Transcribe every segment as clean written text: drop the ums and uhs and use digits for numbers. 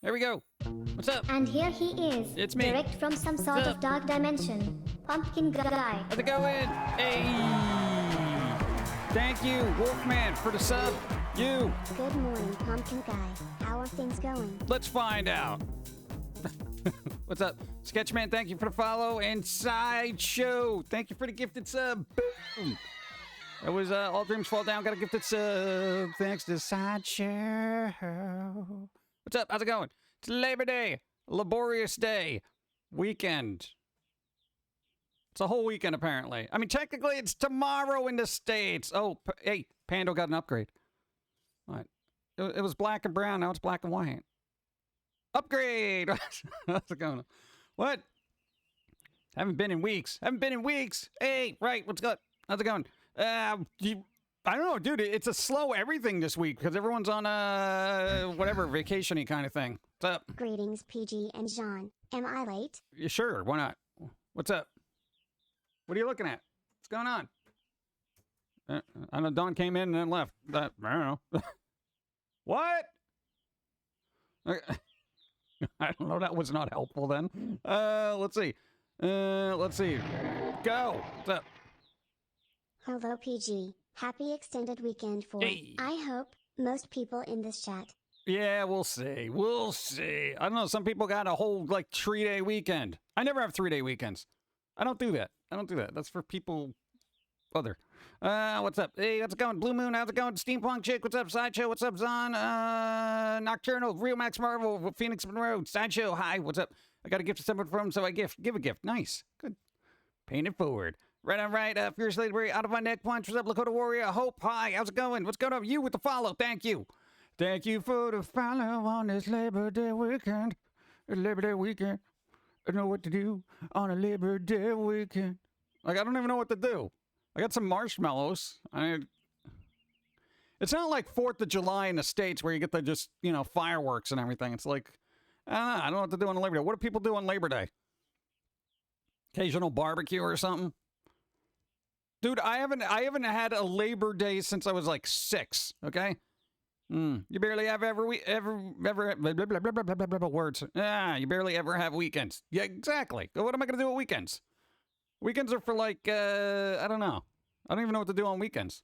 Here we go. What's up? And here he is. It's me. Direct from some sort of dark dimension. Pum'Kin guy. How's it going? Hey! Thank you, Wolfman, for the sub. You. Good morning, Pum'Kin guy. How are things going? Let's find out. What's up? Sketchman, thank you for the follow. And Sideshow, thank you for the gifted sub. Boom. That was All Dreams Fall Down. Got a gifted sub. Thanks to Sideshow. What's up? How's it going? It's Labor Day. Laborious day. Weekend. It's a whole weekend, apparently. I mean, technically, it's tomorrow in the States. Oh, hey, Pando got an upgrade. What? It was black and brown. Now it's black and white. Upgrade! How's it going? What? Haven't been in weeks. Hey, right, what's good? How's it going? I don't know, dude. It's a slow everything this week because everyone's on whatever vacation-y kind of thing. What's up? Greetings, PG and Jean. Am I late? Yeah, sure, why not? What's up? What are you looking at? What's going on? I know Dawn came in and then left. I don't know. What? I don't know. That was not helpful then. Let's see. Go. What's up? Hello, PG. Happy extended weekend for, Hey. I hope, most people in this chat. Yeah, we'll see. We'll see. I don't know. Some people got a whole, like, 3-day weekend. I never have 3-day weekends. I don't do that. That's for people other. What's up? Hey, how's it going? Blue Moon, how's it going? Steampunk Chick, what's up? Sideshow, what's up? Zon, Nocturnal, Real Max Marvel, Phoenix Monroe, Sideshow, hi, what's up? I got a gift to someone from, so I give a gift. Nice. Good. Paying it forward. Right on right. Fierce Lady, out of my neck punch. What's up, Lakota Warrior? Hope, hi, how's it going? What's going on? You with the follow. Thank you. Thank you for the follow on this Labor Day weekend. Labor Day weekend. I don't know what to do on a Labor Day weekend. Like, I don't even know what to do. I got some marshmallows. It's not like 4th of July in the States where you get the just, fireworks and everything. It's like, I don't know what to do on Labor Day. What do people do on Labor Day? Occasional barbecue or something? Dude, I haven't had a Labor Day since I was like 6, okay? You barely have words. You barely ever have weekends. Yeah, exactly. What am I going to do on weekends? Weekends are for like, I don't know. I don't even know what to do on weekends.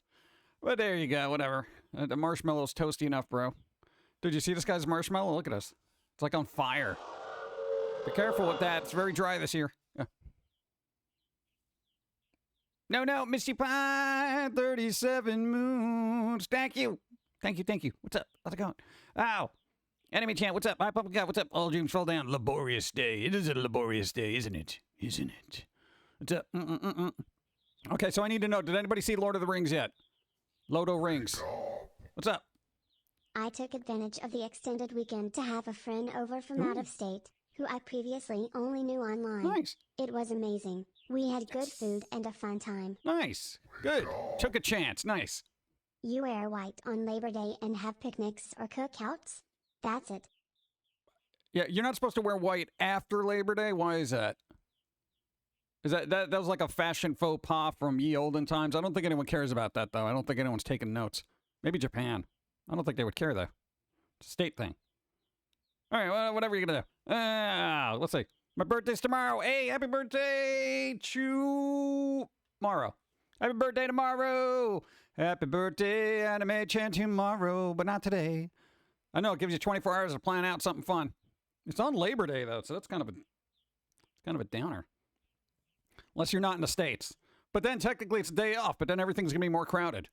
But there you go, whatever. The marshmallow's toasty enough, bro. Did you see this guy's marshmallow? Look at us. It's like on fire. Be careful with that. It's very dry this year. Yeah. No, Misty Pie, 37 moons. Thank you. What's up? How's it going? Ow. Enemy Chant, what's up? Hi, Pum'Kin Guy, what's up? All dreams fall down. Laborious day. It is a laborious day, isn't it? What's up? Okay, so I need to know, did anybody see Lord of the Rings yet? Lodo Rings. What's up? I took advantage of the extended weekend to have a friend over from out of state, who I previously only knew online. Nice. It was amazing. We had good food and a fun time. Nice. Good. Took a chance. Nice. You wear white on Labor Day and have picnics or cookouts? That's it. Yeah, you're not supposed to wear white after Labor Day? Why is that? Is that was like a fashion faux pas from ye olden times? I don't think anyone cares about that, though. I don't think anyone's taking notes. Maybe Japan. I don't think they would care, though. It's a state thing. All right, well, whatever you're going to do. Let's see. My birthday's tomorrow. Hey, happy birthday tomorrow. Happy birthday tomorrow. Happy birthday, Anime Chan tomorrow, but not today. I know, it gives you 24 hours to plan out something fun. It's on Labor Day, though, so that's kind of a downer. Unless you're not in the States. But then technically it's a day off, but then everything's going to be more crowded.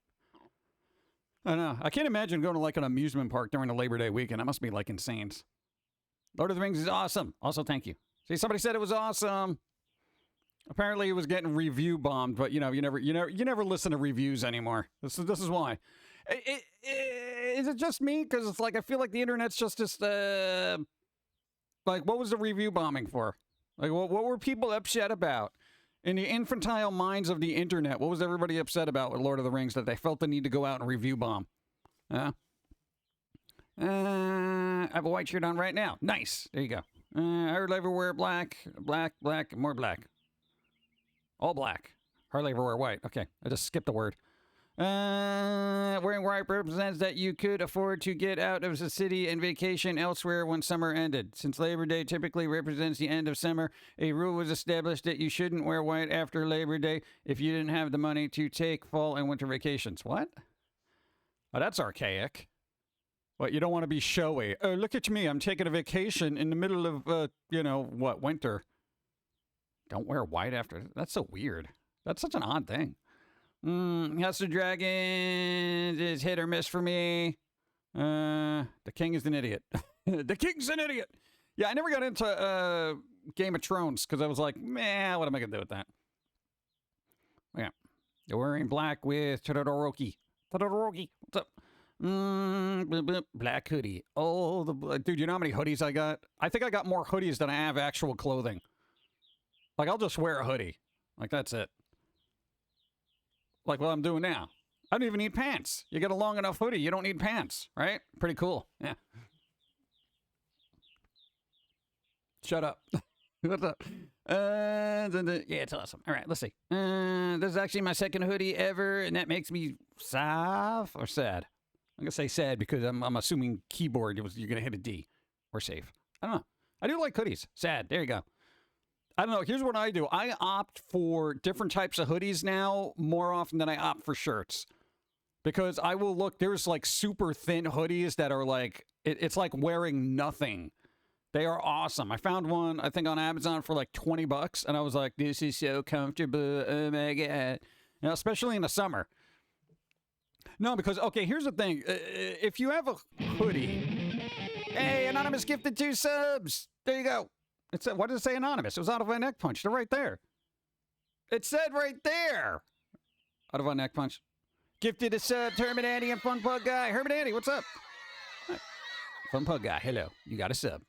I don't know. I can't imagine going to like an amusement park during the Labor Day weekend. That must be like insane. Lord of the Rings is awesome. Also, thank you. See, somebody said it was awesome. Apparently it was getting review bombed, but you never listen to reviews anymore. This is why. Is it just me? Because it's like I feel like the internet's just like, what was the review bombing for? Like, what were people upset about? In the infantile minds of the internet, what was everybody upset about with Lord of the Rings that they felt the need to go out and review bomb? I have a white shirt on right now. Nice. There you go. I hardly ever wear black, more black. All black. Hardly ever wear white. Okay, I just skipped a word. Wearing white represents that you could afford to get out of the city and vacation elsewhere when summer ended. Since Labor Day typically represents the end of summer, a rule was established that you shouldn't wear white after Labor Day if you didn't have the money to take fall and winter vacations. What? Oh, that's archaic. What, you don't want to be showy? Oh, look at me. I'm taking a vacation in the middle of, winter. Don't wear white after. That's so weird. That's such an odd thing. House of Dragons is hit or miss for me. The King is an idiot. The King's an idiot. Yeah, I never got into Game of Thrones because I was like, man, what am I going to do with that? Yeah. You're wearing black with Todoroki. Todoroki, what's up? Black hoodie. Oh, dude, you know how many hoodies I got? I think I got more hoodies than I have actual clothing. Like, I'll just wear a hoodie. Like, that's it. Like what I'm doing now. I don't even need pants. You get a long enough hoodie, you don't need pants, right? Pretty cool. Yeah. Shut up. What's up? Yeah, it's awesome. All right, let's see. This is actually my second hoodie ever, and that makes me soft or sad. I'm gonna say sad because I'm assuming keyboard you're gonna hit a D. We're safe. I don't know. I do like hoodies. Sad. There you go. I don't know. Here's what I do. I opt for different types of hoodies now more often than I opt for shirts. Because I will look, there's like super thin hoodies that are like, it's like wearing nothing. They are awesome. I found one, I think on Amazon for like $20. And I was like, this is so comfortable. Oh my God. You know, especially in the summer. No, because, okay, here's the thing. If you have a hoodie, hey, Anonymous gifted 2 subs. There you go. It said, what did it say anonymous? It was out of my neck punch. They're right there. It said right there. Out of our neck punch. Gifted a sub, Herman Andy and Fun Pug Guy. Herman Andy, what's up? Hi. Fun Pug Guy, hello. You got a sub.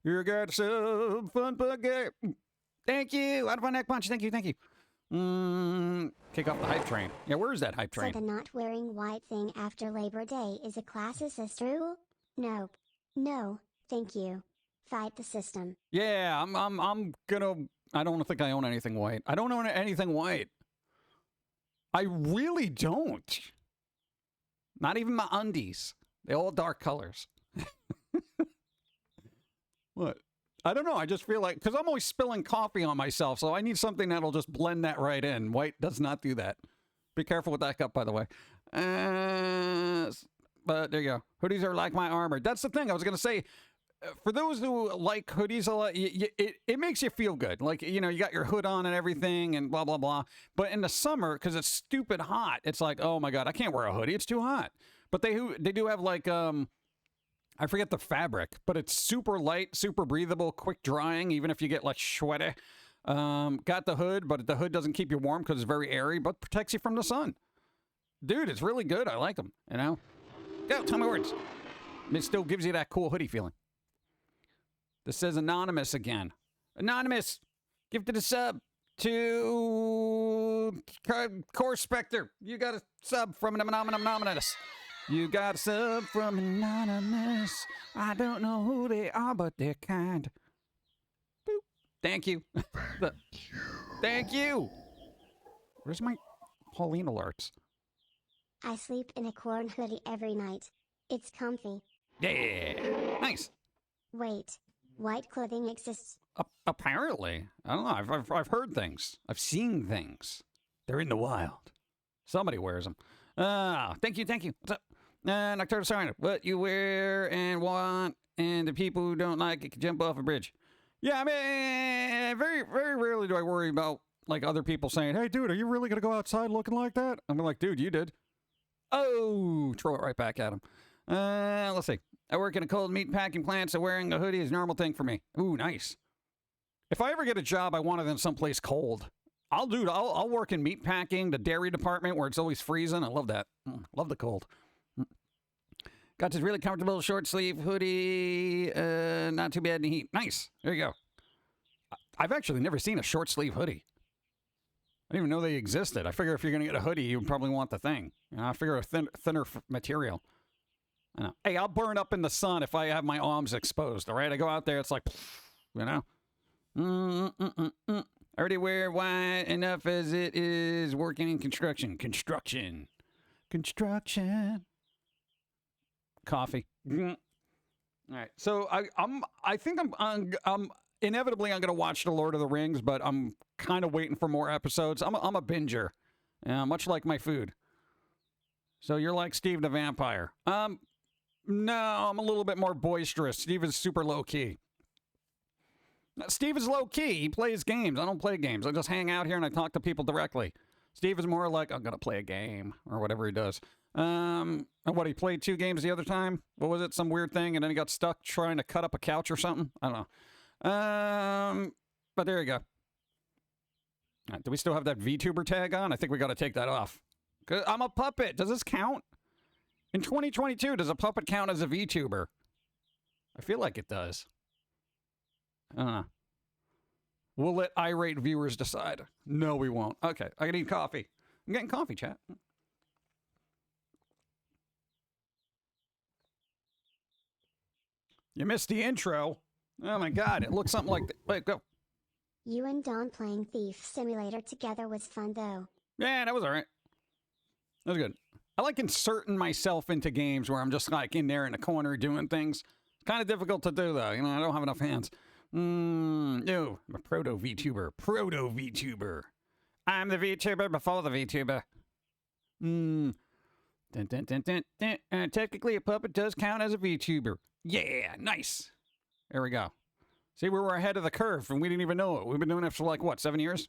You got a sub, Fun Pug Guy. Thank you. Out of our neck punch. Thank you, thank you. Kick off the hype train. Yeah, where is that hype train? So the not wearing white thing after Labor Day is a classicist rule? Nope. No, thank you. Fight the system. Yeah, I'm gonna. I don't think I own anything white. I don't own anything white. I really don't. Not even my undies. They're all dark colors. What? I don't know. I just feel like because I'm always spilling coffee on myself, so I need something that'll just blend that right in. White does not do that. Be careful with that cup, by the way. But there you go. Hoodies are like my armor. That's the thing I was gonna say. For those who like hoodies a lot, it makes you feel good. Like, you know, you got your hood on and everything and blah, blah, blah. But in the summer, because it's stupid hot, it's like, oh, my God, I can't wear a hoodie. It's too hot. But they do have, like, I forget the fabric, but it's super light, super breathable, quick drying, even if you get, like, sweaty. Got the hood, but the hood doesn't keep you warm because it's very airy, but protects you from the sun. Dude, it's really good. I like them, you know? Go, tell me words. It still gives you that cool hoodie feeling. This says anonymous again. Anonymous, gifted a sub to Core Spectre. You got a sub from an anonymous. You got a sub from anonymous. I don't know who they are, but they're kind. Boop. Thank you. Thank you. Where's my Pauline alerts? I sleep in a corn hoodie every night. It's comfy. Yeah. Nice. Wait. White clothing exists. Apparently. I don't know. I've heard things. I've seen things. They're in the wild. Somebody wears them. Thank you. What's up? Nocturnal Siren. What you wear and want, and the people who don't like it can jump off a bridge. Yeah, I mean, very, very rarely do I worry about, like, other people saying, hey, dude, are you really going to go outside looking like that? I'm like, dude, you did. Oh, throw it right back at him. Let's see. I work in a cold meat packing plant, so wearing a hoodie is a normal thing for me. Ooh, nice. If I ever get a job, I want it in someplace cold. I'll work in meat packing, the dairy department where it's always freezing. I love that. Love the cold. Got this really comfortable short sleeve hoodie. Not too bad in the heat. Nice. There you go. I've actually never seen a short sleeve hoodie. I didn't even know they existed. I figure if you're going to get a hoodie, you probably want the thing. You know, I figure a thinner material. I know. Hey, I'll burn up in the sun if I have my arms exposed, all right? I go out there, it's like, you know? I already wear white enough as it is working in construction. Construction. coffee. All right. So I think I'm inevitably I'm gonna watch The Lord of the Rings, but I'm kind of waiting for more episodes. I'm a binger, much like my food. So you're like Steve the Vampire. No, I'm a little bit more boisterous. Steve is super low key. Steve is low key. He plays games. I don't play games. I just hang out here and I talk to people directly. Steve is more like, I'm gonna play a game or whatever he does. What, he played 2 games the other time? What was it? Some weird thing, and then he got stuck trying to cut up a couch or something? I don't know. But there you go. Do we still have that VTuber tag on? I think we got to take that off. 'Cause I'm a puppet. Does this count? In 2022, does a puppet count as a VTuber? I feel like it does. I don't know. We'll let irate viewers decide. No, we won't. Okay, I can eat coffee. I'm getting coffee, chat. You missed the intro. Oh my god, it looks something like that. Wait, go. You and Dawn playing Thief Simulator together was fun though. Yeah, that was alright. That was good. I like inserting myself into games where I'm just like in there in the corner doing things. It's kind of difficult to do though. You know, I don't have enough hands. No, I'm a proto VTuber. Proto VTuber. I'm the VTuber before the VTuber. Dun, dun, dun, dun, dun. Technically, a puppet does count as a VTuber. Yeah, nice. There we go. See, we were ahead of the curve, and we didn't even know it. We've been doing it for like, what, 7 years?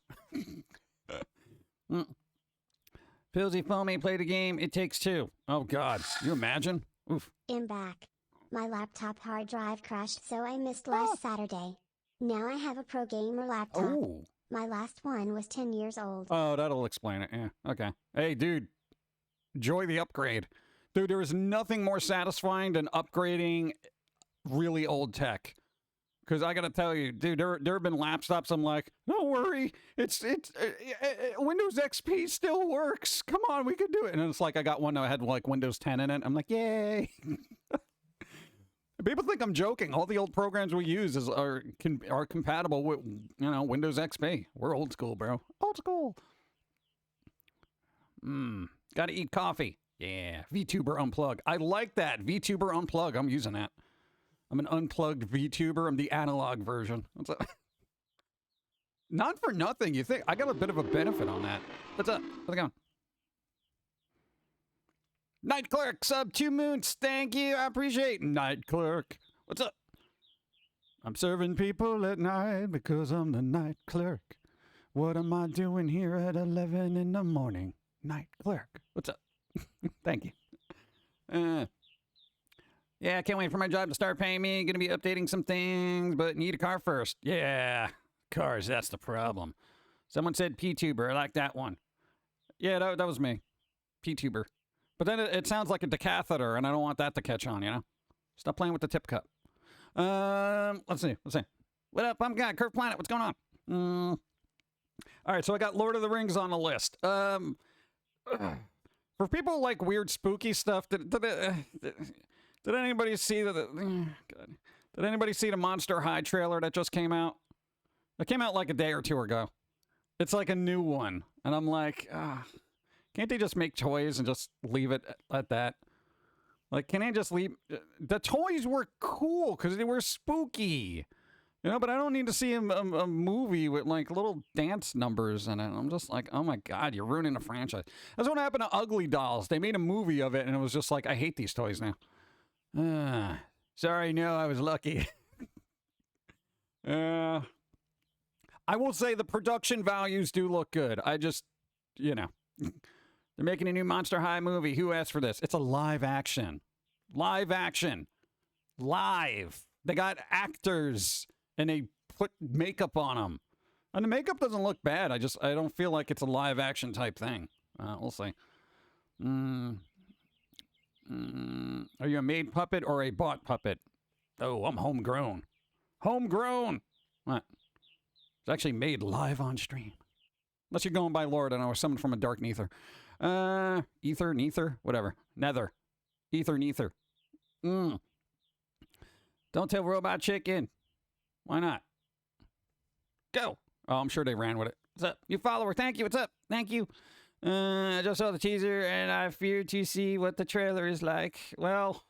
Pillsy Foamy played a game. It Takes Two. Oh, God. You imagine? Oof. I'm back. My laptop hard drive crashed, so I missed last Saturday. Now I have a pro gamer laptop. Oh. My last one was 10 years old. Oh, that'll explain it. Yeah, okay. Hey, dude. Enjoy the upgrade. Dude, there is nothing more satisfying than upgrading really old tech. Because I got to tell you, dude, there have been laptops I'm like, don't worry, it's Windows XP still works. Come on, we can do it. And it's like I got one that had like Windows 10 in it. I'm like, yay. People think I'm joking. All the old programs we use are compatible with, Windows XP. We're old school, bro. Old school. Got to eat coffee. Yeah, VTuber Unplug. I like that. VTuber Unplug. I'm using that. I'm an unplugged VTuber. I'm the analog version. What's up? Not for nothing. You think I got a bit of a benefit on that. What's up? How's it going? Night Clerk, sub 2 moons. Thank you. I appreciate it. Night Clerk. What's up? I'm serving people at night because I'm the night clerk. What am I doing here at 11 in the morning? Night Clerk. What's up? Thank you. Yeah, I can't wait for my job to start paying me. Gonna be updating some things, but need a car first. Yeah, cars, that's the problem. Someone said P-tuber. I like that one. Yeah, that was me. P-tuber. But then it sounds like a decatheter, and I don't want that to catch on, you know? Stop playing with the tip cup. Let's see. What up, Pum'Kin? Curve Planet, what's going on? All right, so I got Lord of the Rings on the list. For people who like weird, spooky stuff, did anybody see Did anybody see the Monster High trailer that just came out? It came out like a day or two ago. It's like a new one, and I'm like, can't they just make toys and just leave it at that? Like, can they just leave? The toys were cool because they were spooky, but I don't need to see a movie with like little dance numbers in it. I'm just like, oh my god, you're ruining the franchise. That's what happened to Ugly Dolls. They made a movie of it, and it was just like, I hate these toys now. Sorry, no, I was lucky. I will say the production values do look good. I just, they're making a new Monster High movie. Who asked for this? It's a live action. Live action. Live. They got actors, and they put makeup on them. And the makeup doesn't look bad. I don't feel like it's a live action type thing. We'll see. Are you a made puppet or a bought puppet? Oh, I'm homegrown. Homegrown! What? It's actually made live on stream. Unless you're going by Lord, and I was summoned from a dark nether. Neither, whatever. Nether. Neither. Don't tell Robot Chicken. Why not? Go! Oh, I'm sure they ran with it. What's up? New follower, thank you. What's up? Thank you. I just saw the teaser, and I fear to see what the trailer is like. Well,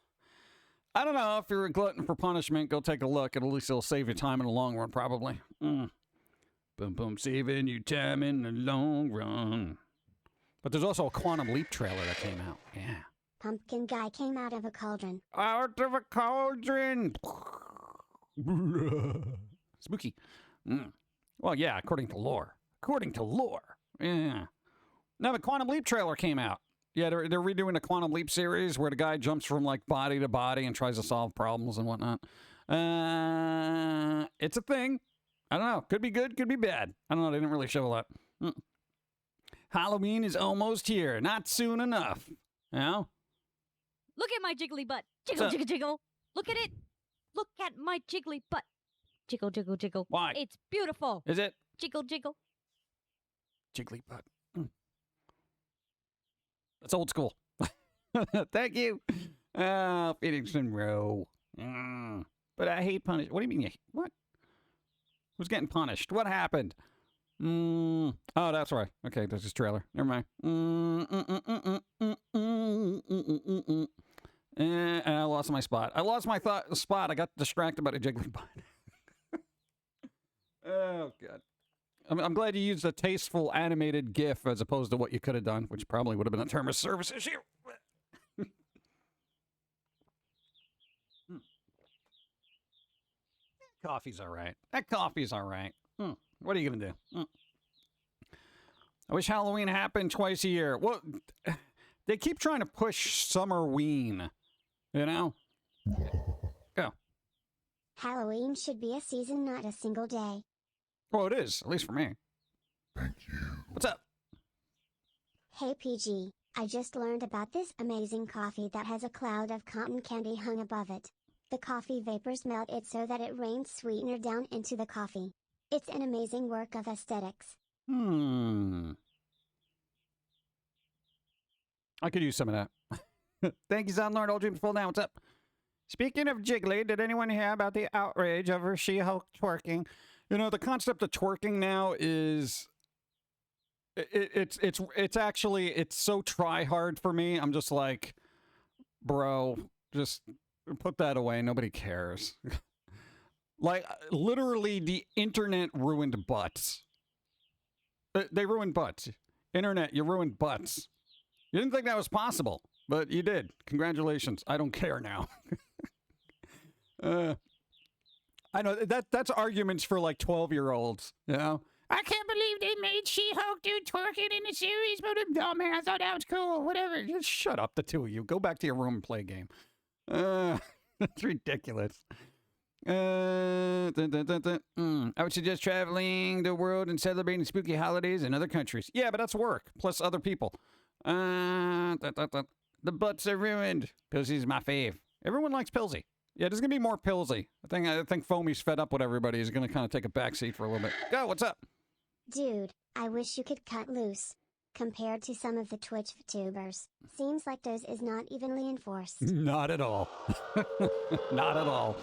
I don't know. If you're a glutton for punishment, go take a look. At least it'll save you time in the long run, probably. Boom, boom, saving you time in the long run. But there's also a Quantum Leap trailer that came out. Yeah. Pumpkin guy came out of a cauldron. Out of a cauldron. Spooky. Well, yeah, according to lore. According to lore. Yeah. Now the Quantum Leap trailer came out. Yeah, they're redoing the Quantum Leap series where the guy jumps from like body to body and tries to solve problems and whatnot. It's a thing. I don't know. Could be good, could be bad. I don't know. They didn't really show a lot. Halloween is almost here. Not soon enough. You know? Look at my jiggly butt. Jiggle, jiggle, jiggle. Look at it. Look at my jiggly butt. Jiggle, jiggle, jiggle. Why? It's beautiful. Is it? Jiggle, jiggle. Jiggly butt. That's old school. Thank you. Phoenix and Row. But I hate punishment. What do you mean? What? Who's getting punished? What happened? Oh, that's right. Okay, there's this trailer. Never mind. I lost my spot. I lost my spot. I got distracted by the jiggly butt. Oh, God. I'm glad you used a tasteful animated GIF as opposed to what you could have done, which probably would have been a term of service issue. Coffee's all right. That coffee's all right. What are you going to do? I wish Halloween happened twice a year. Well, they keep trying to push Summerween, you know? Go. Halloween should be a season, not a single day. Well, it is, at least for me. Thank you. What's up? Hey PG, I just learned about this amazing coffee that has a cloud of cotton candy hung above it. The coffee vapors melt it so that it rains sweetener down into the coffee. It's an amazing work of aesthetics. I could use some of that. Thank you, Soundlord. All dreams fall down. What's up? Speaking of jiggly, did anyone hear about the outrage over She-Hulk twerking? You know, the concept of twerking now is it's actually it's so try hard for me. I'm just like, bro, just put that away. Nobody cares. Like literally, the internet ruined butts. They ruined butts. Internet, you ruined butts. You didn't think that was possible, but you did. Congratulations. I don't care now. I know that's arguments for like 12-year-olds, you know? I can't believe they made She-Hulk do twerking in the series, but I'm dumb, man. I thought that was cool. Whatever. Just shut up, the two of you. Go back to your room and play a game. That's ridiculous. I would suggest traveling the world and celebrating spooky holidays in other countries. Yeah, but that's work, plus other people. The butts are ruined. Pilsy's my fave. Everyone likes Pilsy. Yeah, there's gonna be more Pilsy. I think Foamy's fed up with everybody. He's gonna kind of take a backseat for a little bit. Go, what's up? Dude, I wish you could cut loose. Compared to some of the Twitch vtubers, seems like theirs is not evenly enforced. Not at all. Not at all.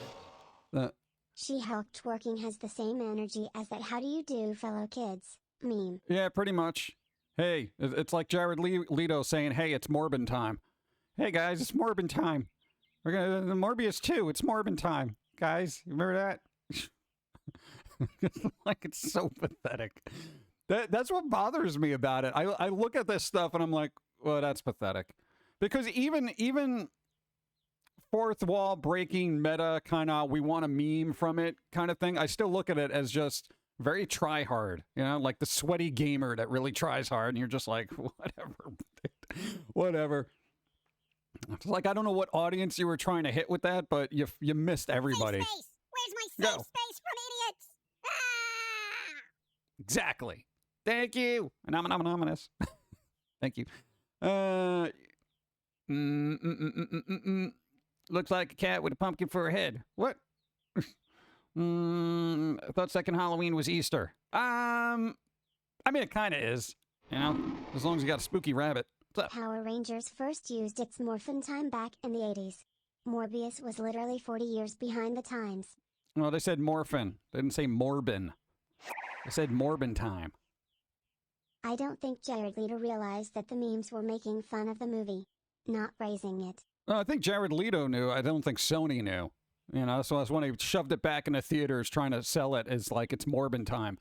She-Hulk twerking has the same energy as that "how do you do, fellow kids" meme. Yeah, pretty much. Hey, it's like Jared Leto saying, hey, it's Morbin time. Hey, guys, it's Morbin time. We're gonna the Morbius 2. It's Morbin time, guys. You remember that? Like it's so pathetic. That's what bothers me about it. I look at this stuff and I'm like, well, that's pathetic, because even fourth wall breaking meta kind of we want a meme from it kind of thing. I still look at it as just very try hard, you know, like the sweaty gamer that really tries hard, and you're just like, whatever. It's like, I don't know what audience you were trying to hit with that, but you missed everybody. Safe space. Where's my safe space from idiots? Ah! Exactly. Thank you. Anonymous. Thank you. Looks like a cat with a pumpkin for a head. What? I thought second Halloween was Easter. I mean, it kind of is, you know, as long as you got a spooky rabbit. Power Rangers first used its morphin time back in the 80s. Morbius was literally 40 years behind the times. Well, they said morphin. They didn't say morbin. They said morbin time. I don't think Jared Leto realized that the memes were making fun of the movie. not praising it. I think Jared Leto knew. I don't think Sony knew. You know, so that's when he shoved it back into theaters trying to sell it as like it's Morbin time.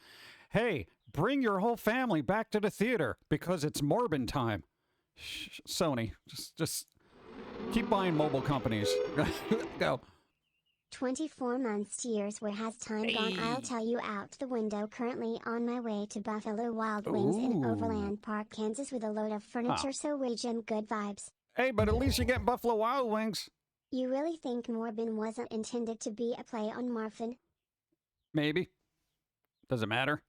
Hey, bring your whole family back to the theater because it's Morbin time. Sony, just keep buying mobile companies. Go. 24 months to years, where has time gone? I'll tell you, out the window. Currently on my way to Buffalo Wild Wings in Overland Park, Kansas, with a load of furniture, so J.i.M, good vibes. Hey, but at least you get Buffalo Wild Wings. You really think Morbin wasn't intended to be a play on Morphin? Maybe. Does it matter?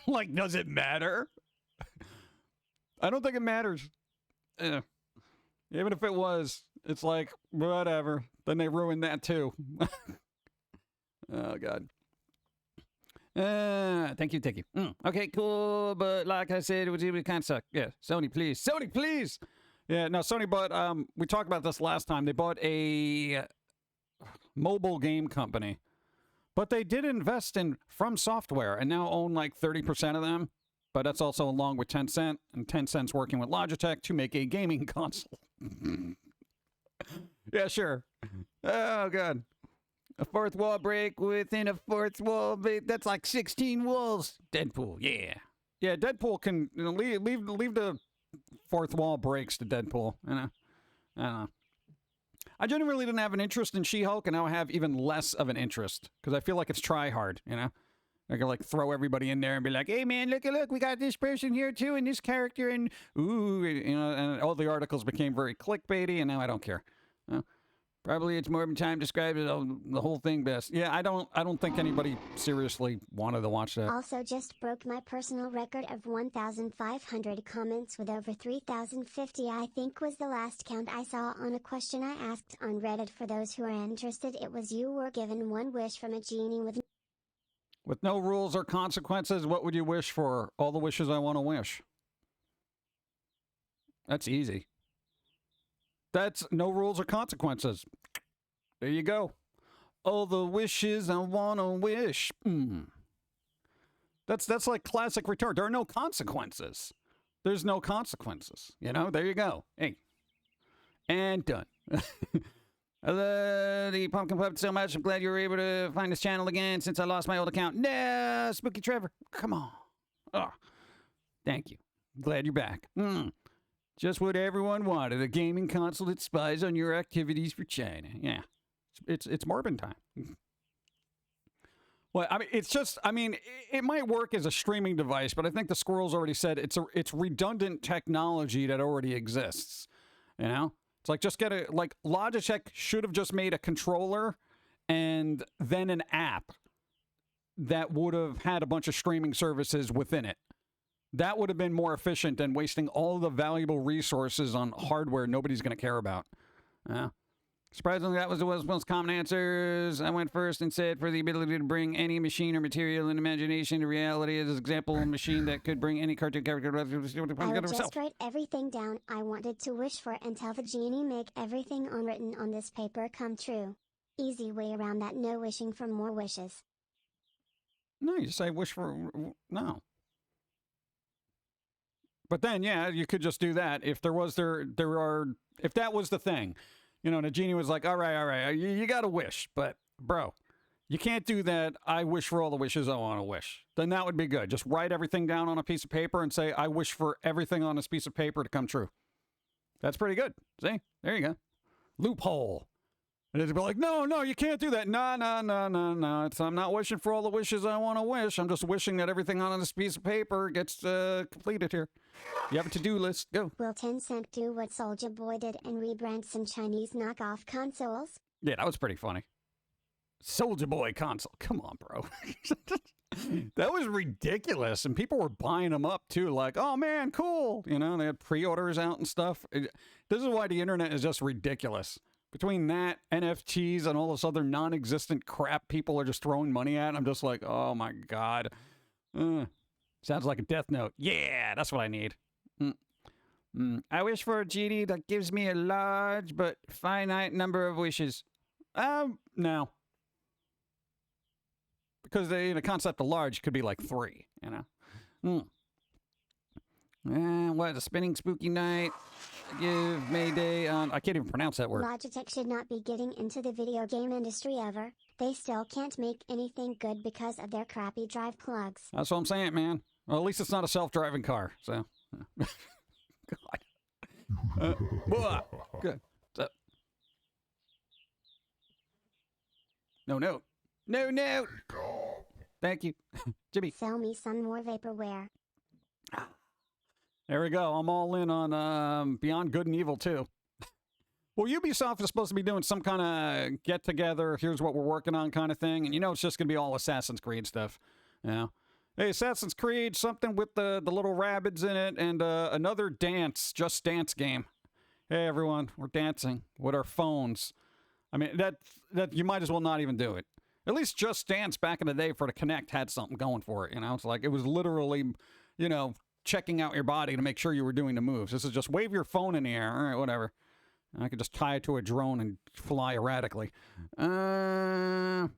Like, does it matter? I don't think it matters. Even if it was, it's like, whatever. Then they ruined that too. Oh, God. Thank you. Okay, cool. But like I said, it would kind of suck. Yeah, Sony, please. Sony, please. Yeah, no, Sony bought, we talked about this last time. They bought a mobile game company. But they did invest in From Software and now own like 30% of them. But that's also along with Tencent, and Tencent's working with Logitech to make a gaming console. Yeah, sure. Oh, God. A fourth wall break within a fourth wall break. That's like 16 walls. Deadpool, yeah. Yeah, Deadpool can, you know, leave the fourth wall breaks to Deadpool. You know? I don't know. I genuinely didn't have an interest in She-Hulk, and now I have even less of an interest because I feel like it's try-hard, you know? I can like throw everybody in there and be like, hey, man, look, we got this person here, too, and this character, and ooh, you know, and all the articles became very clickbaity, and now I don't care. Probably it's Morbin time described the whole thing best. Yeah, I don't think anybody seriously wanted to watch that. Also just broke my personal record of 1,500 comments with over 3,050, I think was the last count I saw on a question I asked on Reddit. For those who are interested, it was, you were given one wish from a genie with no rules or consequences. What would you wish for? All the wishes I want to wish. That's easy. That's no rules or consequences. There you go. All the wishes I want to wish. That's like classic retard. There are no consequences. There's no consequences. You know, there you go. Hey. And done. I love the Pumpkin Puppet so much. I'm glad you were able to find this channel again since I lost my old account. No, Spooky Trevor. Come on. Oh, thank you. Glad you're back. Just what everyone wanted, a gaming console that spies on your activities for China. Yeah, it's Morbin time. Well, I mean, it's just, I mean, it might work as a streaming device, but I think the squirrels already said it's redundant technology that already exists. You know, it's like just get a, like Logitech should have just made a controller and then an app that would have had a bunch of streaming services within it. That would have been more efficient than wasting all the valuable resources on hardware nobody's going to care about. Surprisingly, that was the most common answers. I went first and said, for the ability to bring any machine or material and imagination to reality, as an example, a machine that could bring any cartoon character. I would just write everything down I wanted to wish for and tell the genie make everything written on this paper come true. Easy way around that. No wishing for more wishes. No, you say wish for... No. But then, yeah, you could just do that. If there was if that was the thing, you know, the genie was like, all right, you got to wish. But, bro, you can't do that. I wish for all the wishes I want to wish. Then that would be good. Just write everything down on a piece of paper and say, I wish for everything on this piece of paper to come true. That's pretty good. See? There you go. Loophole. And it'd be like, no, you can't do that. No. I'm not wishing for all the wishes I want to wish. I'm just wishing that everything on this piece of paper gets completed here. You have a to-do list. Go. Will Tencent do what Soulja Boy did and rebrand some Chinese knockoff consoles? Yeah, that was pretty funny. Soulja Boy console. Come on, bro. That was ridiculous. And people were buying them up, too. Like, oh, man, cool. You know, they had pre-orders out and stuff. This is why the internet is just ridiculous. Between that, NFTs, and all this other non-existent crap people are just throwing money at, I'm just like, oh, my God. Sounds like a death note. Yeah, that's what I need. I wish for a genie that gives me a large but finite number of wishes. No. Because the concept of large could be like 3, you know. What, a spinning spooky night? give Mayday on... I can't even pronounce that word. Logitech should not be getting into the video game industry ever. They still can't make anything good because of their crappy drive plugs. That's what I'm saying, man. Well, at least it's not a self-driving car, so... God. Good. So... No note. No note! Thank you. Jimmy. Sell me some more vaporware. There we go. I'm all in on Beyond Good and Evil, too. Well, Ubisoft is supposed to be doing some kind of get-together, here's what we're working on kind of thing, and you know it's just going to be all Assassin's Creed stuff. You know? Hey, Assassin's Creed, something with the little rabbits in it, and another Just Dance game. Hey, everyone, we're dancing with our phones. I mean, that you might as well not even do it. At least Just Dance back in the day for the Kinect had something going for it, you know? It's like, it was literally, you know, checking out your body to make sure you were doing the moves. This is just wave your phone in the air. All right, whatever. I could just tie it to a drone and fly erratically. Got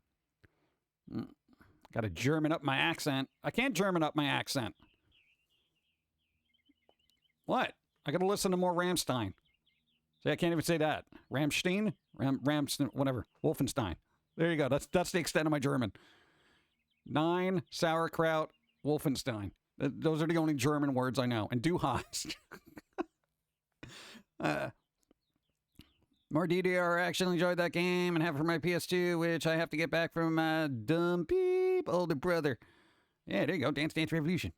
to German up my accent. I can't German up my accent. What? I got to listen to more Rammstein. See, I can't even say that. Rammstein? Ramstein, whatever. Wolfenstein. There you go. That's the extent of my German. 9, sauerkraut, Wolfenstein. Those are the only German words I know. And Du hast. More DDR actually enjoyed that game and have it for my PS2, which I have to get back from my dumb peep older brother. Yeah, there you go. Dance Dance Revolution.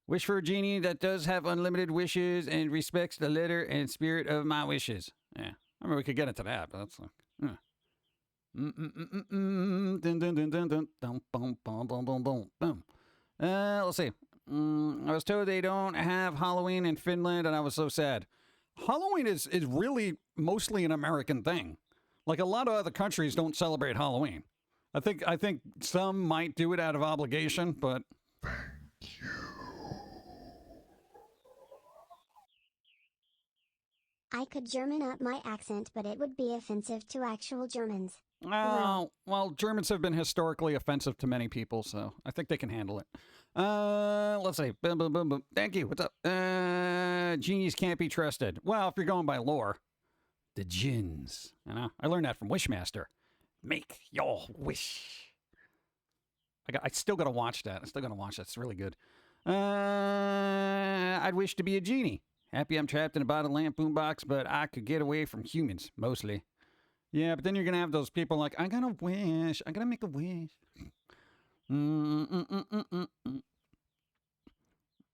Wish for a genie that does have unlimited wishes and respects the letter and spirit of my wishes. Yeah. I mean, we could get into that, but that's like... Let's see. I was told they don't have Halloween in Finland, and I was so sad. Halloween is really mostly an American thing. Like, a lot of other countries don't celebrate Halloween. I think some might do it out of obligation, but... I could German up my accent, but it would be offensive to actual Germans. Well, Germans have been historically offensive to many people, so I think they can handle it. Let's see. Boom, boom, boom, boom. Thank you. What's up? Genies can't be trusted. Well, if you're going by lore. The Djinns. You know? I learned that from Wishmaster. Make your wish. I still got to watch that. It's really good. I'd wish to be a genie. Happy I'm trapped in a bottle lamp boombox, but I could get away from humans, mostly. Yeah, but then you're going to have those people like, I got to wish. I got to make a wish.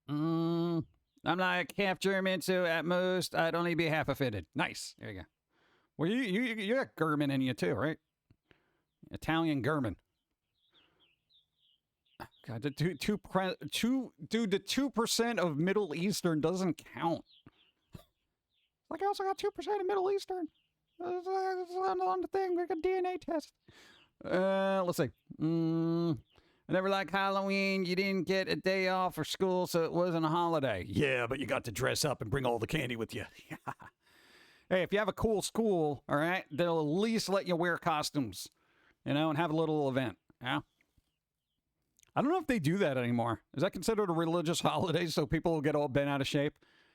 I'm like half German, so at most I'd only be half offended. Nice. There you go. Well, you got German in you too, right? Italian German. God, the 2% of Middle Eastern doesn't count. Like, I also got 2% of Middle Eastern. It's on the thing, like a DNA test. Let's see. I never liked Halloween. You didn't get a day off for school, so it wasn't a holiday. Yeah, but you got to dress up and bring all the candy with you. Hey, if you have a cool school, all right, they'll at least let you wear costumes, you know, and have a little event. Yeah. I don't know if they do that anymore. Is that considered a religious holiday so people will get all bent out of shape?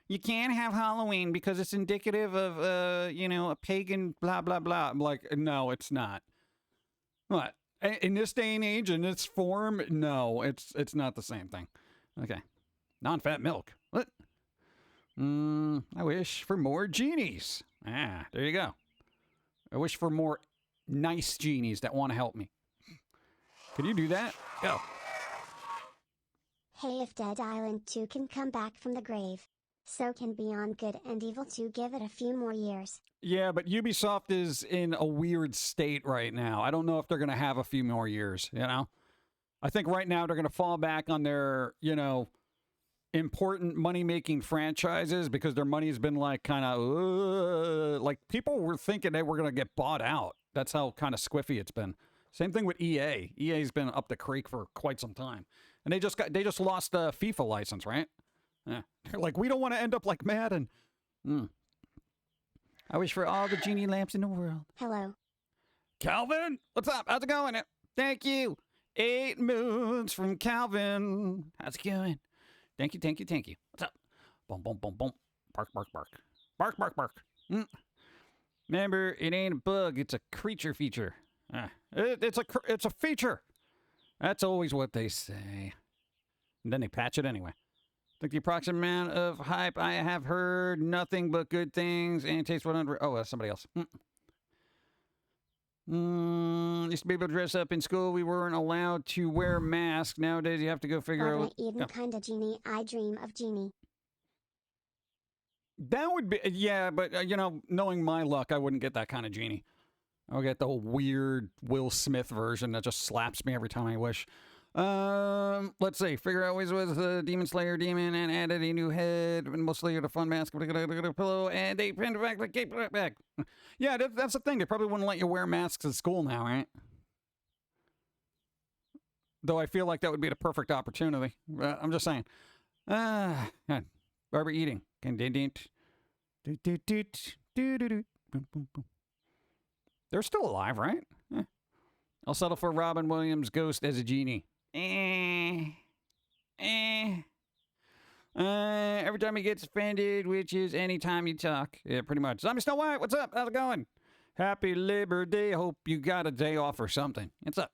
You can't have Halloween because it's indicative of, you know, a pagan blah, blah, blah. I'm like, no, it's not. What? In this day and age, in this form, no, it's not the same thing. Okay. Non-fat milk. What? I wish for more genies. Ah, there you go. I wish for more nice genies that want to help me. Can you do that? Go. Hey, if Dead Island 2 can come back from the grave, so can Beyond Good and Evil 2. Give it a few more years. Yeah, but Ubisoft is in a weird state right now. I don't know if they're going to have a few more years, you know? I think right now they're going to fall back on their, you know, important money-making franchises because their money's been like kind of, like people were thinking they were going to get bought out. That's how kind of squiffy it's been. Same thing with EA. EA's been up the creek for quite some time. And they just lost the FIFA license, right? Yeah. They're like, we don't want to end up like Madden. I wish for all the genie lamps in the world. Hello. Calvin, what's up? How's it going? Thank you. 8 moons from Calvin. How's it going? Thank you. What's up? Boom, boom, boom, boom. Bark, bark, bark. Bark, bark, bark. Remember, it ain't a bug, it's a creature feature. It's a feature. That's always what they say. And then they patch it anyway. I think the approximate amount of hype I have heard, nothing but good things, and it takes 100. Oh, that's somebody else. Used to be able to dress up in school. We weren't allowed to wear masks. Nowadays, you have to go figure out. Even kinda Genie. I dream of Genie. That would be, yeah, but, you know, knowing my luck, I wouldn't get that kind of Genie. I'll get the weird Will Smith version that just slaps me every time I wish. Let's see. Figure out ways was the Demon Slayer demon and added a new head and mostly a fun mask with a pillow and they pinned back the cape back. Yeah, that's the thing. They probably wouldn't let you wear masks at school now, right? Though I feel like that would be the perfect opportunity. I'm just saying. Barbara eating. They're still alive, right? I'll settle for Robin Williams' ghost as a genie. Every time he gets offended, which is any time you talk. Yeah, pretty much. Zombie Snow White, what's up? How's it going? Happy Labor Day. Hope you got a day off or something. What's up?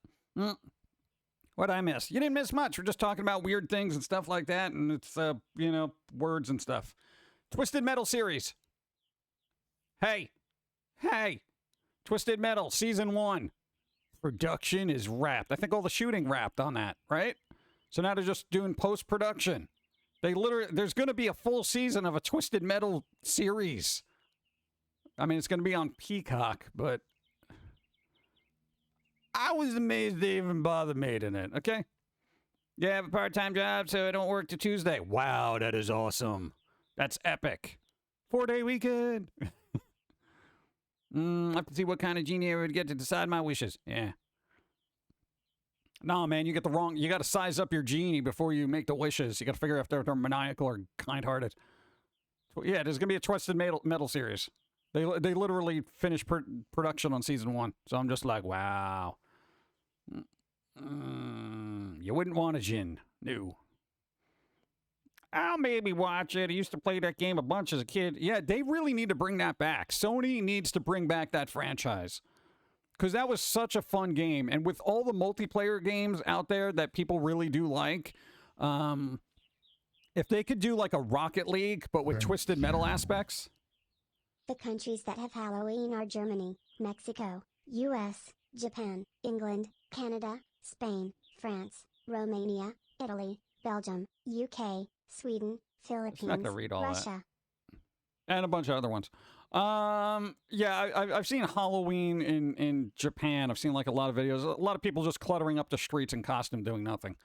What'd I miss? You didn't miss much. We're just talking about weird things and stuff like that, and it's, you know, words and stuff. Twisted Metal series. Hey. Twisted Metal, Season 1. Production is wrapped. I think all the shooting wrapped on that, right? So now they're just doing post-production. There's going to be a full season of a Twisted Metal series. I mean, it's going to be on Peacock, but I was amazed they even bothered making it, okay? Yeah, I have a part-time job, so I don't work till Tuesday. Wow, that is awesome. That's epic. 4-day weekend. I have to see what kind of genie I would get to decide my wishes. Yeah. No, man, you got to size up your genie before you make the wishes. You got to figure out if they're maniacal or kind-hearted. Yeah, there's going to be a Twisted Metal series. They literally finished production on Season 1. So I'm just like, wow. You wouldn't want a Jin. No. I'll maybe watch it. I used to play that game a bunch as a kid. Yeah, they really need to bring that back. Sony needs to bring back that franchise. Because that was such a fun game. And with all the multiplayer games out there that people really do like, if they could do like a Rocket League, but with Twisted Metal aspects. The countries that have Halloween are Germany, Mexico, US, Japan, England, Canada, Spain, France, Romania, Italy, Belgium, UK, Sweden, Philippines, not gonna read all Russia. That. And a bunch of other ones. Yeah, I've seen Halloween in Japan. I've seen like a lot of videos. A lot of people just cluttering up the streets in costume doing nothing.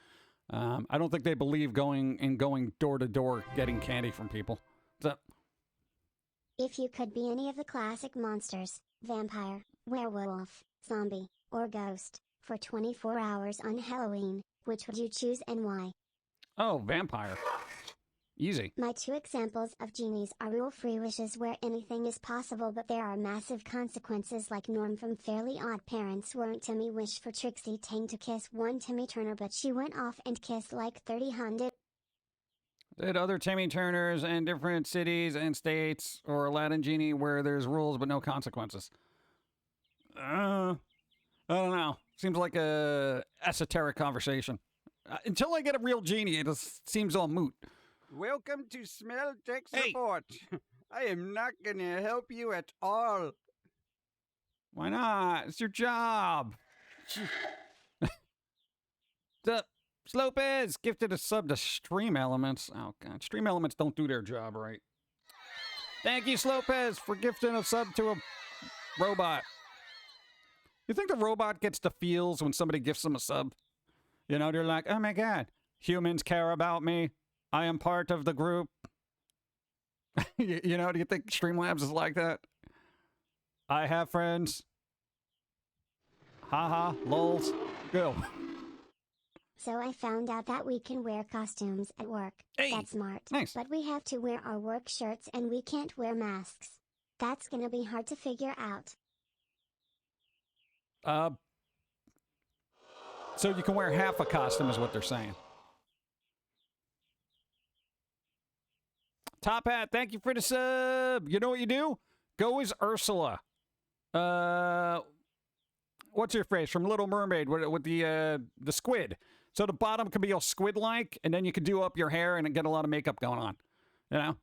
I don't think they believe going door to door getting candy from people. So, if you could be any of the classic monsters, vampire, werewolf, zombie, or ghost, for 24 hours on Halloween, which would you choose and why? Oh, vampire. Easy. My two examples of genies are rule-free wishes where anything is possible but there are massive consequences, like Norm from Fairly Odd Parents, where Timmy wished for Trixie Tang to kiss one Timmy Turner but she went off and kissed like 30 hundred. Did other Timmy Turners in different cities and states, or Aladdin Genie where there's rules but no consequences? I don't know. Seems like a esoteric conversation. Until I get a real genie, it just seems all moot. Welcome to Smell Tech Support. I am not gonna help you at all. Why not? It's your job. The Slopez gifted a sub to Stream Elements. Oh, God. Stream Elements don't do their job right. Thank you, Slopez, for gifting a sub to a robot. You think the robot gets the feels when somebody gifts them a sub? You know, they're like, oh, my God, humans care about me. I am part of the group. You know, do you think Streamlabs is like that? I have friends. Haha, lols. Go. So I found out that we can wear costumes at work. Hey, that's smart. Nice. But we have to wear our work shirts and we can't wear masks. That's gonna be hard to figure out. So you can wear half a costume is what they're saying. Top Hat, thank you for the sub. You know what you do? Go as Ursula. What's your phrase from Little Mermaid with the squid? So the bottom can be all squid-like, and then you can do up your hair and get a lot of makeup going on. You know?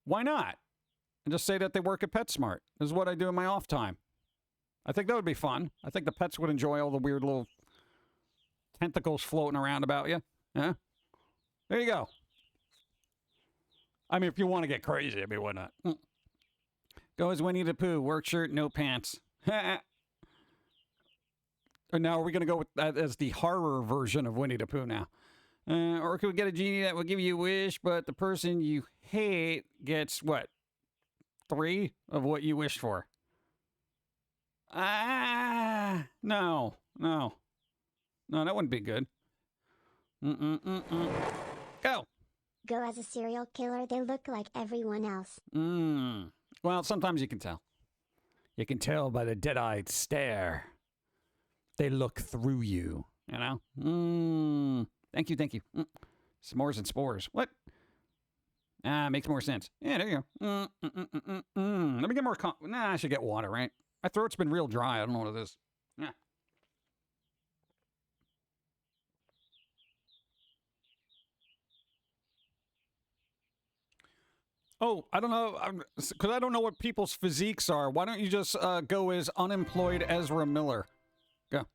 Why not? And just say that they work at PetSmart. This is what I do in my off time. I think that would be fun. I think the pets would enjoy all the weird little tentacles floating around about you. Yeah? There you go. I mean, if you want to get crazy, I mean, why not? Go as Winnie the Pooh. Work shirt, no pants. And now are we going to go with that as the horror version of Winnie the Pooh now? Or could we get a genie that will give you a wish, but the person you hate gets, what, 3 of what you wished for? No. No, that wouldn't be good. Go. Go as a serial killer. They look like everyone else. Well, sometimes you can tell. You can tell by the dead-eyed stare. They look through you, you know? Thank you. S'mores and spores. What? Makes more sense. Yeah, there you go. Let me get more I should get water, right? My throat's been real dry. I don't know what it is. Yeah. Oh, I don't know, because I don't know what people's physiques are. Why don't you just go as unemployed Ezra Miller? Go.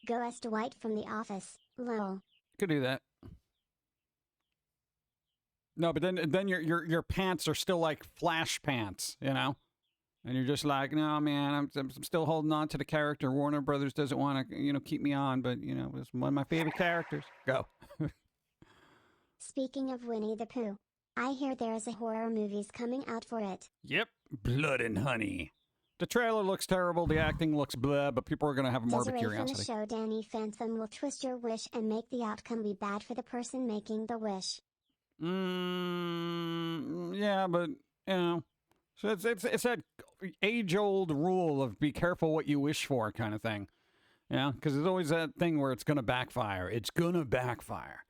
Go as Dwight from The Office. Lol. Could do that. No, but then your pants are still like Flash pants, you know? And you're just like, no, man, I'm still holding on to the character. Warner Brothers doesn't want to, keep me on, but, it's one of my favorite characters. Go. Speaking of Winnie the Pooh, I hear there is a horror movies coming out for it. Yep. Blood and Honey. The trailer looks terrible. The acting looks blah, but people are going to have a morbid Desiree from curiosity. the show Danny Phantom will twist your wish and make the outcome be bad for the person making the wish. Yeah, but, so it's that age-old rule of be careful what you wish for kind of thing. Yeah, because there's always that thing where it's going to backfire. It's going to backfire.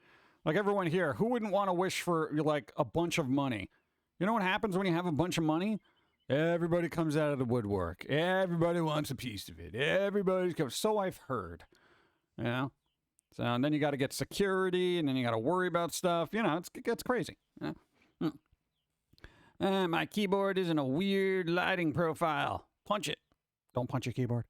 Like everyone here, who wouldn't want to wish for, like, a bunch of money? You know what happens when you have a bunch of money? Everybody comes out of the woodwork. Everybody wants a piece of it. Everybody's coming. So I've heard. You know? So, and then you got to get security, and then you got to worry about stuff. It gets crazy. My keyboard is in a weird lighting profile. Punch it. Don't punch your keyboard.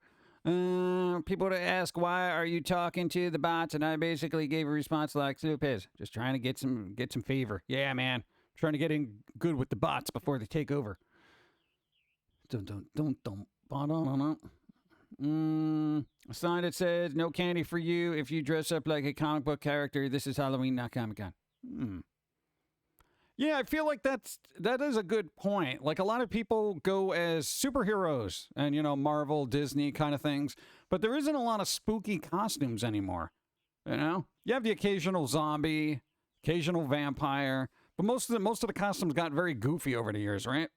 People to ask, why are you talking to the bots? And I basically gave a response like Snoop is. Just trying to get some favor. Yeah, man. Trying to get in good with the bots before they take over. A sign that says, no candy for you if you dress up like a comic book character. This is Halloween, not Comic-Con. Yeah, I feel like that is a good point. Like, a lot of people go as superheroes and, Marvel, Disney kind of things. But there isn't a lot of spooky costumes anymore. You have the occasional zombie, occasional vampire. But most of the costumes got very goofy over the years, right?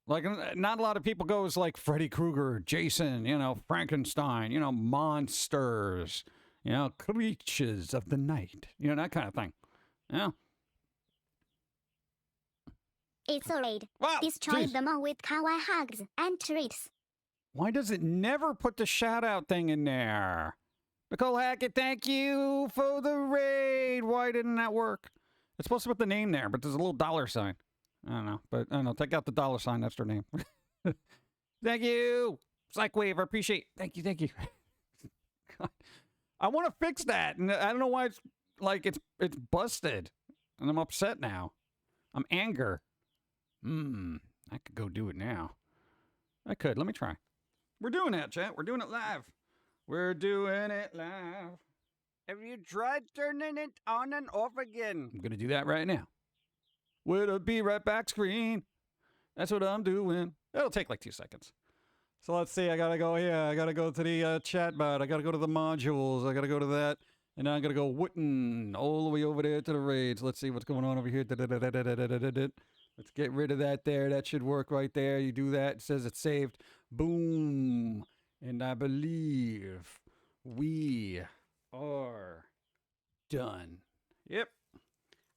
Like, not a lot of people go as, like, Freddy Krueger, Jason, Frankenstein, monsters, creatures of the night, that kind of thing. Yeah. It's a raid. Wow, Destroy geez. them all with kawaii hugs and treats. Why does it never put the shout-out thing in there? Nicole Hackett, thank you for the raid. Why didn't that work? It's supposed to put the name there, but there's a little dollar sign. I don't know, but I don't know. Take out the dollar sign. That's their name. Thank you. Psychwave, I appreciate it. Thank you. God. I want to fix that, and I don't know why it's busted, and I'm upset now. I'm anger. I could go do it now. I could. Let me try. We're doing that, chat. We're doing it live. We're doing it live. Have you tried turning it on and off again? I'm going to do that right now. With a be right back screen. That's what I'm doing. It'll take like 2 seconds. So let's see. I got to go here. I got to go to the chat bot. I got to go to the modules. I got to go to that. And now I got to go wootin' all the way over there to the raids. Let's see what's going on over here. Let's get rid of that there. That should work right there. You do that. It says it's saved. Boom. And I believe we are done. Yep.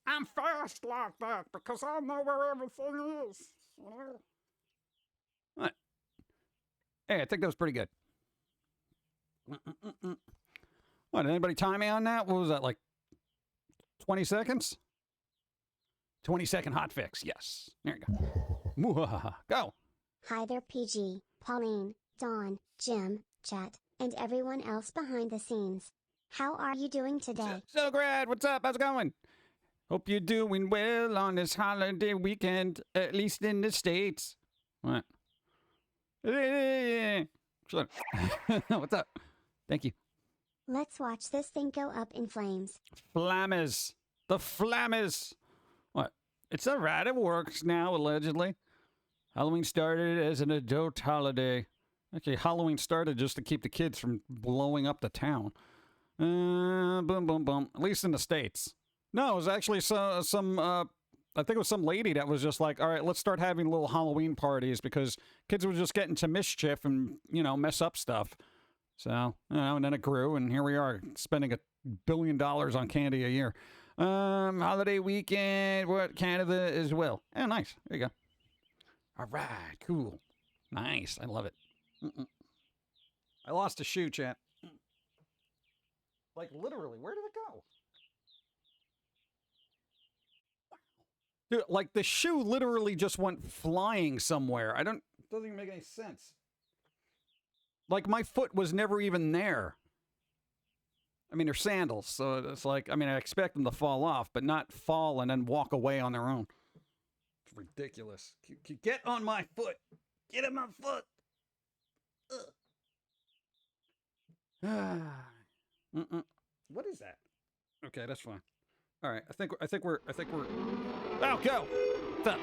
I'm fast like that because I know where everything is. You know? What? Hey, I think that was pretty good. What, did anybody time me on that? What was that, like 20 seconds? 20-second hot fix, yes. There you go. Go. Hi there, PG, Pauline, Dawn, Jim, Chat, and everyone else behind the scenes. How are you doing today? So great. What's up? How's it going? Hope you're doing well on this holiday weekend, at least in the States. What? Shut up. What's up? Thank you. Let's watch this thing go up in flames. Flammers. The Flammers. What? It's all right. It works now, allegedly. Halloween started as an adult holiday. Actually, Halloween started just to keep the kids from blowing up the town. Boom, boom, boom. At least in the States. No, it was actually some I think it was some lady that was just like, all right, let's start having little Halloween parties because kids were just getting to mischief and, mess up stuff. So, and then it grew, and here we are spending $1 billion on candy a year. Holiday weekend, what, Canada as well. Oh, nice. There you go. All right, cool. Nice. I love it. I lost a shoe, chat. Like, literally, where did it go? Dude, like, the shoe literally just went flying somewhere. It doesn't even make any sense. Like, my foot was never even there. I mean, they're sandals, so it's like, I expect them to fall off, but not fall and then walk away on their own. It's ridiculous. Get on my foot. Get on my foot. What is that? Okay, that's fine. All right, I think we're. Oh, go. What's up?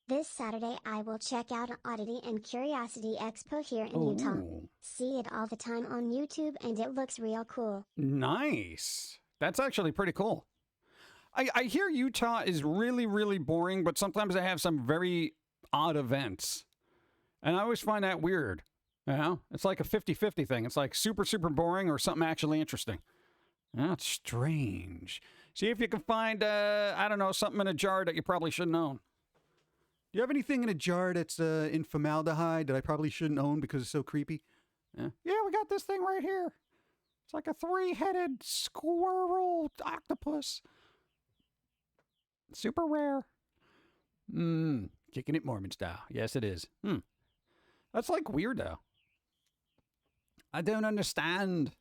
This Saturday I will check out Oddity and Curiosity Expo here in Utah. See it all the time on YouTube and it looks real cool. Nice. That's actually pretty cool. I hear Utah is really, really boring, but sometimes they have some very odd events. And I always find that weird. It's like a 50-50 thing. It's like super, super boring or something actually interesting. That's strange. See if you can find, I don't know, something in a jar that you probably shouldn't own. Do you have anything in a jar that's in formaldehyde that I probably shouldn't own because it's so creepy? Yeah, we got this thing right here. It's like a 3-headed squirrel octopus. Super rare. Kicking it Mormon style. Yes, it is. That's like weird, though. I don't understand.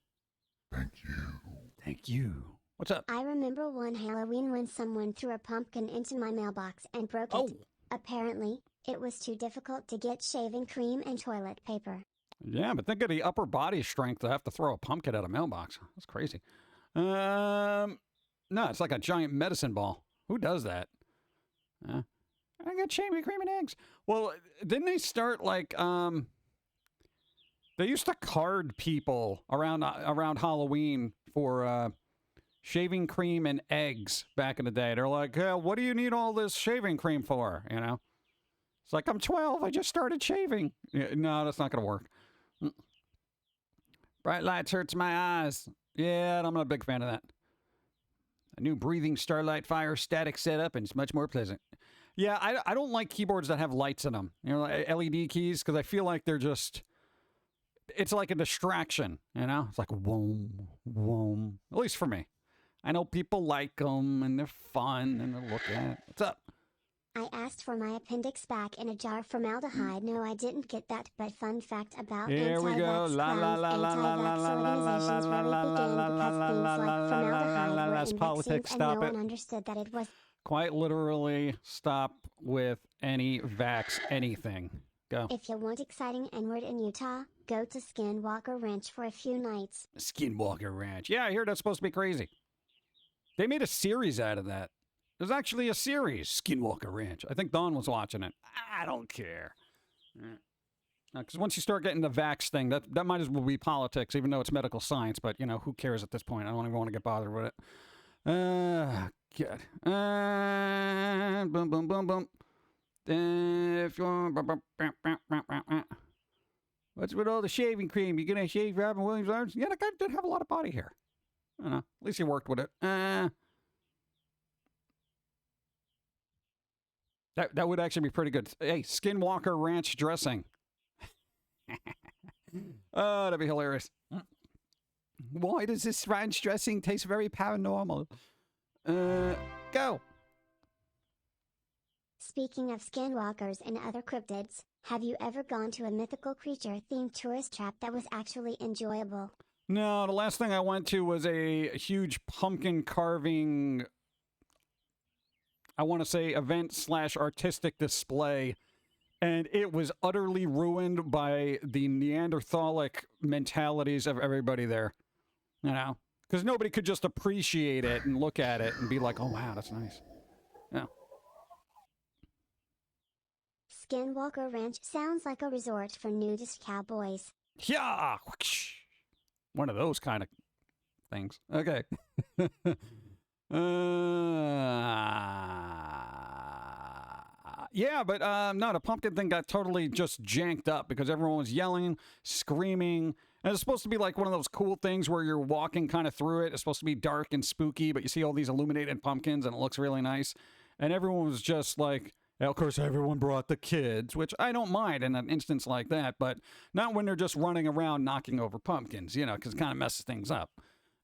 Thank you. What's up? I remember one Halloween when someone threw a pumpkin into my mailbox and broke it. Apparently, it was too difficult to get shaving cream and toilet paper. Yeah, but think of the upper body strength to have to throw a pumpkin at a mailbox. That's crazy. No, it's like a giant medicine ball. Who does that? I got shaving cream and eggs. Well, didn't they start like they used to card people around Halloween for shaving cream and eggs back in the day. They're like, what do you need all this shaving cream for? It's like, I'm 12. I just started shaving. No, that's not going to work. Bright lights hurts my eyes. Yeah, I'm not a big fan of that. A new breathing starlight fire static setup, and it's much more pleasant. Yeah, I don't like keyboards that have lights in them. Like LED keys, because I feel like they're just... It's like a distraction, It's like, whoom, whoom. At least for me. I know people like them, and they're fun, and they're look at. What's up? I asked for my appendix back in a jar of formaldehyde. No, I didn't get that, but fun fact about Here we go. anti-vax clowns, anti-vax organizations really began because things like formaldehyde were in politics. vaccines and Stop no it. one understood that it was... Quite literally, stop with any vax anything. Go. If you want exciting N-word in Utah, go to Skinwalker Ranch for a few nights. Skinwalker Ranch. Yeah, I hear that's supposed to be crazy. They made a series out of that. There's actually a series, Skinwalker Ranch. I think Dawn was watching it. I don't care. Because once you start getting the vax thing, that might as well be politics, even though it's medical science. But, who cares at this point? I don't even want to get bothered with it. God. Boom, boom, boom, boom. If you what's with all the shaving cream? You gonna shave Robin Williams' arms? Yeah, the guy did have a lot of body hair. I don't know. At least he worked with it. That would actually be pretty good. Hey, Skinwalker Ranch dressing. Oh, that'd be hilarious. Why does this ranch dressing taste very paranormal? Go. Speaking of skinwalkers and other cryptids, have you ever gone to a mythical creature themed tourist trap that was actually enjoyable? No, the last thing I went to was a huge pumpkin carving, I want to say, event/artistic display. And it was utterly ruined by the Neanderthalic mentalities of everybody there. You know? Because nobody could just appreciate it and look at it and be like, oh, wow, that's nice. Yeah. Skinwalker Ranch sounds like a resort for nudist cowboys. Yeah! One of those kind of things. Okay. Yeah, but no, the pumpkin thing got totally just janked up because everyone was yelling, screaming. And it's supposed to be like one of those cool things where you're walking kind of through it. It's supposed to be dark and spooky, but you see all these illuminated pumpkins and it looks really nice. And everyone was just like, of course, everyone brought the kids, which I don't mind in an instance like that, but not when they're just running around knocking over pumpkins, you know, because it kind of messes things up.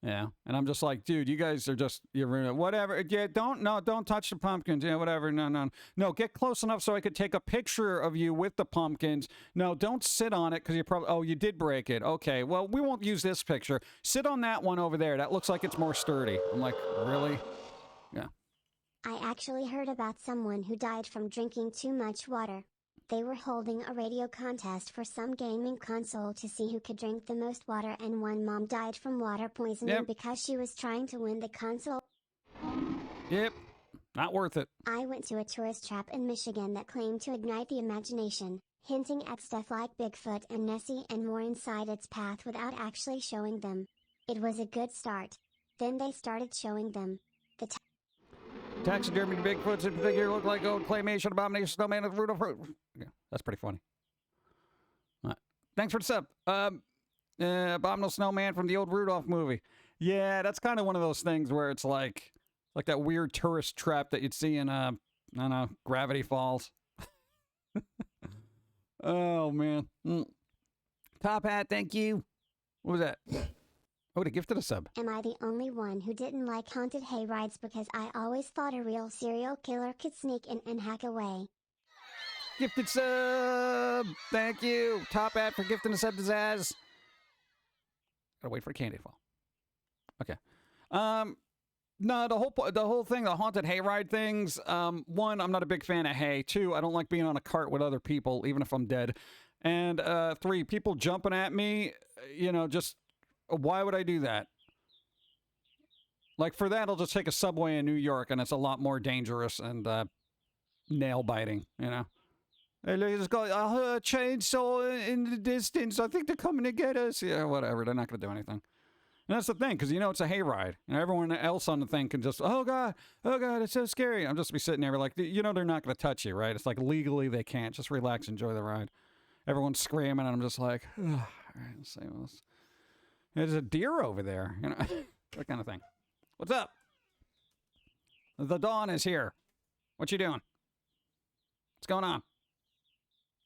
Yeah, and I'm just like, dude, you guys are just, you're whatever. Yeah, don't touch the pumpkins. Yeah, whatever. No, get close enough so I could take a picture of you with the pumpkins. No, don't sit on it because you probably, oh, you did break it. Okay, well, we won't use this picture. Sit on that one over there. That looks like it's more sturdy. I'm like, really? Yeah. I actually heard about someone who died from drinking too much water. They were holding a radio contest for some gaming console to see who could drink the most water, and one mom died from water poisoning because she was trying to win the console. Yep, not worth it. I went to a tourist trap in Michigan that claimed to ignite the imagination, hinting at stuff like Bigfoot and Nessie and more inside its path without actually showing them. It was a good start. Then they started showing them. Taxidermy Bigfoots in particular look like old claymation abomination snowman with root of fruit. Yeah, that's pretty funny. All right. Thanks for the sub. Abominable snowman from the old Rudolph movie. Yeah, that's kind of one of those things where it's like that weird tourist trap that you'd see in I don't know, Gravity Falls. Oh man. Top hat, thank you. What was that? Oh, they gifted a sub. Am I the only one who didn't like haunted hayrides because I always thought a real serial killer could sneak in and hack away? Gifted sub! Thank you! Top hat for gifting a sub to Zaz. Gotta wait for candy to fall. Okay. No, the whole thing, the haunted hayride things, one, I'm not a big fan of hay. Two, I don't like being on a cart with other people, even if I'm dead. And three, people jumping at me, you know, just... Why would I do that? Like, for that, I'll just take a subway in New York, and it's a lot more dangerous and nail-biting, you know? Hey, look, it's got a chainsaw in the distance. I think they're coming to get us. Yeah, whatever. They're not going to do anything. And that's the thing, because, you know, it's a hayride. And everyone else on the thing can just, oh, God, it's so scary. I'm just be sitting there like, you know, they're not going to touch you, right? It's like, legally, they can't. Just relax, enjoy the ride. Everyone's screaming, and I'm just like, all right, let's see what's... There's a deer over there, you know, that kind of thing. What's up? The dawn is here. What you doing? What's going on?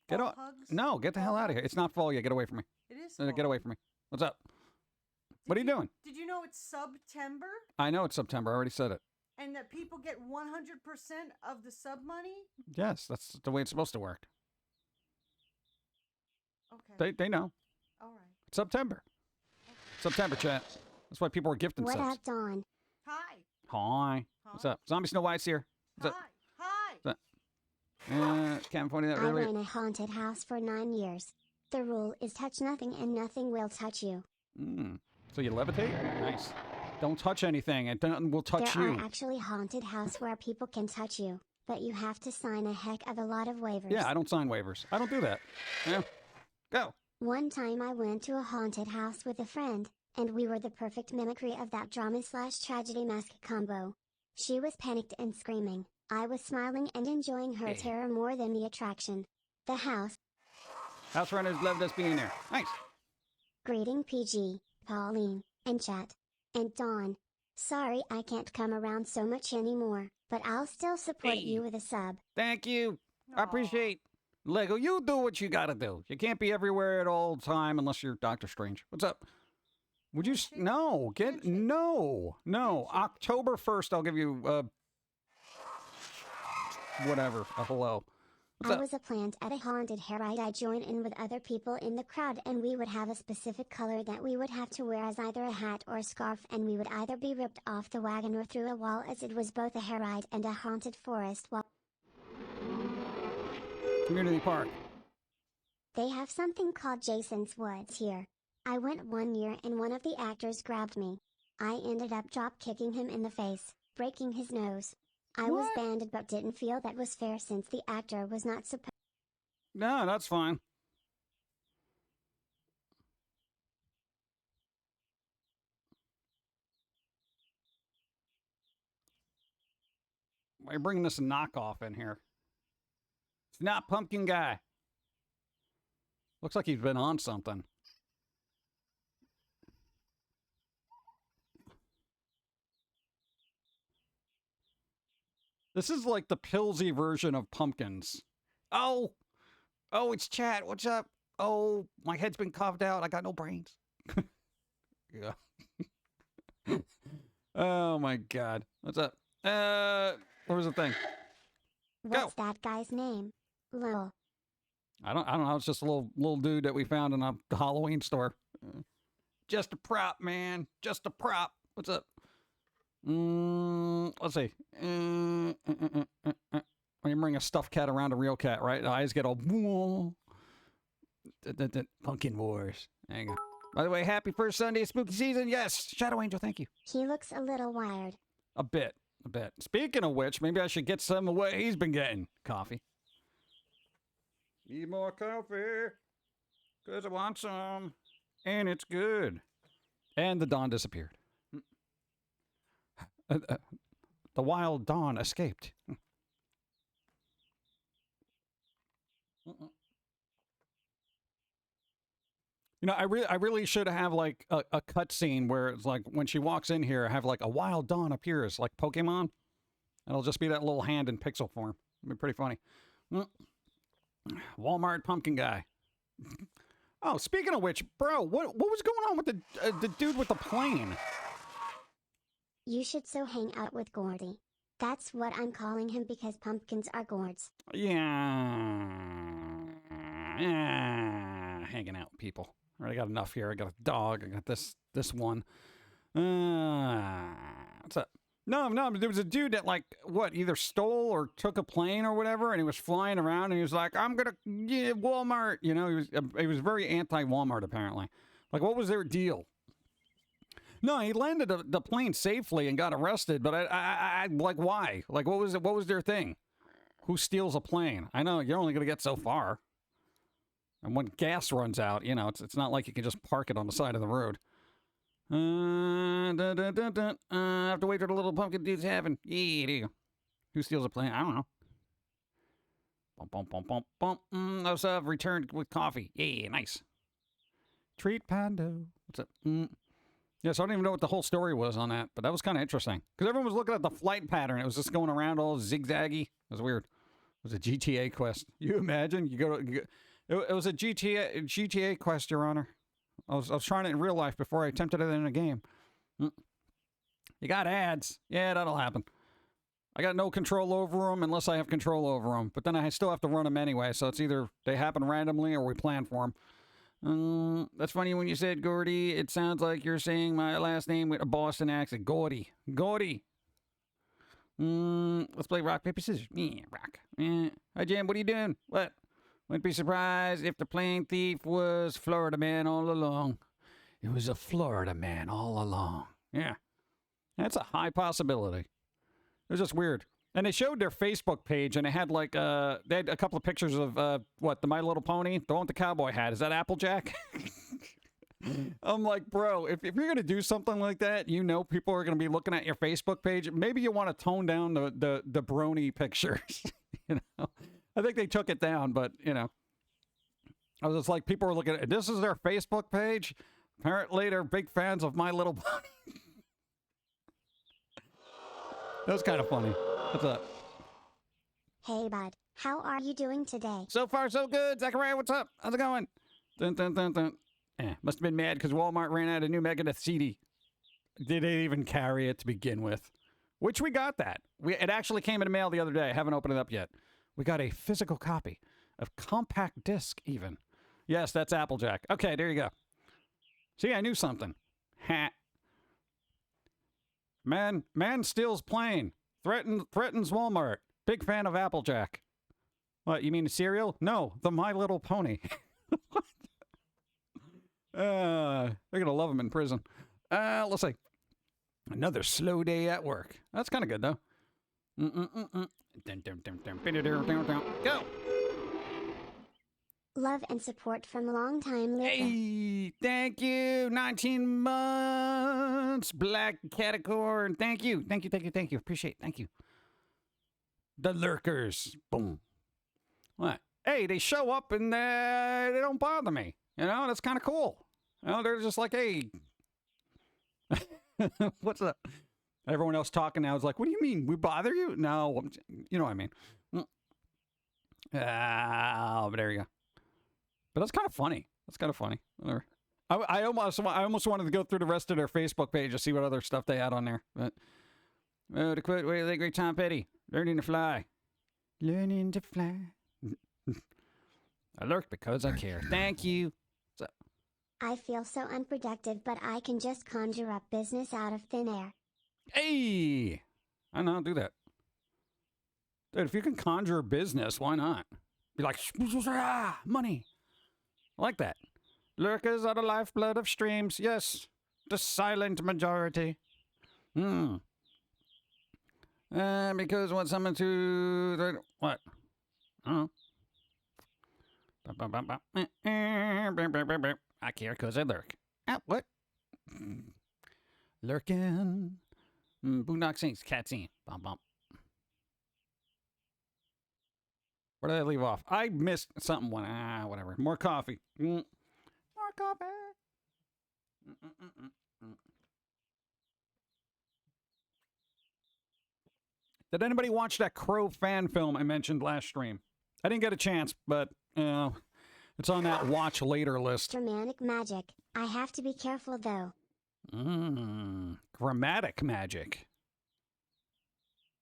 Get on. No, get the hell out of here. It's not fall yet. Get away from me. It is fall. Get away from me. What's up? What are you doing? Did you know it's September? I know it's September. I already said it. And that people get 100% of the sub money? Yes, that's the way it's supposed to work. Okay. They know. All right. It's September. September, chat. That's why people are gifting What subs. up, Dawn? Hi. Hi. What's up? Zombie Snow White's here. What's Hi. up? Hi. What's up? Can't find that I really. ran a haunted house for 9 years. The rule is touch nothing and nothing will touch you. So you levitate? Nice. Don't touch anything and nothing will touch There you. are actually haunted houses where people can touch you, but you have to sign a heck of a lot of waivers. Yeah, I don't sign waivers. I don't do that. Yeah. Go. One time I went to a haunted house with a friend, and we were the perfect mimicry of that drama/tragedy mask combo. She was panicked and screaming. I was smiling and enjoying her terror more than the attraction. The house. House runners loved us being there. Nice. Greeting PG, Pauline, and chat. And Dawn. Sorry I can't come around so much anymore. But I'll still support Hey. you with a sub. Thank you. I appreciate. Lego, you do what you gotta do. You can't be everywhere at all time unless you're Doctor Strange. What's up? Would you? No, no. October 1st, I'll give you whatever. A hello. What's I up? was a plant at a haunted hayride. I joined in with other people in the crowd, and we would have a specific color that we would have to wear as either a hat or a scarf, and we would either be ripped off the wagon or through a wall, as it was both a hayride and a haunted forest wall. Community Park. They have something called Jason's Woods here. I went one year and one of the actors grabbed me. I ended up drop kicking him in the face, breaking his nose. I was banded but didn't feel that was fair since the actor was not supposed. No, that's fine. Why are you bringing this knockoff in here? It's not Pumpkin Guy. Looks like he's been on something. This is like the Pillsy version of Pumpkins. Oh, it's chat. What's up? Oh, my head's been carved out. I got no brains. Yeah. Oh my God. What's up? What was the thing? What's that guy's name? Lil. I don't know. It's just a little dude that we found in a Halloween store. Just a prop, man. Just a prop. What's up? Let's see. When you bring a stuffed cat around a real cat, right? The eyes get all. Pumpkin Wars. There you go. By the way, happy first Sunday of spooky season. Yes, Shadow Angel, thank you. He looks a little wired. A bit. Speaking of which, maybe I should get some of what he's been getting. Coffee. Need more coffee. Because I want some. And it's good. And the dawn disappeared. The wild dawn escaped. You know, I really should have like a cut scene where it's like when she walks in here, have like a wild dawn appears like Pokemon. It'll just be that little hand in pixel form. It'll be pretty funny. Walmart pumpkin guy. Oh, speaking of which, bro, what was going on with the dude with the plane? You should so hang out with Gordy. That's what I'm calling him because pumpkins are gourds. Yeah, hanging out with people. I already got enough here. I got a dog. I got this one. What's up? No, there was a dude that either stole or took a plane or whatever, and he was flying around, and he was like, "I'm gonna Walmart." You know, he was very anti-Walmart apparently. Like, what was their deal? No, he landed the plane safely and got arrested, but I like, why? Like, what was their thing? Who steals a plane? I know you're only gonna get so far, and when gas runs out, you know, it's not like you can just park it on the side of the road. I have to wait for the little pumpkin dude's having. Yeah, there you go. Who steals a plane? I don't know. Those have returned with coffee. Yeah, nice. Treat Pando. What's up? Yeah, so I don't even know what the whole story was on that, but that was kind of interesting. Because everyone was looking at the flight pattern. It was just going around all zigzaggy. It was weird. It was a GTA quest. You imagine? It was a GTA quest, Your Honor. I was trying it in real life before I attempted it in a game. You got ads. Yeah, that'll happen. I got no control over them unless I have control over them. But then I still have to run them anyway, so it's either they happen randomly or we plan for them. That's funny when you said Gordy. It sounds like you're saying my last name with a Boston accent. Gordy. Let's play rock, paper, scissors. Yeah, rock. Hi, Jim. What are you doing? What? Wouldn't be surprised if the plane thief was Florida man all along. It was a Florida man all along. Yeah. That's a high possibility. It was just weird. And they showed their Facebook page, and they had they had a couple of pictures of the My Little Pony, the one with the cowboy hat. Is that Applejack? I'm like, bro, if you're gonna do something like that, you know people are gonna be looking at your Facebook page. Maybe you want to tone down the brony pictures. You know, I think they took it down, but you know, I was just like, people were looking at this is their Facebook page. Apparently, they're big fans of My Little Pony. That was kind of funny. What's up? Hey bud, how are you doing today? So far, so good. Zachariah, what's up? How's it going? Dun, dun, dun, dun. Must have been mad because Walmart ran out of new Megadeth CD. Did they even carry it to begin with? Which we got that. It actually came in the mail the other day. I haven't opened it up yet. We got a physical copy of compact disc even. Yes, that's Applejack. Okay, there you go. See, I knew something. Ha. Man steals plane. Threatens Walmart. Big fan of Applejack. What, you mean the cereal? No, the My Little Pony. What? They're going to love him in prison. Let's see. Another slow day at work. That's kind of good, though. Go. Love and support from longtime listener. Hey, thank you. 19 months. Black Catacorn. Thank you. Thank you. Appreciate it. Thank you. The Lurkers. Boom. What? Hey, they show up and they don't bother me. You know, that's kind of cool. You know, they're just like, hey. What's up? Everyone else talking now is like, what do you mean? We bother you? No, you know what I mean. But there you go. But that's kind of funny. Whatever. I almost wanted to go through the rest of their Facebook page to see what other stuff they had on there. But to quote, wait, the great Tom Petty, learning to fly. Learning to fly. I lurk because I care. Thank you. So, I feel so unproductive, but I can just conjure up business out of thin air. hey, I know, do that. Dude, if you can conjure business, why not? Be like, money. I like that. Lurkers are the lifeblood of streams. Yes, the silent majority. Because want someone to... What? I don't know. I care because I lurk. What? Lurking. Boondock Saints, cat scene. Bum, bum. Where did I leave off? I missed something. Whatever. More coffee. More coffee. Did anybody watch that Crow fan film I mentioned last stream? I didn't get a chance, but it's on that watch later list. Dramatic magic. I have to be careful though. Grammatic magic.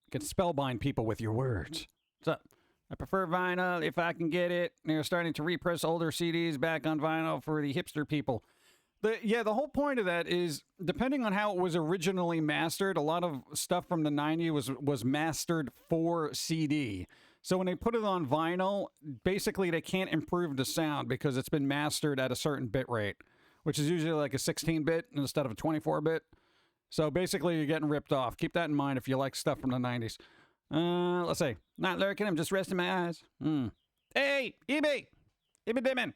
You can spellbind people with your words. What's up? I prefer vinyl if I can get it. They're starting to repress older CDs back on vinyl for the hipster people. The whole point of that is, depending on how it was originally mastered, a lot of stuff from the 90s was mastered for CD. So when they put it on vinyl, basically they can't improve the sound because it's been mastered at a certain bit rate, which is usually like a 16-bit instead of a 24-bit. So basically you're getting ripped off. Keep that in mind if you like stuff from the 90s. Let's see. Not lurking, I'm just resting my eyes. Hey, EB Dimmin.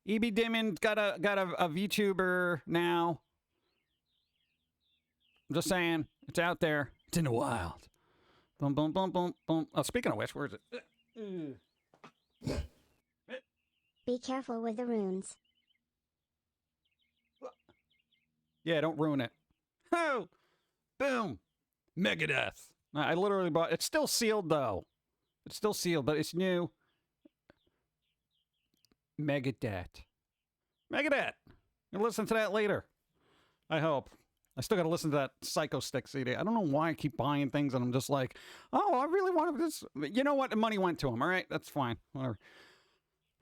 EB Dimmin got a VTuber now. I'm just saying, it's out there. It's in the wild. Boom, boom, boom, boom, boom. Oh, speaking of which, where is it? Be careful with the runes. Yeah, don't ruin it. Oh, boom. Megadeth. I literally bought... It's still sealed, though. It's still sealed, but it's new. Megadeth. You'll listen to that later. I hope. I still got to listen to that Psycho Stick CD. I don't know why I keep buying things, and I'm just like, oh, I really want this. You know what? The money went to them, all right? That's fine. Whatever.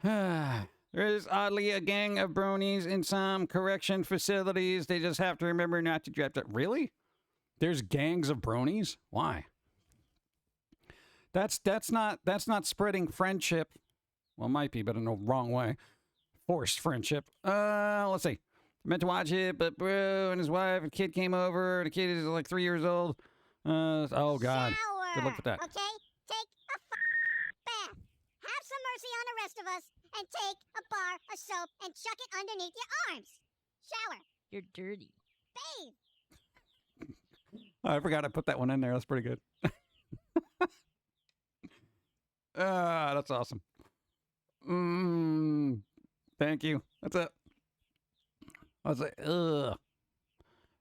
There is oddly a gang of bronies in some correction facilities. They just have to remember not to drop that. Really? There's gangs of bronies? Why? That's not spreading friendship. Well, it might be, but in the wrong way. Forced friendship. Let's see. I meant to watch it, but bro and his wife and kid came over. The kid is like 3 years old. Oh God. Shower, Good luck with that. Okay? Take a bath. Have some mercy on the rest of us and take a bar of soap and chuck it underneath your arms. Shower. You're dirty. Bathe. Oh, I forgot I put that one in there. That's pretty good. That's awesome. Thank you. That's it. I was like, ugh.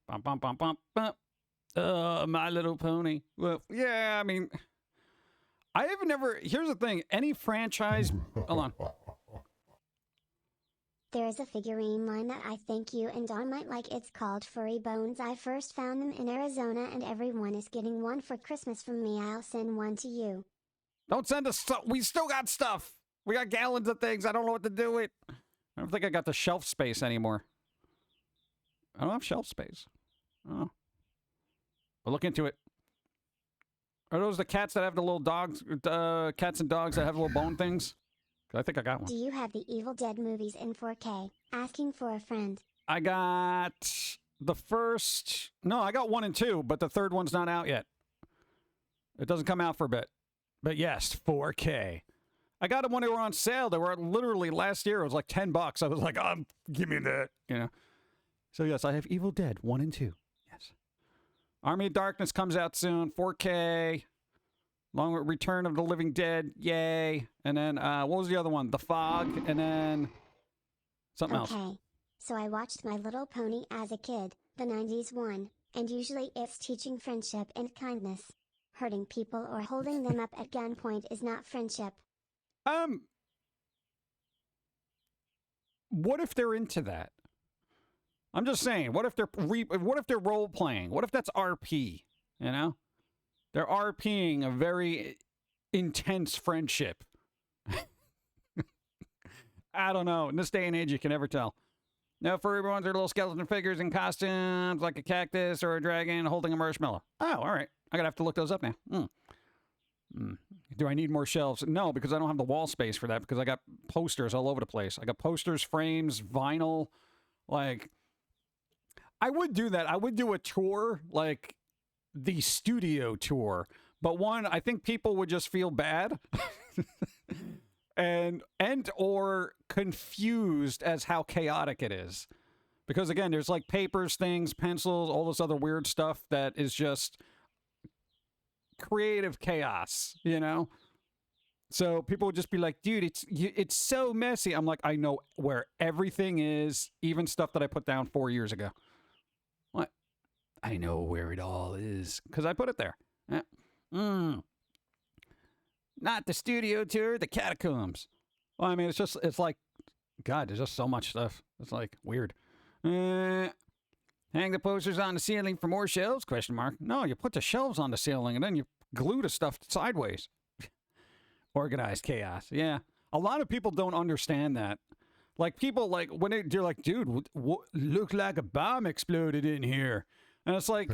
Bum, bum, bum, bum, bum. My Little Pony. Well, yeah, I mean, I have never. Here's the thing: any franchise. Hold on. There is a figurine line that I think you and Dawn might like. It's called Furry Bones. I first found them in Arizona and everyone is getting one for Christmas from me. I'll send one to you. Don't send us stuff. We still got stuff. We got gallons of things. I don't know what to do with. I don't think I got the shelf space anymore. I don't have shelf space. Oh. We'll look into it. Are those the cats that have the little dogs, cats and dogs that have little bone things? I think I got one. Do you have the Evil Dead movies in 4K? Asking for a friend. I got the first... No, I got 1 and 2, but the third one's not out yet. It doesn't come out for a bit. But yes, 4K. I got them when they were on sale. They were literally last year. It was like $10. I was like, give me that, you know. So yes, I have Evil Dead 1 and 2. Yes. Army of Darkness comes out soon. 4K. Long Return of the Living Dead. Yay. And then, what was the other one? The Fog. And then something else. Okay. So I watched My Little Pony as a kid, the 90s one, and usually it's teaching friendship and kindness. Hurting people or holding them up at gunpoint is not friendship. What if they're into that? I'm just saying, what if they're role playing? What if that's RP, you know? They're RPing a very intense friendship. I don't know. In this day and age, you can never tell. Now, furry ones are little skeleton figures in costumes, like a cactus or a dragon holding a marshmallow. Oh, all right. I'm going to have to look those up now. Do I need more shelves? No, because I don't have the wall space for that, because I got posters all over the place. I got posters, frames, vinyl. Like, I would do that. I would do a tour, like the studio tour. But one, I think people would just feel bad and or confused as how chaotic it is. Because again, there's like papers, things, pencils, all this other weird stuff that is just creative chaos, you know? So people would just be like, dude, it's so messy. I'm like, I know where everything is, even stuff that I put down 4 years ago. What? I know where it all is because I put it there. Not the studio tour, the catacombs. Well, I mean, it's like, God, there's just so much stuff. It's like weird. Hang the posters on the ceiling for more shelves? ? No, you put the shelves on the ceiling and then you glue the stuff sideways. Organized chaos. Yeah. A lot of people don't understand that. Like people like when they're like, dude, look like a bomb exploded in here. And it's like,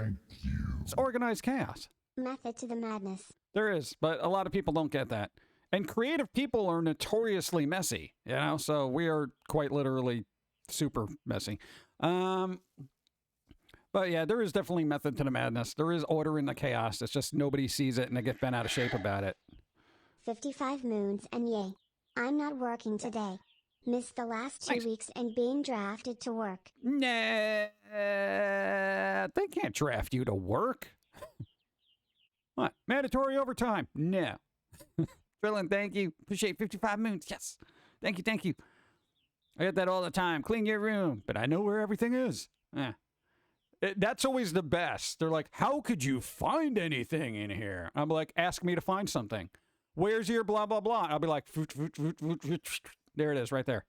it's organized chaos. Method to the madness. There is, but a lot of people don't get that. And creative people are notoriously messy, you know? So we are quite literally super messy. But yeah, there is definitely method to the madness. There is order in the chaos. It's just nobody sees it and they get bent out of shape about it. 55 moons and yay. I'm not working today. Missed the last 2 weeks and being drafted to work. Nah, they can't draft you to work. What? Mandatory overtime? No. Philin, thank you. Appreciate 55 moons. Yes. Thank you, thank you. I get that all the time. Clean your room, but I know where everything is. That's always the best. They're like, how could you find anything in here? I'm like, ask me to find something. Where's your blah, blah, blah? I'll be like, there it is right there.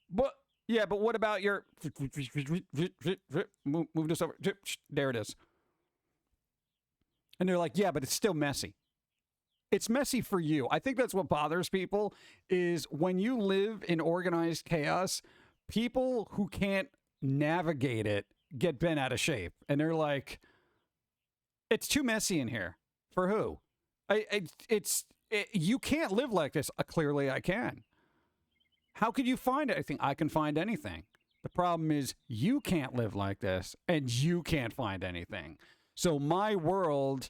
But, yeah, but what about your, move this over. There it is. And they're like, yeah, but it's still messy. It's messy for you. I think that's what bothers people is when you live in organized chaos, people who can't navigate it get bent out of shape. And they're like, it's too messy in here. For who? You can't live like this. Clearly I can. How could you find anything? I can find anything. The problem is you can't live like this and you can't find anything. So my world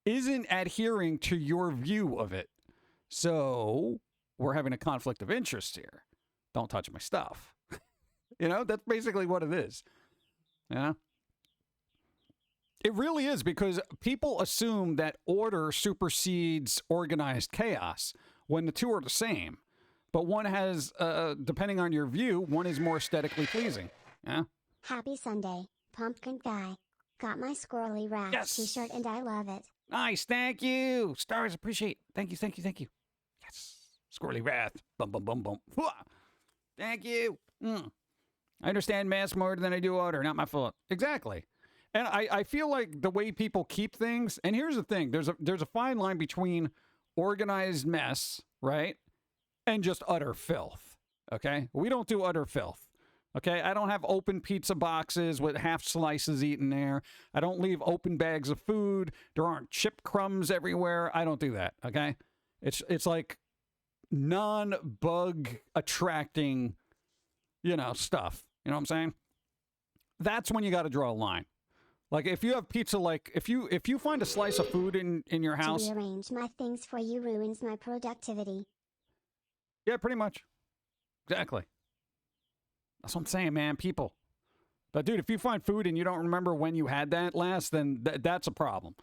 isn't adhering to your view of it. So we're having a conflict of interest here. Don't touch my stuff. You know, that's basically what it is. Yeah. It really is because people assume that order supersedes organized chaos when the two are the same. But one has, depending on your view, one is more aesthetically pleasing. Yeah. Happy Sunday, Pumpkin Guy. Got my Squirrely Wrath Yes. t-shirt and I love it. Nice, thank you. Stars appreciate. Thank you, thank you, thank you. Yes. Squirrely Wrath. Bum, bum, bum, bum. Hwah. Thank you. I understand mass more than I do order. Not my fault. Exactly. And I feel like the way people keep things, and here's the thing, there's a fine line between organized mess, right? And just utter filth. Okay? We don't do utter filth. Okay, I don't have open pizza boxes with half slices eaten there. I don't leave open bags of food. There aren't chip crumbs everywhere. I don't do that. Okay, it's like non-bug attracting, stuff. You know what I'm saying? That's when you got to draw a line. Like if you have pizza, like if you find a slice of food in your house, To rearrange my things for you ruins my productivity. yeah, pretty much, exactly. That's what I'm saying, man. People. But dude, if you find food and you don't remember when you had that last, then that's a problem.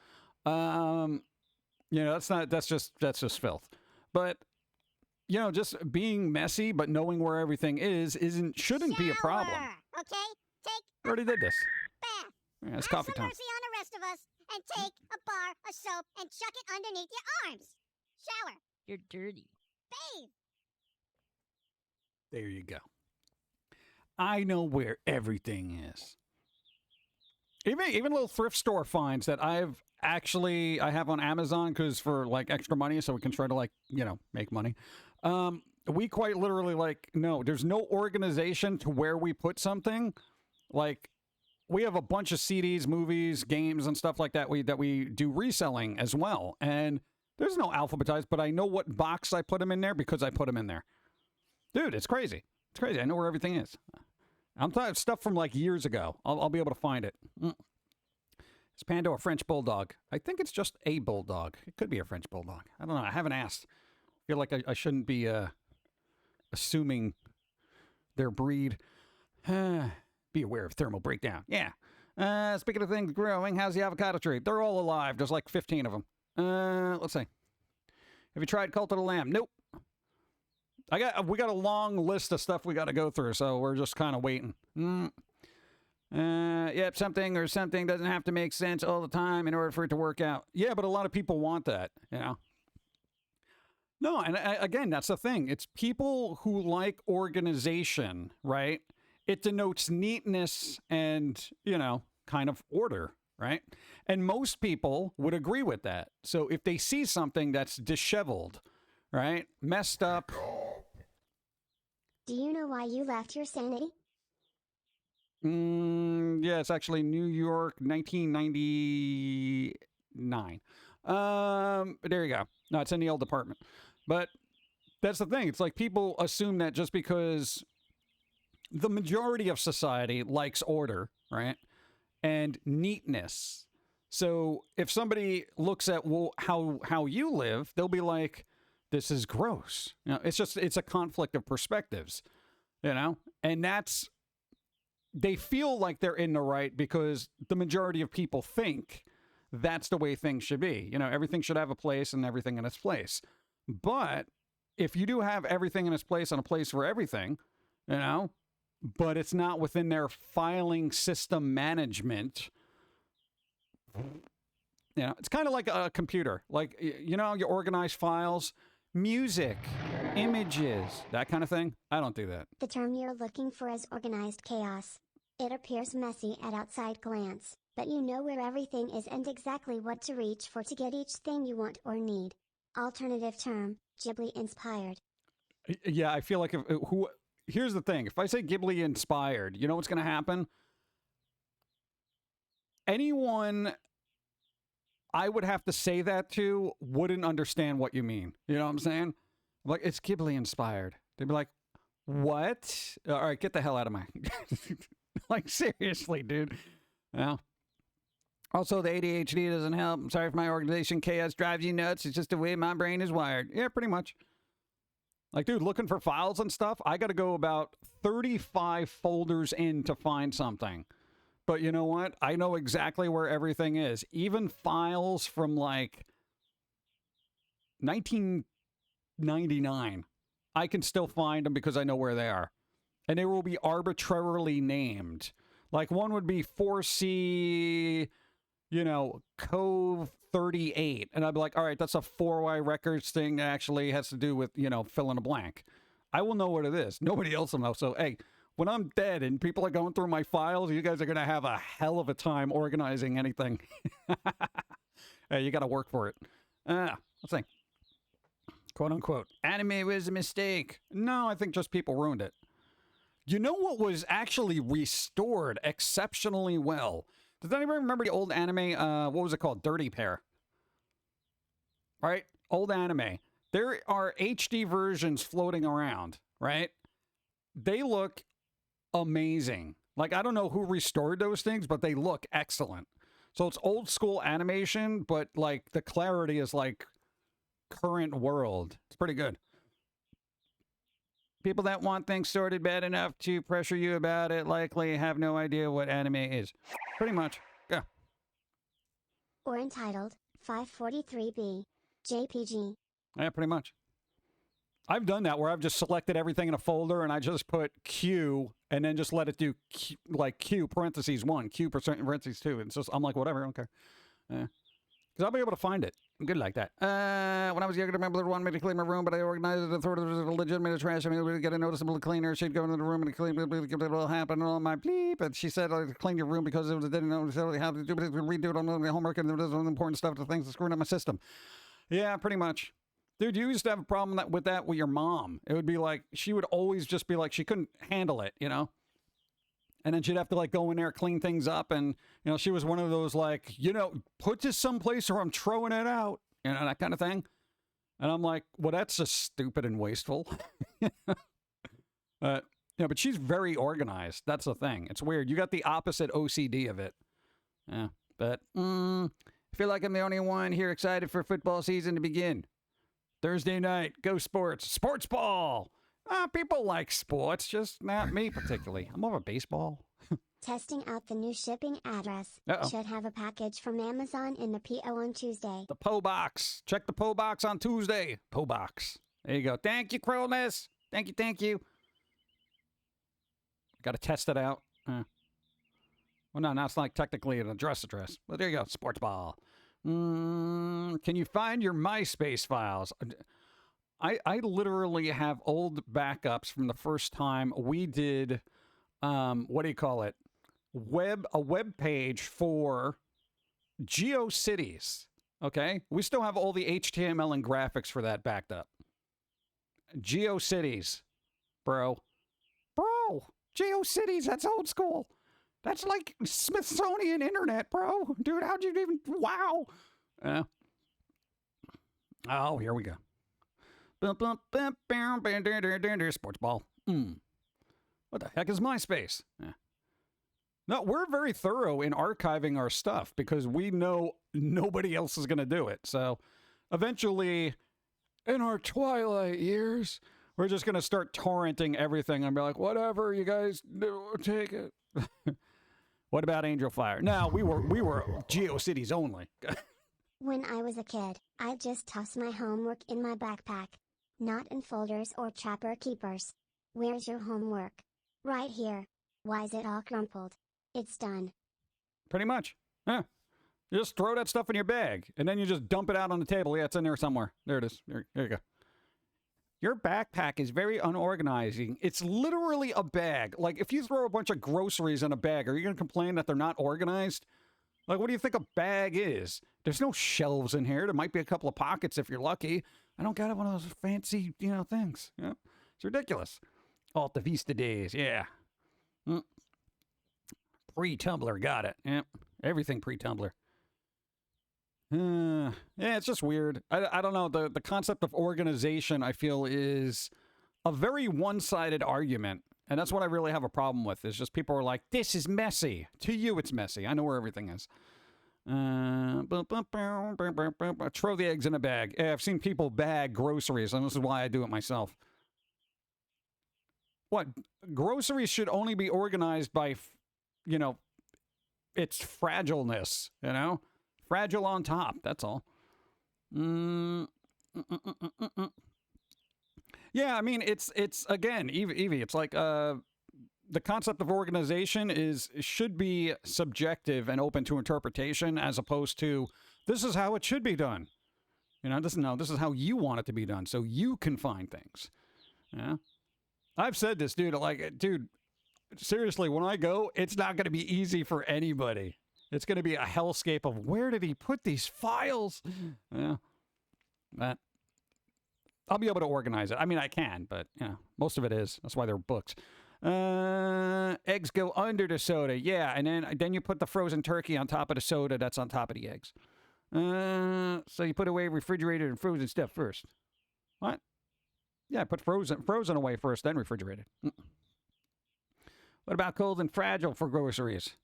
That's just filth. But just being messy but knowing where everything shouldn't be a problem. Shower, okay? Take I already did this. bath. Yeah, it's Have coffee some time. mercy on the rest of us and take a bar of soap and chuck it underneath your arms. Shower. You're dirty. Bathe. There you go. I know where everything is. Even little thrift store finds that I have on Amazon because for like extra money, so we can try to make money. We quite literally no, there's no organization to where we put something. Like we have a bunch of CDs, movies, games, and stuff like that. That we do reselling as well, and there's no alphabetized, but I know what box I put them in there because I put them in there. Dude, it's crazy. It's crazy. I know where everything is. I'm talking stuff from like years ago. I'll be able to find it. Is Pando a French bulldog? I think it's just a bulldog. It could be a French bulldog. I don't know. I haven't asked. I feel like I shouldn't be assuming their breed. Be aware of thermal breakdown. Yeah. Speaking of things growing, how's the avocado tree? They're all alive. There's like 15 of them. Let's see. Have you tried Cult of the Lamb? Nope. We got a long list of stuff we got to go through, so we're just kind of waiting. Yep, something doesn't have to make sense all the time in order for it to work out. Yeah, but a lot of people want that, No, and again, that's the thing. It's people who like organization, right? It denotes neatness and, kind of order, right? And most people would agree with that. So if they see something that's disheveled, right, messed up. Do you know why you left your sanity? Yeah, it's actually New York, 1999. There you go. No, it's in the old department. But that's the thing. It's like people assume that just because the majority of society likes order, right, and neatness. So if somebody looks at how you live, they'll be like, this is gross. It's a conflict of perspectives, and they feel like they're in the right because the majority of people think that's the way things should be. Everything should have a place and everything in its place. But if you do have everything in its place and a place for everything, but it's not within their filing system management, it's kind of like a computer. Like, you organize files. Music, images, that kind of thing. I don't do that. The term you're looking for is organized chaos. It appears messy at outside glance, but you know where everything is and exactly what to reach for to get each thing you want or need. Alternative term, Ghibli inspired. Yeah, I feel like here's the thing. If I say Ghibli inspired, you know what's going to happen? Anyone I would have to say that to wouldn't understand what you mean. You know what I'm saying? Like, it's Ghibli inspired. They'd be like, what? All right, get the hell out of my... Like, seriously, dude. Also, the ADHD doesn't help. I'm sorry if my organization chaos drives you nuts. It's just the way my brain is wired. Yeah, pretty much. Like, dude, looking for files and stuff, I got to go about 35 folders in to find something. But you know what? I know exactly where everything is. Even files from like 1999, I can still find them because I know where they are. And they will be arbitrarily named. Like one would be 4C, you know, Cove 38. And I'd be like, all right, that's a 4Y Records thing that actually has to do with, you know, fill in a blank. I will know what it is. Nobody else will know. So, hey, when I'm dead and people are going through my files, you guys are going to have a hell of a time organizing anything. Hey, you got to work for it. Let's see. Quote unquote. Anime was a mistake. No, I think just people ruined it. You know what was actually restored exceptionally well? Does anybody remember the old anime? What was it called? Dirty Pair. Right? Old anime. There are HD versions floating around, right? They look amazing. Like, I don't know who restored those things, but they look excellent. So it's old school animation, but like the clarity is like current world. It's pretty good. People that want things sorted bad enough to pressure you about it likely have no idea what anime is. Pretty much. Yeah. Or entitled 543B JPG. Yeah, pretty much. I've done that where I've just selected everything in a folder and I just put Q and then just let it do Q, like Q parentheses 1, Q parentheses 2. And it's just, I'm like, whatever, I don't care. Because I'll be able to find it. I'm good like that. When I was younger, my mother wanted me to clean my room, but I organized it and thought it was a legitimate trash. I mean, we'd get a noticeable cleaner. She'd go into the room and clean it. It will happen and all my bleep. And she said, I clean your room because it didn't know how to do it. Redo it on the homework and there was important stuff, the things that screwing up my system. Yeah, pretty much. Dude, you used to have a problem with that with your mom. It would be like, she would always just be like, she couldn't handle it, you know? And then she'd have to like go in there, clean things up. And, you know, she was one of those like, you know, put this someplace or I'm throwing it out, you know, that kind of thing. And I'm like, well, that's just stupid and wasteful. Yeah, but she's very organized. That's the thing. It's weird. You got the opposite OCD of it. Yeah, but I feel like I'm the only one here excited for football season to begin. Thursday night, go sports. Sports ball. People like sports, just not me particularly. I'm more of a baseball. Testing out the new shipping address. Uh-oh. Should have a package from Amazon in the PO on Tuesday. The PO box. Check the PO box on Tuesday. PO box. There you go. Thank you, Cronus. Thank you, thank you. Got to test it out. Well, no, it's not technically an address. But there you go. Sports ball. Can you find your MySpace files? I literally have old backups from the first time we did, what do you call it? A web page for Geocities. Okay? We still have all the HTML and graphics for that backed up. Geocities. Bro, Geocities, that's old school. That's like Smithsonian internet, bro. Dude, how'd you even... Wow. Oh, here we go. Sports ball. What the heck is MySpace? No, we're very thorough in archiving our stuff because we know nobody else is going to do it. So eventually, in our twilight years, we're just going to start torrenting everything and be like, whatever, you guys do, take it. What about Angel Fire? No, we were Geocities only. When I was a kid, I'd just toss my homework in my backpack. Not in folders or trapper keepers. Where's your homework? Right here. Why is it all crumpled? It's done. Pretty much. Yeah. You just throw that stuff in your bag, and then you just dump it out on the table. Yeah, it's in there somewhere. There it is. There you go. Your backpack is very unorganizing. It's literally a bag. Like, if you throw a bunch of groceries in a bag, are you going to complain that they're not organized? Like, what do you think a bag is? There's no shelves in here. There might be a couple of pockets if you're lucky. I don't got one of those fancy, things. Yeah, it's ridiculous. Alta Vista days, yeah. Pre-Tumblr, got it. Yeah, everything pre-Tumblr. Yeah, it's just weird. I don't know. The concept of organization, I feel, is a very one-sided argument. And that's what I really have a problem with, is just people are like, this is messy. To you, it's messy. I know where everything is. Throw the eggs in a bag. Yeah, I've seen people bag groceries, and this is why I do it myself. What? Groceries should only be organized by, its fragileness, Fragile on top, that's all. Yeah, I mean, it's again, Evie, it's like, the concept of organization should be subjective and open to interpretation, as opposed to this is how it should be done. You know, this is how you want it to be done, so you can find things. Yeah, I've said this, dude. Like, dude, seriously, when I go, it's not going to be easy for anybody. It's going to be a hellscape of where did he put these files? Yeah, but I'll be able to organize it. I mean, I can, but you know, most of it is. That's why they're books. Eggs go under the soda. Yeah, and then you put the frozen turkey on top of the soda that's on top of the eggs. So you put away refrigerated and frozen stuff first. What? Yeah, put frozen away first, then refrigerated. What about cold and fragile for groceries?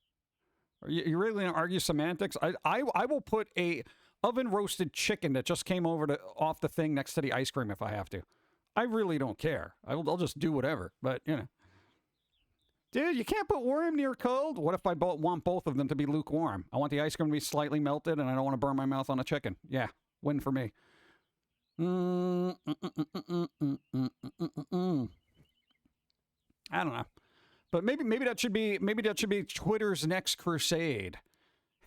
You really gonna argue semantics? I will put a oven roasted chicken that just came off the thing next to the ice cream if I have to. I really don't care. I'll just do whatever. But you know, dude, you can't put warm near cold. What if I want both of them to be lukewarm? I want the ice cream to be slightly melted, and I don't want to burn my mouth on a chicken. Yeah, win for me. I don't know. But maybe that should be Twitter's next crusade.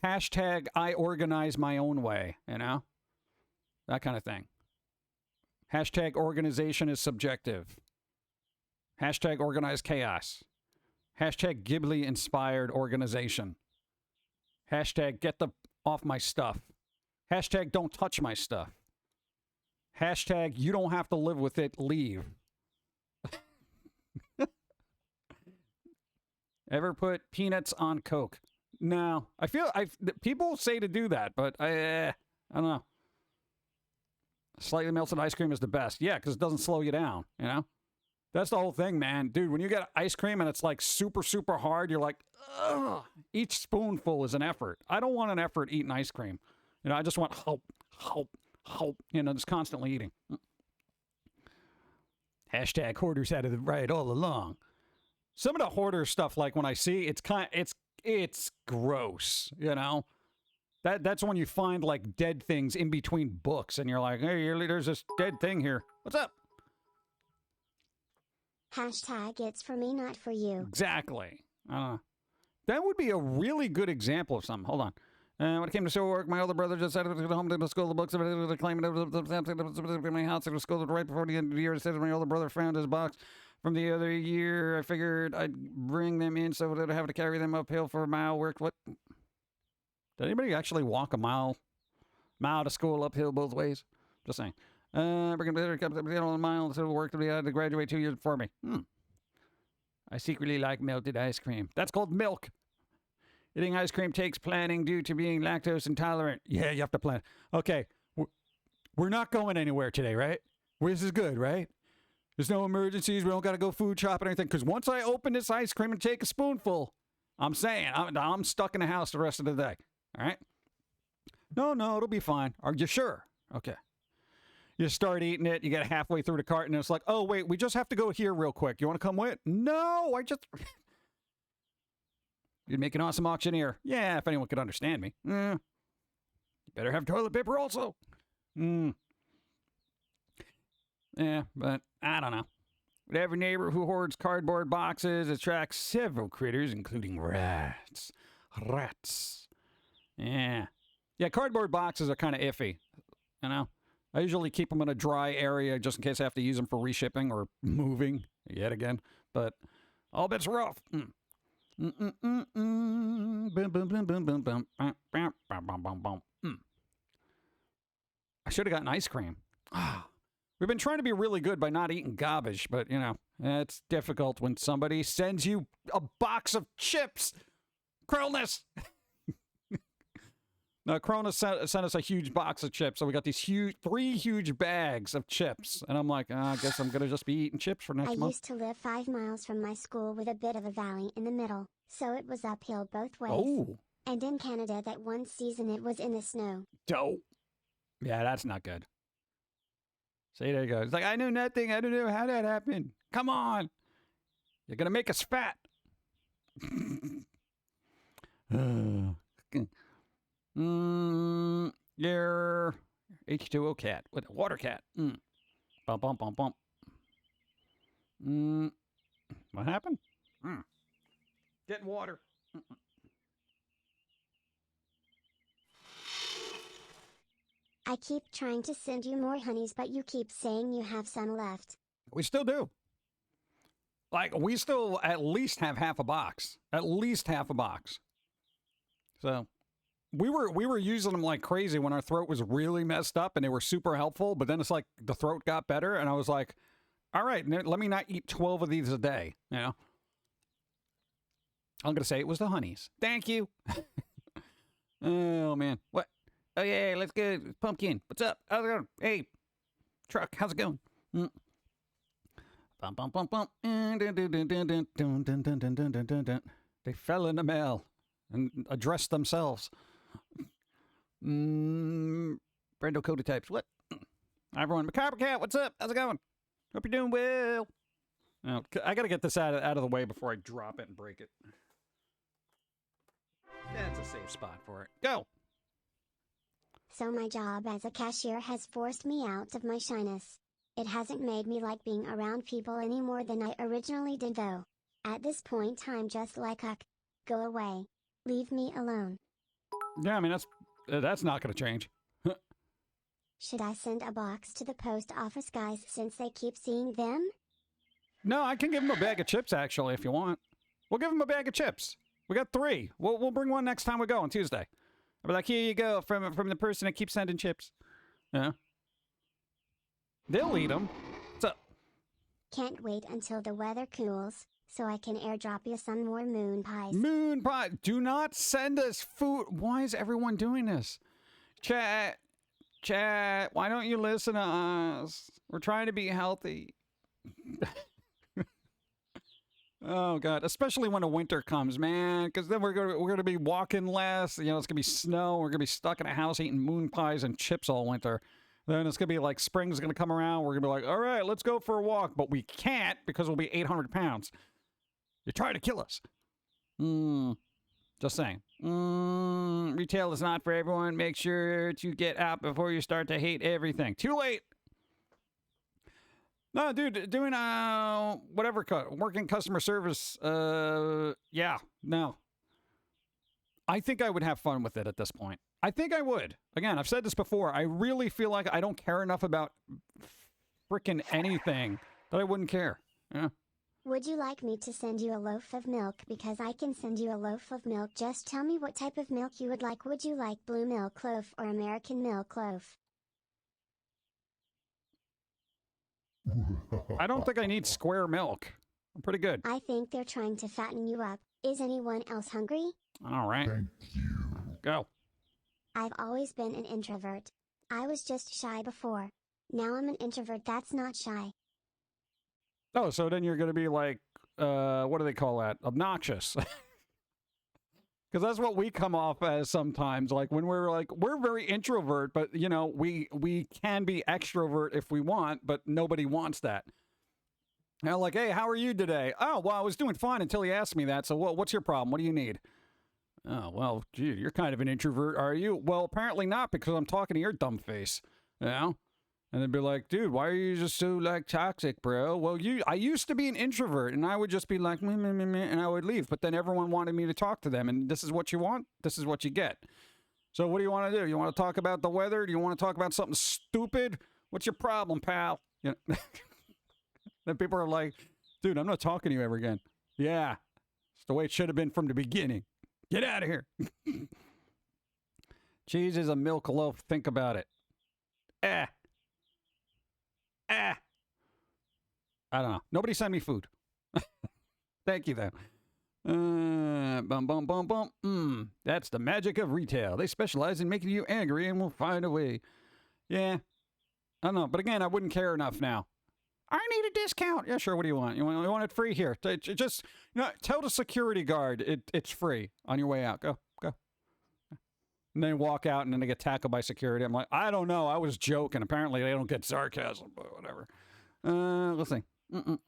Hashtag I organize my own way, you know? That kind of thing. Hashtag organization is subjective. Hashtag organize chaos. Hashtag Ghibli inspired organization. Hashtag get off my stuff. Hashtag don't touch my stuff. Hashtag you don't have to live with it, leave. Ever put peanuts on Coke? No. People say to do that, but I don't know. Slightly melted ice cream is the best. Yeah, because it doesn't slow you down, you know? That's the whole thing, man. Dude, when you get ice cream and it's like super, super hard, you're like, ugh. Each spoonful is an effort. I don't want an effort eating ice cream. You know, I just want help, you know, just constantly eating. Hashtag hoarders had it right all along. Some of the hoarder stuff, like when I see, it's gross, you know? That's when you find like dead things in between books and you're like, hey, there's this dead thing here. What's up? Hashtag it's for me, not for you. Exactly. That would be a really good example of something. Hold on. When it came to show work, my older brother just decided to go home to the school the books. Claiming my house to school right before the end of the year. It says my older brother found his box from the other year. I figured I'd bring them in so that I'd have to carry them uphill for a mile. What? Did anybody actually walk a mile to school uphill both ways? Just saying. Bring them a mile to work to be able to graduate 2 years before me. I secretly like melted ice cream. That's called milk. Eating ice cream takes planning due to being lactose intolerant. Yeah, you have to plan. Okay, we're not going anywhere today, right? This is good, right? There's no emergencies. We don't got to go food shopping or anything. Because once I open this ice cream and take a spoonful, I'm saying I'm stuck in the house the rest of the day. All right? No, it'll be fine. Are you sure? Okay. You start eating it. You get halfway through the cart, and it's like, oh, wait, we just have to go here real quick. You want to come with? No, I just... You'd make an awesome auctioneer. Yeah, if anyone could understand me. You better have toilet paper also. Yeah, but I don't know. But every neighbor who hoards cardboard boxes attracts several critters, including rats. Yeah. Yeah, cardboard boxes are kind of iffy, you know? I usually keep them in a dry area just in case I have to use them for reshipping or moving yet again. But all bets are off. I should have gotten ice cream. We've been trying to be really good by not eating garbage, but, you know, it's difficult when somebody sends you a box of chips. Cronus! No, Cronus sent us a huge box of chips, so we got these three huge bags of chips. And I'm like, I guess I'm going to just be eating chips for next month. I used to live 5 miles from my school with a bit of a valley in the middle, so it was uphill both ways. Oh. And in Canada that one season it was in the snow. Dope. Yeah, that's not good. See, there you go. It's like, I knew nothing. I don't know how that happened. Come on. You're going to make us fat. You're H2O cat. With a water cat. Bump. What happened? Get water. I keep trying to send you more honeys, but you keep saying you have some left. We still do. Like, we still at least have half a box. At least half a box. So, we were using them like crazy when our throat was really messed up, and they were super helpful, but then it's like the throat got better, and I was like, all right, let me not eat 12 of these a day, you know? I'm going to say it was the honeys. Thank you. Oh, man. What? Oh, yeah, let's go. Pum'Kin. What's up? How's it going? Hey, truck, how's it going? Bum, bum, bum, bum. They fell in the mail and addressed themselves. Brendo Cody types. What? Hi, everyone. Macabre Cat, what's up? How's it going? Hope you're doing well. Oh, I got to get this out of the way before I drop it and break it. That's a safe spot for it. Go. So my job as a cashier has forced me out of my shyness. It hasn't made me like being around people any more than I originally did though. At this point I'm just like, go away. Leave me alone. Yeah, I mean, that's not going to change. Should I send a box to the post office guys since they keep seeing them? No, I can give them a bag of chips, actually, if you want. We'll give them a bag of chips. We got 3. We'll bring one next time we go on Tuesday. I'll be like, here you go, from the person that keeps sending chips. Yeah. They'll eat them. What's up? Can't wait until the weather cools, so I can airdrop you some more moon pies. Moon pie. Do not send us food. Why is everyone doing this? Chat, why don't you listen to us? We're trying to be healthy. Oh God, especially when the winter comes, man, because then we're gonna be walking less. You know, it's gonna be snow. We're gonna be stuck in a house eating moon pies and chips all winter. Then it's gonna be like spring's gonna come around. We're gonna be like, all right, let's go for a walk, but we can't because we'll be 800 pounds. You're trying to kill us. Just saying. Retail is not for everyone. Make sure to get out before you start to hate everything. Too late. No, dude, doing whatever, working customer service. Yeah, no. I think I would have fun with it at this point. I think I would. Again, I've said this before. I really feel like I don't care enough about frickin' anything that I wouldn't care. Yeah. Would you like me to send you a loaf of milk? Because I can send you a loaf of milk. Just tell me what type of milk you would like. Would you like blue milk loaf or American milk loaf? I don't think I need square milk. I'm pretty good. I think they're trying to fatten you up. Is anyone else hungry? All right. Thank you. Go. I've always been an introvert. I was just shy before. Now I'm an introvert that's not shy. Oh, so then you're going to be like, what do they call that? Obnoxious. Because that's what we come off as sometimes. Like when we're like, we're very introvert, but you know, we can be extrovert if we want, but nobody wants that. Now, like, hey, how are you today? Oh, well, I was doing fine until you asked me that. So what's your problem? What do you need? Oh, well, gee, you're kind of an introvert, are you? Well, apparently not, because I'm talking to your dumb face, you know? And they'd be like, dude, why are you just so, like, toxic, bro? Well, I used to be an introvert, and I would just be like, meh, meh, meh, meh, and I would leave. But then everyone wanted me to talk to them, and this is what you want? This is what you get. So what do you want to do? You want to talk about the weather? Do you want to talk about something stupid? What's your problem, pal? You know? Then people are like, dude, I'm not talking to you ever again. Yeah, it's the way it should have been from the beginning. Get out of here. Cheese is a milk loaf. Think about it. I don't know. Nobody send me food. Thank you, though. Bum, bum, bum, bum. That's the magic of retail. They specialize in making you angry and will find a way. Yeah. I don't know. But again, I wouldn't care enough now. I need a discount. Yeah, sure. What do you want? You want it free? Here. Just tell the security guard it's free on your way out. Go. And then walk out, and then they get tackled by security. I'm like, I don't know. I was joking. Apparently, they don't get sarcasm, but whatever. Let's see. I'm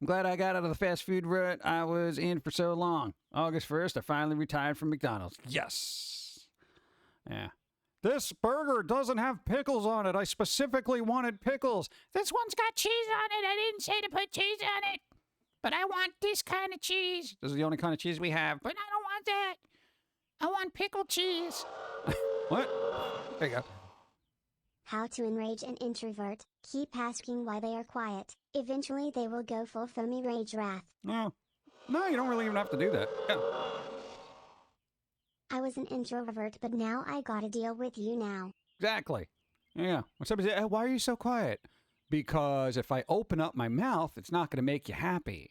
glad I got out of the fast food rut I was in for so long. August 1st, I finally retired from McDonald's. Yes. Yeah. This burger doesn't have pickles on it. I specifically wanted pickles. This one's got cheese on it. I didn't say to put cheese on it. But I want this kind of cheese. This is the only kind of cheese we have. But I don't want that. I want pickled cheese. What? There you go. How to enrage an introvert. Keep asking why they are quiet. Eventually they will go full foamy rage wrath. No, you don't really even have to do that. Yeah. I was an introvert, but now I gotta deal with you now. Exactly. Yeah. When somebody says, why are you so quiet? Because if I open up my mouth, it's not going to make you happy.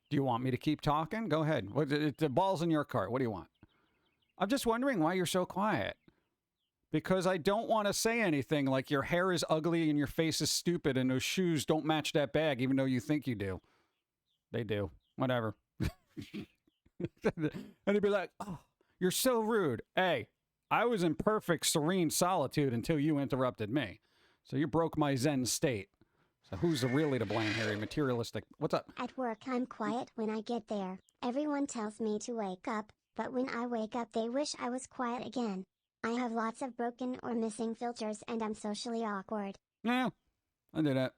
Do you want me to keep talking? Go ahead. The ball's in your court. What do you want? I'm just wondering why you're so quiet. Because I don't want to say anything like your hair is ugly and your face is stupid and those shoes don't match that bag, even though you think you do. They do. Whatever. And he'd be like, oh, you're so rude. Hey, I was in perfect, serene solitude until you interrupted me. So you broke my Zen state. So who's really to blame here? Materialistic. What's up? At work I'm quiet when I get there. Everyone tells me to wake up, but when I wake up they wish I was quiet again. I have lots of broken or missing filters and I'm socially awkward. Yeah, I do that.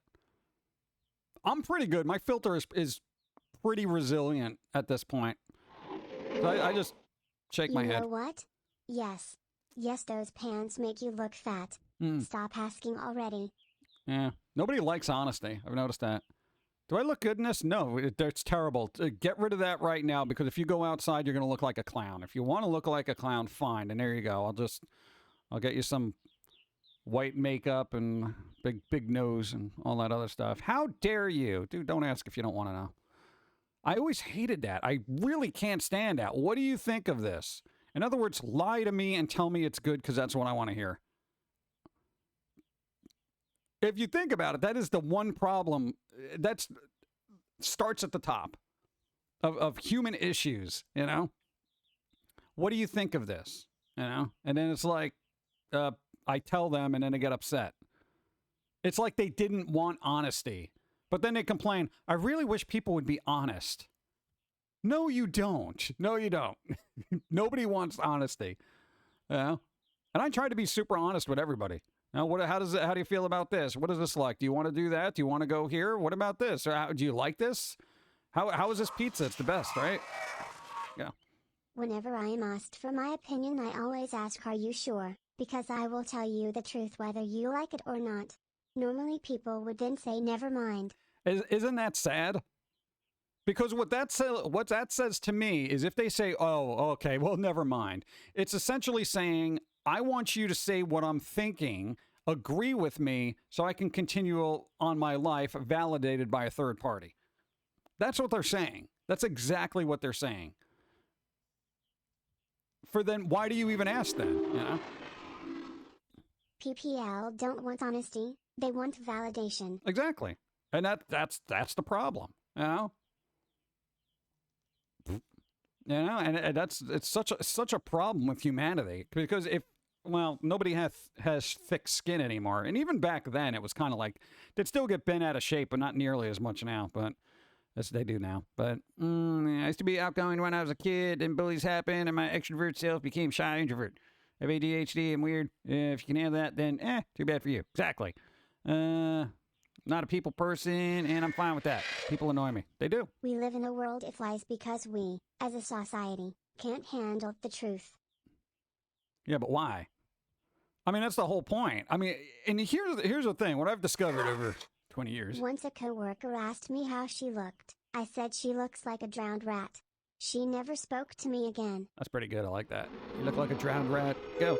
I'm pretty good. My filter is pretty resilient at this point. So I just shake my head. You know what? Yes. Yes, those pants make you look fat. Stop asking already. Yeah. Nobody likes honesty. I've noticed that. Do I look good in this? No, it's terrible. Get rid of that right now, because if you go outside, you're going to look like a clown. If you want to look like a clown, fine. And there you go. I'll get you some white makeup and big nose and all that other stuff. How dare you? Dude, don't ask if you don't want to know. I always hated that. I really can't stand that. What do you think of this? In other words, lie to me and tell me it's good, because that's what I want to hear. If you think about it, that is the one problem that starts at the top of human issues, you know? What do you think of this? You know? And then it's like, I tell them and then they get upset. It's like they didn't want honesty. But then they complain, I really wish people would be honest. No, you don't. No, you don't. Nobody wants honesty. You know? And I try to be super honest with everybody. Now, how do you feel about this? What is this like? Do you want to do that? Do you want to go here? What about this? Or do you like this? How is this pizza? It's the best, right? Yeah. Whenever I am asked for my opinion, I always ask, are you sure? Because I will tell you the truth whether you like it or not. Normally people would then say, never mind. Isn't that sad? Because what that says to me is, if they say, oh, okay, well, never mind. It's essentially saying, I want you to say what I'm thinking, agree with me, so I can continue on my life validated by a third party. That's what they're saying. That's exactly what they're saying. For then, why do you even ask then? You know? PPL don't want honesty, they want validation. Exactly. And that's the problem, you know? You know, and it's such a problem with humanity, because nobody has thick skin anymore. And even back then, it was kind of like, they'd still get bent out of shape, but not nearly as much now. But as they do now. But I used to be outgoing when I was a kid, and bullies happened, and my extrovert self became shy introvert. I have ADHD and weird. If you can handle that, then too bad for you. Exactly. Not a people person, and I'm fine with that. People annoy me. They do. We live in a world of lies because we, as a society, can't handle the truth. Yeah, but why? I mean, that's the whole point. I mean, and here's the thing. What I've discovered over 20 years. Once a coworker asked me how she looked. I said she looks like a drowned rat. She never spoke to me again. That's pretty good. I like that. You look like a drowned rat. Go.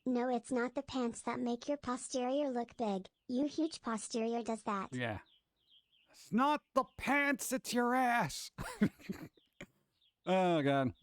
No, it's not the pants that make your posterior look big. Your huge posterior does that. Yeah. It's not the pants, it's your ass. Oh, God.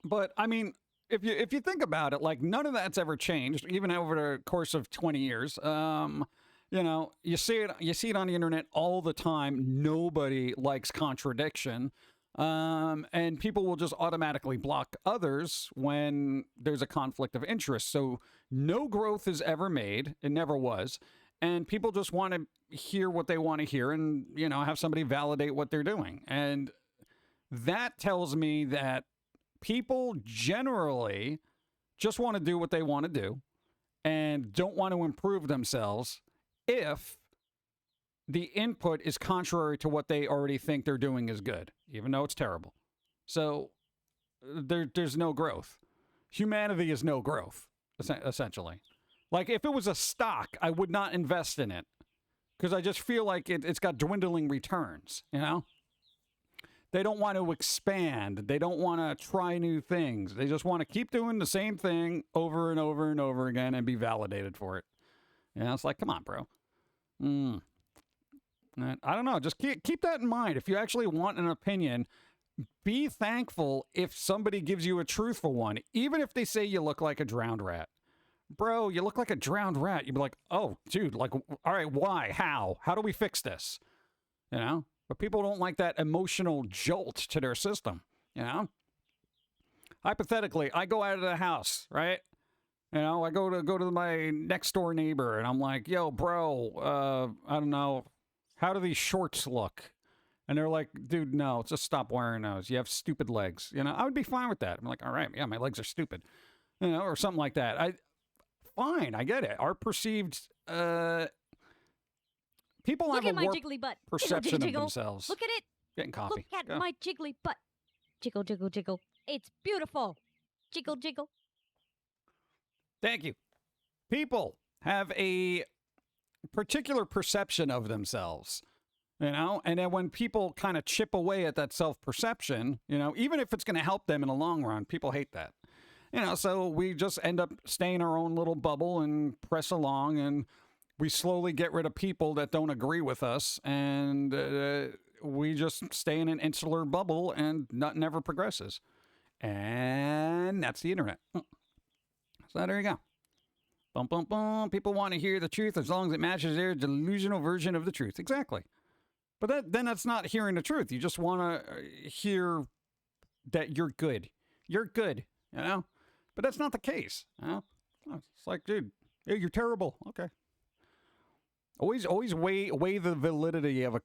But, I mean, if you think about it, like, none of that's ever changed, even over the course of 20 years. You know, you see it on the internet all the time. Nobody likes contradiction. And people will just automatically block others when there's a conflict of interest. So no growth is ever made. It never was. And people just want to hear what they want to hear and, you know, have somebody validate what they're doing. And that tells me that people generally just want to do what they want to do and don't want to improve themselves if the input is contrary to what they already think they're doing is good, even though it's terrible. So there's no growth. Humanity is no growth, essentially. Like, if it was a stock, I would not invest in it because I just feel like it's got dwindling returns, you know? They don't want to expand. They don't want to try new things. They just want to keep doing the same thing over and over and over again and be validated for it. You know, it's like, come on, bro. I don't know. Just keep that in mind. If you actually want an opinion, be thankful if somebody gives you a truthful one, even if they say you look like a drowned rat. Bro, you look like a drowned rat. You'd be like, oh, dude, like, all right, why? How? How do we fix this? You know? But people don't like that emotional jolt to their system, you know? Hypothetically, I go out of the house, right? You know, I go to my next door neighbor and I'm like, yo, bro, I don't know, how do these shorts look? And they're like, dude, no, just stop wearing those. You have stupid legs. You know, I would be fine with that. I'm like, all right, yeah, my legs are stupid. You know, or something like that. Fine, I get it. Our perceived, people Look have at a my warped jiggly butt. perception Jiggle, of themselves. Look at it. Getting coffee. Look at Go. my jiggly butt. Jiggle, jiggle, jiggle. It's beautiful. Jiggle, jiggle. Thank you. People have a particular perception of themselves, you know? And then when people kind of chip away at that self-perception, you know, even if it's going to help them in the long run, people hate that. You know, so we just end up staying in our own little bubble and press along, and we slowly get rid of people that don't agree with us, and we just stay in an insular bubble, and nothing ever progresses. And that's the internet. So there you go. Bum, bum, bum. People want to hear the truth as long as it matches their delusional version of the truth. Exactly. But then that's not hearing the truth. You just want to hear that you're good. You're good, you know? But that's not the case, you know? It's like, dude, yeah, you're terrible. Okay. Always weigh the validity of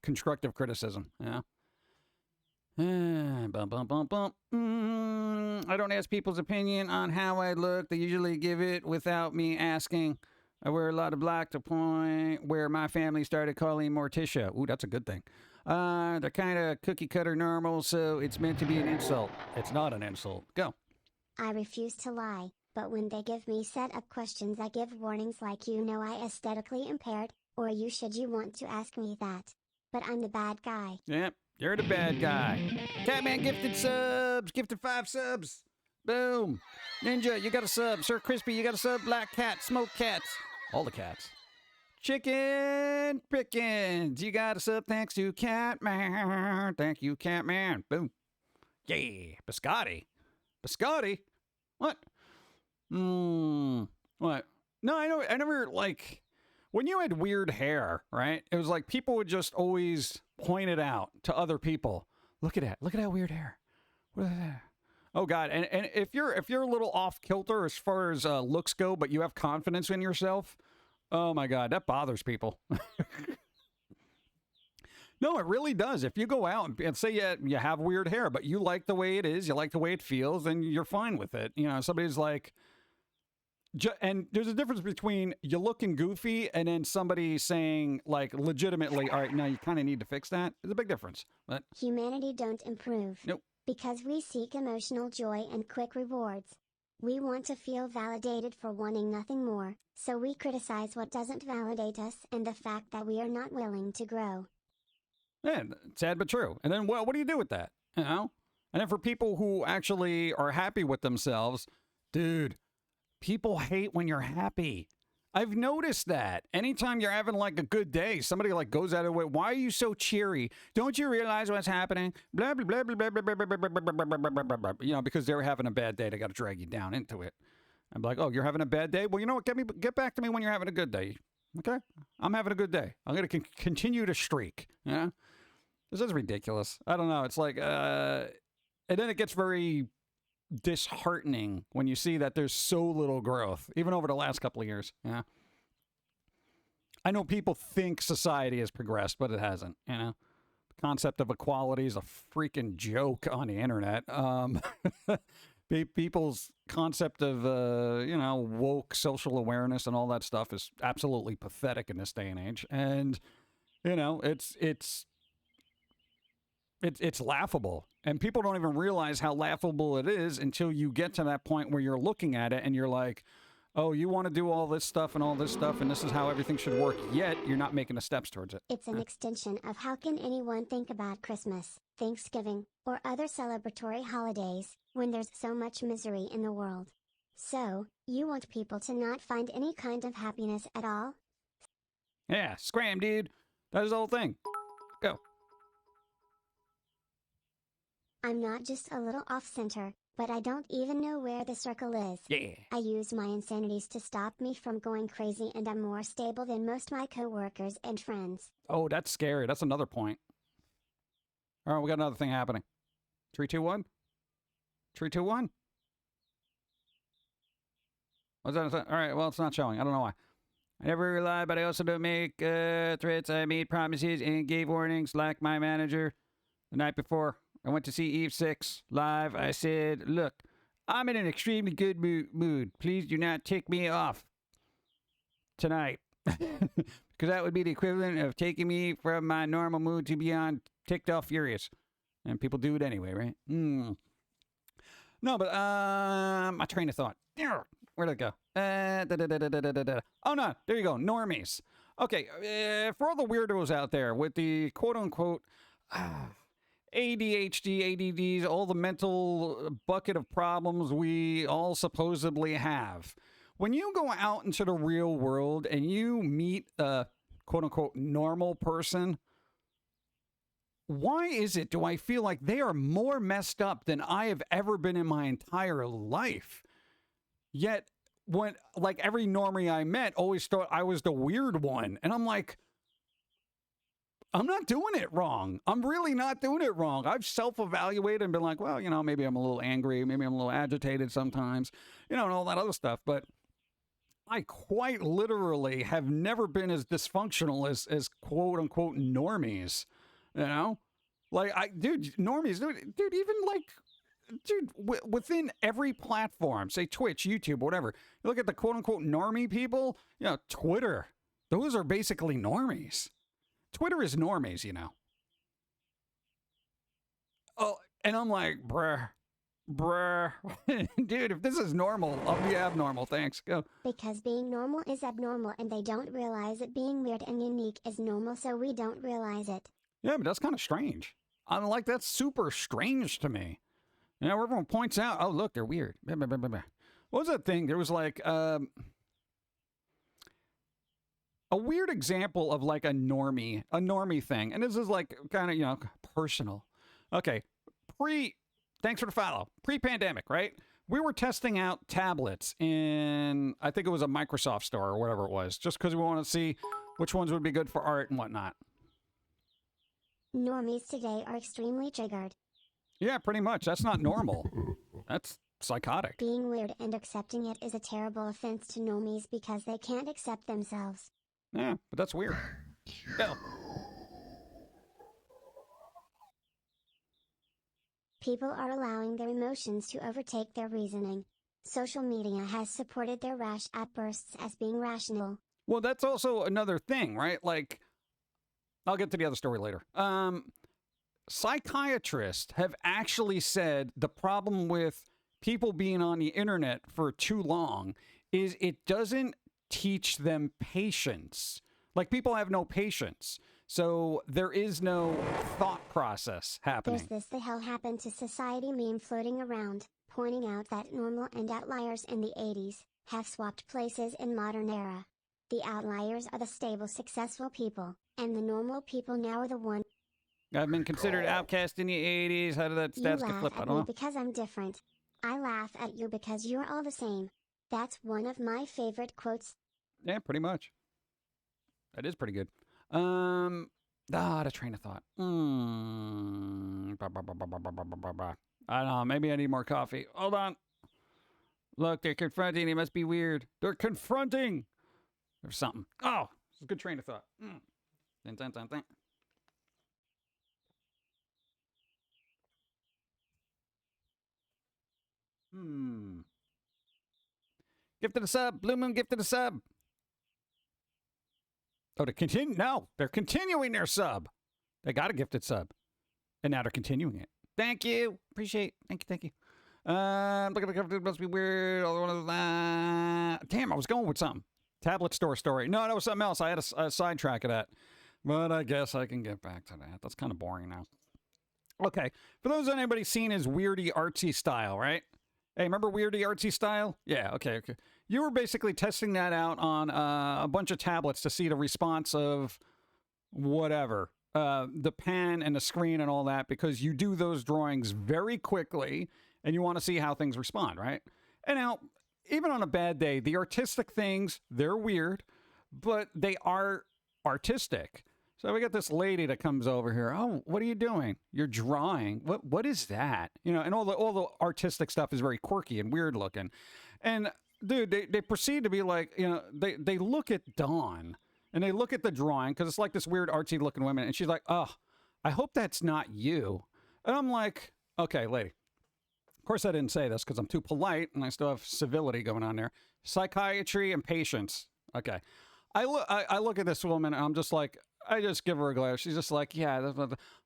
constructive criticism, you know? Bum, bum, bum, bum. I don't ask people's opinion on how I look. They usually give it without me asking. I wear a lot of black to point where my family started calling Morticia. Ooh, that's a good thing. They're kind of cookie cutter normal, so it's meant to be an insult. It's not an insult. Go. I refuse to lie, but when they give me set up questions, I give warnings like, you know, I aesthetically impaired, or you want to ask me that. But I'm the bad guy. Yep, you're the bad guy. Catman gifted subs. Gifted 5 subs. Boom. Ninja, you got a sub. Sir Crispy, you got a sub. Black Cat, Smoke Cats. All the cats. Chicken Pickens, you got a sub thanks to Catman. Thank you, Catman. Boom. Yeah. Biscotti. Biscotti? What? What? No, I never, like, when you had weird hair, right? It was like people would just always point it out to other people. Look at that. Look at that weird hair. What is that? Oh God! And if you're a little off kilter as far as looks go, but you have confidence in yourself, oh my God, that bothers people. No, it really does. If you go out and say you have weird hair, but you like the way it is, you like the way it feels, then you're fine with it. You know, somebody's like, and there's a difference between you looking goofy and then somebody saying, like, legitimately, all right, now you kind of need to fix that. There's a big difference. But Humanity don't improve. Nope. Because we seek emotional joy and quick rewards. We want to feel validated for wanting nothing more, so we criticize what doesn't validate us and the fact that we are not willing to grow. Yeah, sad but true. And then, well, what do you do with that? You know? And then for people who actually are happy with themselves, dude, people hate when you're happy. I've noticed that. Anytime you're having like a good day, somebody like goes out of the way. Why are you so cheery? Don't you realize what's happening? Blah, blah, blah, blah, blah, blah, blah, blah, blah, blah, blah, blah, blah, blah. You know, because they're having a bad day. They got to drag you down into it. I'm like, oh, you're having a bad day? Well, you know what? Get back to me when you're having a good day. Okay? I'm having a good day. I'm going to continue to streak. Yeah? This is ridiculous. I don't know. It's like, and then it gets very disheartening when you see that there's so little growth, even over the last couple of years. Yeah, I know people think society has progressed, but it hasn't. You know, the concept of equality is a freaking joke on the internet. People's concept of you know, woke social awareness and all that stuff is absolutely pathetic in this day and age. And You know, it's laughable, and people don't even realize how laughable it is until you get to that point where you're looking at it and you're like, oh, you want to do all this stuff and all this stuff, and this is how everything should work, yet you're not making the steps towards it. It's an extension of how can anyone think about Christmas, Thanksgiving, or other celebratory holidays, when there's so much misery in the world. So, you want people to not find any kind of happiness at all? Yeah, scram, dude. That is the whole thing. Go. I'm not just a little off-center, but I don't even know where the circle is. Yeah. I use my insanities to stop me from going crazy, and I'm more stable than most my coworkers and friends. Oh, that's scary. That's another point. All right, we got another thing happening. 3, 2, 1. 3, 2, 1. What's that? All right, well, it's not showing. I don't know why. I never lie, but I also don't make threats. I made promises and gave warnings, like my manager. The night before I went to see Eve 6 live, I said, look, I'm in an extremely good mood. Please do not tick me off tonight. Because that would be the equivalent of taking me from my normal mood to beyond ticked off furious. And people do it anyway, right? No, but my train of thought. Where'd it go? Oh, no. There you go. Normies. Okay. For all the weirdos out there with the quote-unquote ADHD, ADDs, all the mental bucket of problems we all supposedly have. When you go out into the real world and you meet a quote-unquote normal person, why is it do I feel like they are more messed up than I have ever been in my entire life? Yet, when like every normie I met always thought I was the weird one. And I'm like, I'm not doing it wrong. I'm really not doing it wrong. I've self-evaluated and been like, well, you know, maybe I'm a little angry. Maybe I'm a little agitated sometimes, you know, and all that other stuff. But I quite literally have never been as dysfunctional as quote unquote normies, you know, like normies, dude, even like, dude, within every platform, say Twitch, YouTube, whatever, you look at the quote unquote normie people, you know, Twitter, those are basically normies. Twitter is normies, you know. Oh, and I'm like, bruh. Dude, if this is normal, I'll be abnormal. Thanks. Go. Because being normal is abnormal, and they don't realize it. Being weird and unique is normal, so we don't realize it. Yeah, but that's kind of strange. I'm like, that's super strange to me. You know, everyone points out, oh, look, they're weird. What was that thing? There was like a weird example of like a normie thing. And this is like kind of, you know, personal. Okay. Thanks for the follow. Pre-pandemic, right? We were testing out tablets in, I think it was a Microsoft store or whatever it was, just because we want to see which ones would be good for art and whatnot. Normies today are extremely triggered. Yeah, pretty much. That's not normal. That's psychotic. Being weird and accepting it is a terrible offense to normies because they can't accept themselves. Yeah, but that's weird. Go. People are allowing their emotions to overtake their reasoning. Social media has supported their rash outbursts as being rational. Well, that's also another thing, right? Like, I'll get to the other story later. Psychiatrists have actually said the problem with people being on the internet for too long is it doesn't teach them patience. Like, people have no patience. So there is no thought process happening. There's this the hell happened to society meme floating around, pointing out that normal and outliers in the 80s have swapped places in modern era. The outliers are the stable, successful people, and the normal people now are the one. I've been considered outcast in the 80s. How did that stats get flipped? I don't know. Because I'm different. I laugh at you because you're all the same. That's one of my favorite quotes. Yeah, pretty much. That is pretty good. The train of thought. I don't know. Maybe I need more coffee. Hold on. Look, they're confronting. They must be weird. They're confronting. There's something. Oh, it's a good train of thought. Dun, dun, dun, dun. Gift to the sub. Blue Moon, gift to the sub. Oh, to continue? No, they're continuing their sub. They got a gifted sub. And now they're continuing it. Thank you. Appreciate. Thank you. Look at the cover. It must be weird. Damn, I was going with something. Tablet store story. No, that was something else. I had a sidetrack of that. But I guess I can get back to that. That's kind of boring now. Okay. For those anybody's seen his weirdy artsy style, right? Hey, remember weirdy artsy style? Yeah, okay. You were basically testing that out on a bunch of tablets to see the response of whatever. The pen and the screen and all that, because you do those drawings very quickly and you want to see how things respond, right? And now, even on a bad day, the artistic things, they're weird, but they are artistic. So we got this lady that comes over here. Oh, what are you doing? You're drawing. What is that? You know, and all the artistic stuff is very quirky and weird looking. And dude, they proceed to be like, you know, they look at Dawn and they look at the drawing because it's like this weird artsy looking woman, and she's like, oh, I hope that's not you. And I'm like, okay, lady. Of course I didn't say this because I'm too polite and I still have civility going on there. Psychiatry and patience. Okay. I look at this woman and I'm just like, I just give her a glare. She's just like, yeah.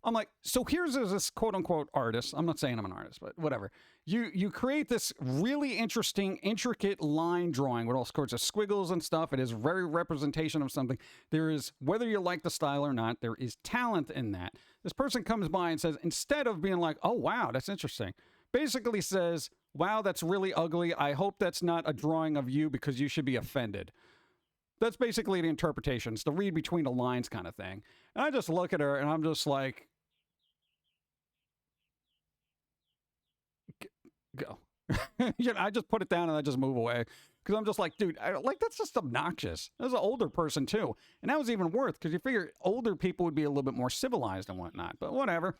I'm like, so here's this quote unquote artist. I'm not saying I'm an artist, but whatever. You create this really interesting, intricate line drawing with all sorts of squiggles and stuff. It is very representation of something. There is, whether you like the style or not, there is talent in that. This person comes by and says, instead of being like, oh, wow, that's interesting, basically says, wow, that's really ugly. I hope that's not a drawing of you because you should be offended. That's basically the interpretation. It's the read between the lines kind of thing. And I just look at her and I'm just like, go. You know, I just put it down and I just move away. Because I'm just like, dude, that's just obnoxious. That's an older person too. And that was even worse because you figure older people would be a little bit more civilized and whatnot. But whatever.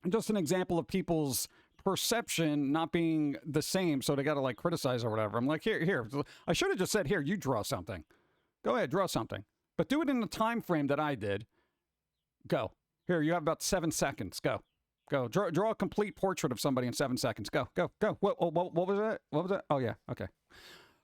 Just an example of people's perception not being the same. So they got to like criticize or whatever. I'm like, here. I should have just said, here, you draw something. Go ahead, draw something. But do it in the time frame that I did. Go. Here, you have about 7 seconds. Go. Draw a complete portrait of somebody in 7 seconds. Go. What was that? What was that? Oh, yeah. Okay.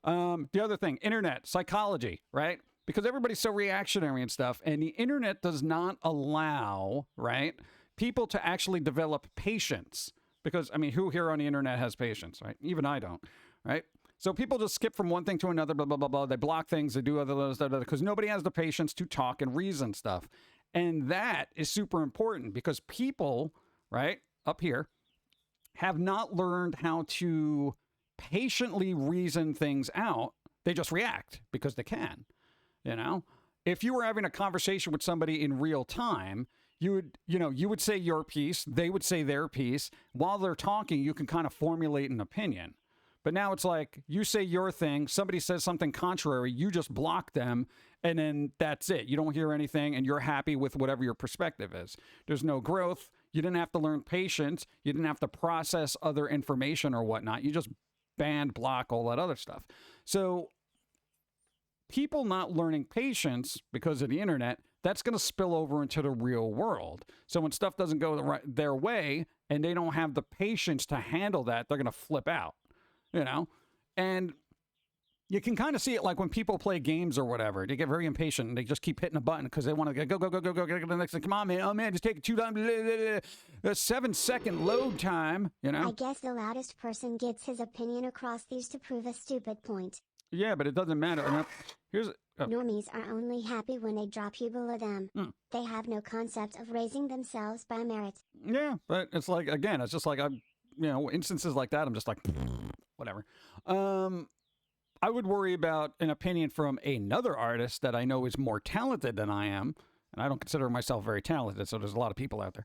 The other thing, internet, psychology, right? Because everybody's so reactionary and stuff. And the internet does not allow, right, people to actually develop patience. Because, I mean, who here on the internet has patience, right? Even I don't, right? So people just skip from one thing to another, blah, blah, blah, blah. They block things, they do other stuff, because nobody has the patience to talk and reason stuff. And that is super important because people, right, up here, have not learned how to patiently reason things out. They just react because they can, you know? If you were having a conversation with somebody in real time, you would say your piece, they would say their piece. While they're talking, you can kind of formulate an opinion. But now it's like, you say your thing, somebody says something contrary, you just block them, and then that's it. You don't hear anything, and you're happy with whatever your perspective is. There's no growth. You didn't have to learn patience. You didn't have to process other information or whatnot. You just ban, block, all that other stuff. So people not learning patience because of the internet, that's going to spill over into the real world. So when stuff doesn't go their way, and they don't have the patience to handle that, they're going to flip out. You know, and you can kind of see it like when people play games or whatever. They get very impatient and they just keep hitting a button because they want to go, get to the next thing. Come on, man. Oh, man, just take it too long. A 7-second load time, you know? I guess the loudest person gets his opinion across these to prove a stupid point. Yeah, but it doesn't matter. Normies are only happy when they drop you below them. They have no concept of raising themselves by merit. Yeah, but it's like, again, it's just like, instances like that, I'm just like... whatever. I would worry about an opinion from another artist that I know is more talented than I am, and I don't consider myself very talented, so there's a lot of people out there.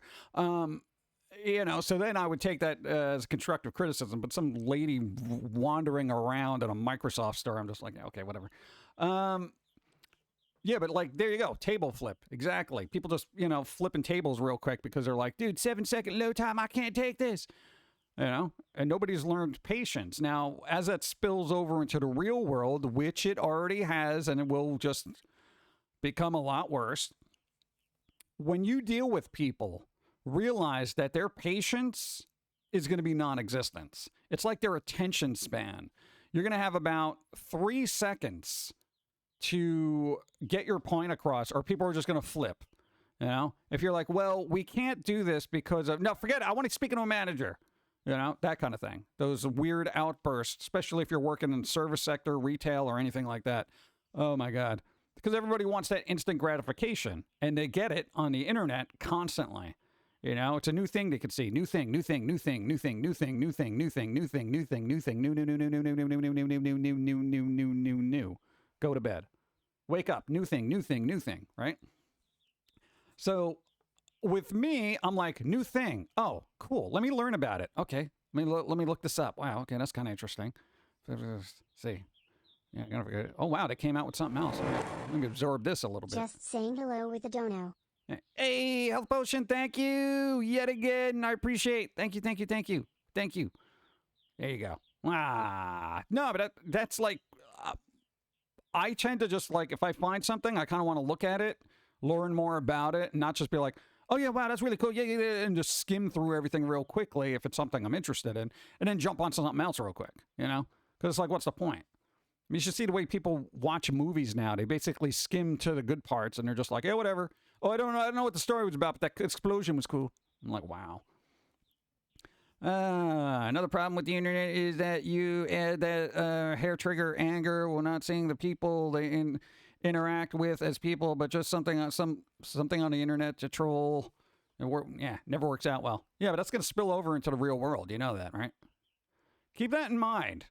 So then I would take that as constructive criticism, but some lady wandering around in a Microsoft store, I'm just like, okay, whatever. Yeah, but like, there you go, table flip, exactly. People just, flipping tables real quick because they're like, dude, 7-second load time, I can't take this. And nobody's learned patience. Now, as that spills over into the real world, which it already has, and it will just become a lot worse, when you deal with people, realize that their patience is going to be non-existent. It's like their attention span. You're going to have about 3 seconds to get your point across, or people are just going to flip. You know, if you're like, well, we can't do this because of, no, forget it. I want to speak to a manager, you know, that kind of thing. Those weird outbursts, especially if you're working in service sector, retail, or anything like that. Oh my God. Because everybody wants that instant gratification, and they get it on the internet constantly. You know, it's a new thing they could see. New thing, new thing, new thing, new thing, new thing, new thing, new thing, new thing, new thing, new thing, new, new, new, new, new, new, new, new, new, new, new, new, new, new, new, new. Go to bed. Wake up. New thing, new thing, new thing, right? So with me, I'm like, new thing. Oh, cool. Let me learn about it. Okay. Let me look this up. Wow. Okay. That's kind of interesting. Let's see. Yeah. Oh, wow. They came out with something else. Let me absorb this a little bit. Just saying hello with a dono. Hey, Health Potion. Thank you yet again. I appreciate. Thank you. Thank you. Thank you. Thank you. There you go. Ah, no, but that's like, I tend to just like, if I find something, I kind of want to look at it, learn more about it, and not just be like, oh yeah, wow, that's really cool, yeah, yeah, yeah, and just skim through everything real quickly if it's something I'm interested in, and then jump on something else real quick, you know? Because it's like, what's the point? You should see the way people watch movies now. They basically skim to the good parts, and they're just like, yeah, whatever. Oh, I don't know what the story was about, but that explosion was cool. I'm like, wow. Another problem with the internet is that you add that hair trigger anger while not seeing the people they interact with as people, but just something on the internet to troll. Never works out well. Yeah, but that's going to spill over into the real world. You know that, right? Keep that in mind.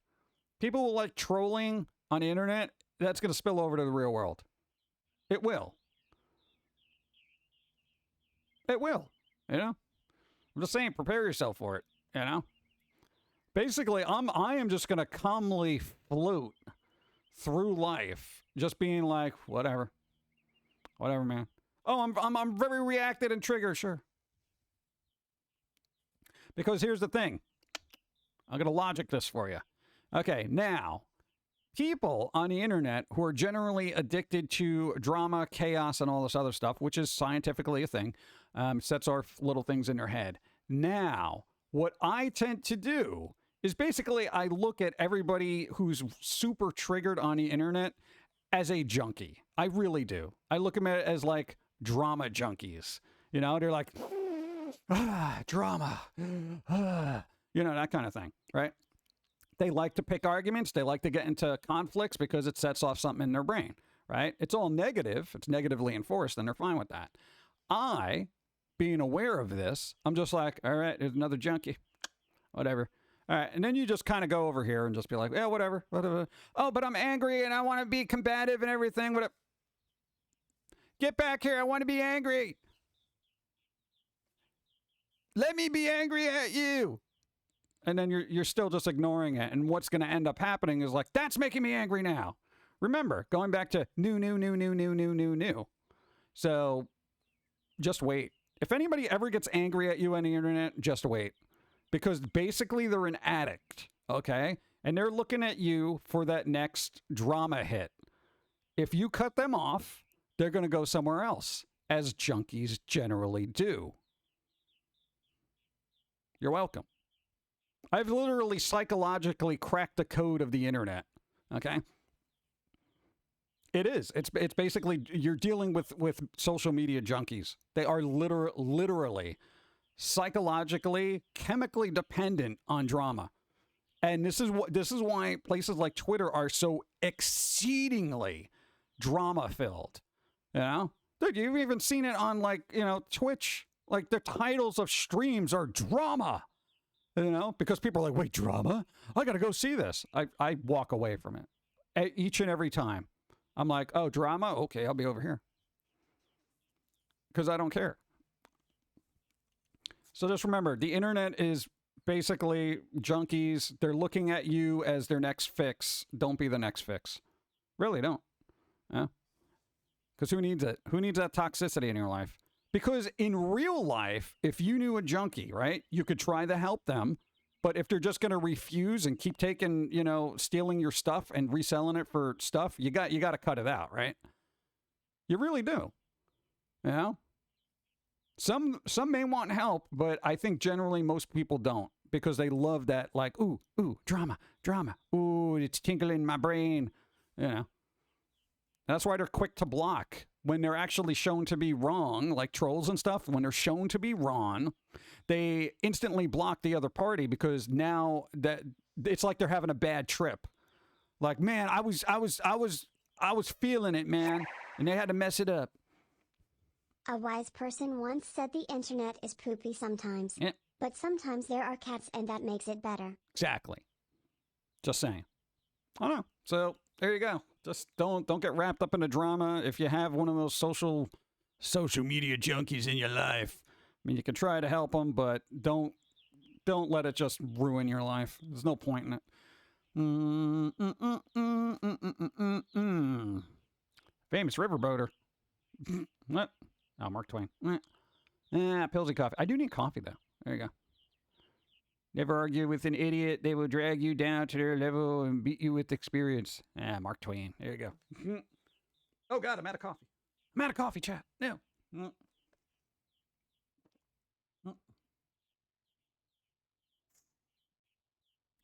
People will like trolling on the internet. That's going to spill over to the real world. It will. It will. You know? I'm just saying, prepare yourself for it. You know? Basically, I am just going to calmly float through life, just being like, whatever. Whatever, man. Oh, I'm very reacted and triggered, sure. Because here's the thing. I'm going to logic this for you. Okay, now, people on the internet who are generally addicted to drama, chaos, and all this other stuff, which is scientifically a thing, sets off little things in their head. Now, what I tend to do is basically I look at everybody who's super triggered on the internet as a junkie. I really do. I look at them as like drama junkies. You know, they're like, drama, you know, that kind of thing, right? They like to pick arguments. They like to get into conflicts because it sets off something in their brain, right? It's all negative. It's negatively enforced, and they're fine with that. Being aware of this, I'm just like, all right, there's another junkie, whatever. All right, and then you just kind of go over here and just be like, yeah, whatever. Oh, but I'm angry and I want to be combative and everything. Whatever. Get back here. I want to be angry. Let me be angry at you. And then you're still just ignoring it. And what's going to end up happening is like, that's making me angry now. Remember, going back to new. So just wait. If anybody ever gets angry at you on the internet, just wait. Because basically they're an addict, okay? And they're looking at you for that next drama hit. If you cut them off, they're going to go somewhere else, as junkies generally do. You're welcome. I've literally psychologically cracked the code of the internet, okay? It is. It's basically, you're dealing with social media junkies. They are literally, psychologically, chemically dependent on drama. And this is why places like Twitter are so exceedingly drama-filled. You know? Dude, you've even seen it on, like, you know, Twitch. Like, the titles of streams are drama. You know? Because people are like, wait, drama? I gotta go see this. I walk away from it. Each and every time. I'm like, oh, drama? Okay, I'll be over here. Because I don't care. So just remember, the internet is basically junkies. They're looking at you as their next fix. Don't be the next fix. Really don't. Yeah? Because who needs it? Who needs that toxicity in your life? Because in real life, if you knew a junkie, right, you could try to help them. But if they're just going to refuse and keep taking, you know, stealing your stuff and reselling it for stuff, you got to cut it out, right? You really do. You know? Some may want help, but I think generally most people don't because they love that, like, ooh, drama. Ooh, it's tinkling in my brain, you know. That's why they're quick to block. When they're actually shown to be wrong, like trolls and stuff, when they're shown to be wrong, they instantly block the other party because now that it's like they're having a bad trip. Like, man, I was feeling it, man, and they had to mess it up. A wise person once said the internet is poopy sometimes, Yeah. but sometimes there are cats and that makes it better. Exactly. Just saying. I don't know. So there you go. Just don't get wrapped up in the drama. If you have one of those social media junkies in your life, I mean, you can try to help them, but don't let it just ruin your life. There's no point in it. Famous riverboater. What? Oh, Mark Twain. Pilsy coffee. I do need coffee, though. There you go. Never argue with an idiot. They will drag you down to their level and beat you with experience. Mark Twain. There you go. Oh, God, I'm out of coffee. I'm out of coffee, chat. No.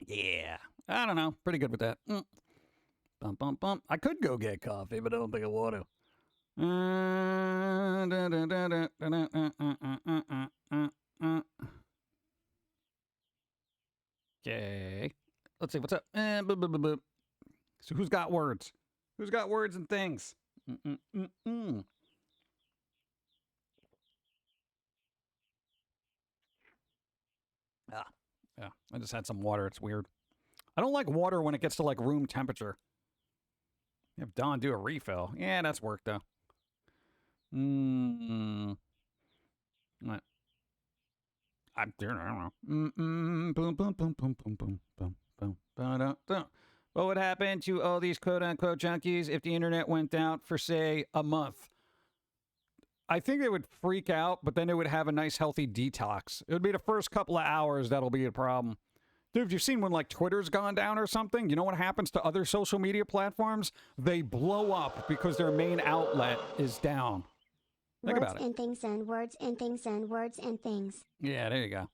Yeah. I don't know. Pretty good with that. Bump, bump, bump. I could go get coffee, but I don't think I want to. Okay. Let's see. What's up? So who's got words? Who's got words and things? Yeah. I just had some water. It's weird. I don't like water when it gets to like room temperature. Have Don do a refill. Yeah, that's work though. What? I don't know. Boom, boom, boom, boom, boom, boom, boom, boom, boom. What would happen to all these quote-unquote junkies if the internet went down for, say, a month? I think they would freak out, but then they would have a nice, healthy detox. It would be the first couple of hours that'll be a problem. Dude, have you seen when, like, Twitter's gone down or something? You know what happens to other social media platforms? They blow up because their main outlet is down. Think about it. Words and things and words and things and words and things. Yeah, there you go.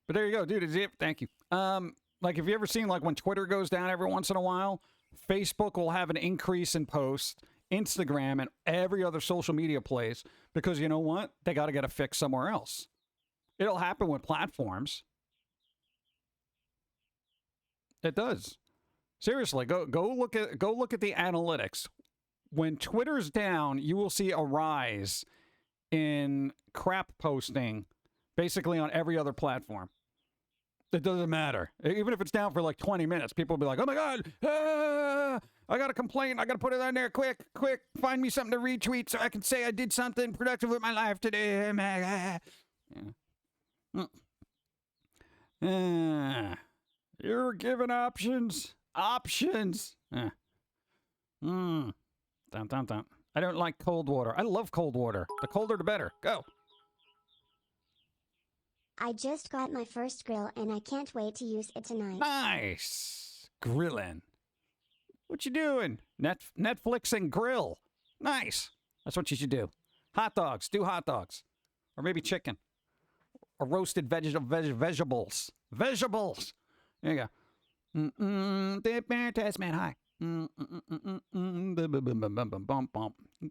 But there you go, dude. It's it. Thank you. Like, have you ever seen, like, when Twitter goes down every once in a while, Facebook will have an increase in posts, Instagram, and every other social media place, because you know what? They got to get a fix somewhere else. It'll happen with platforms. It does. Seriously, go look at the analytics. When Twitter's down, you will see a rise in crap posting basically on every other platform. It doesn't matter. Even if it's down for like 20 minutes, people will be like, oh my God, I got a complaint. I got to put it on there. Quick, find me something to retweet so I can say I did something productive with my life today. You're given options. Dun, dun, dun. I don't like cold water. I love cold water. The colder the better. Go. I just got my first grill and I can't wait to use it tonight. Nice. Grilling. What you doing? Netflix and grill. Nice. That's what you should do. Hot dogs. Do hot dogs. Or maybe chicken. Or roasted vegetables. Vegetables. There you go. Tasman high. Give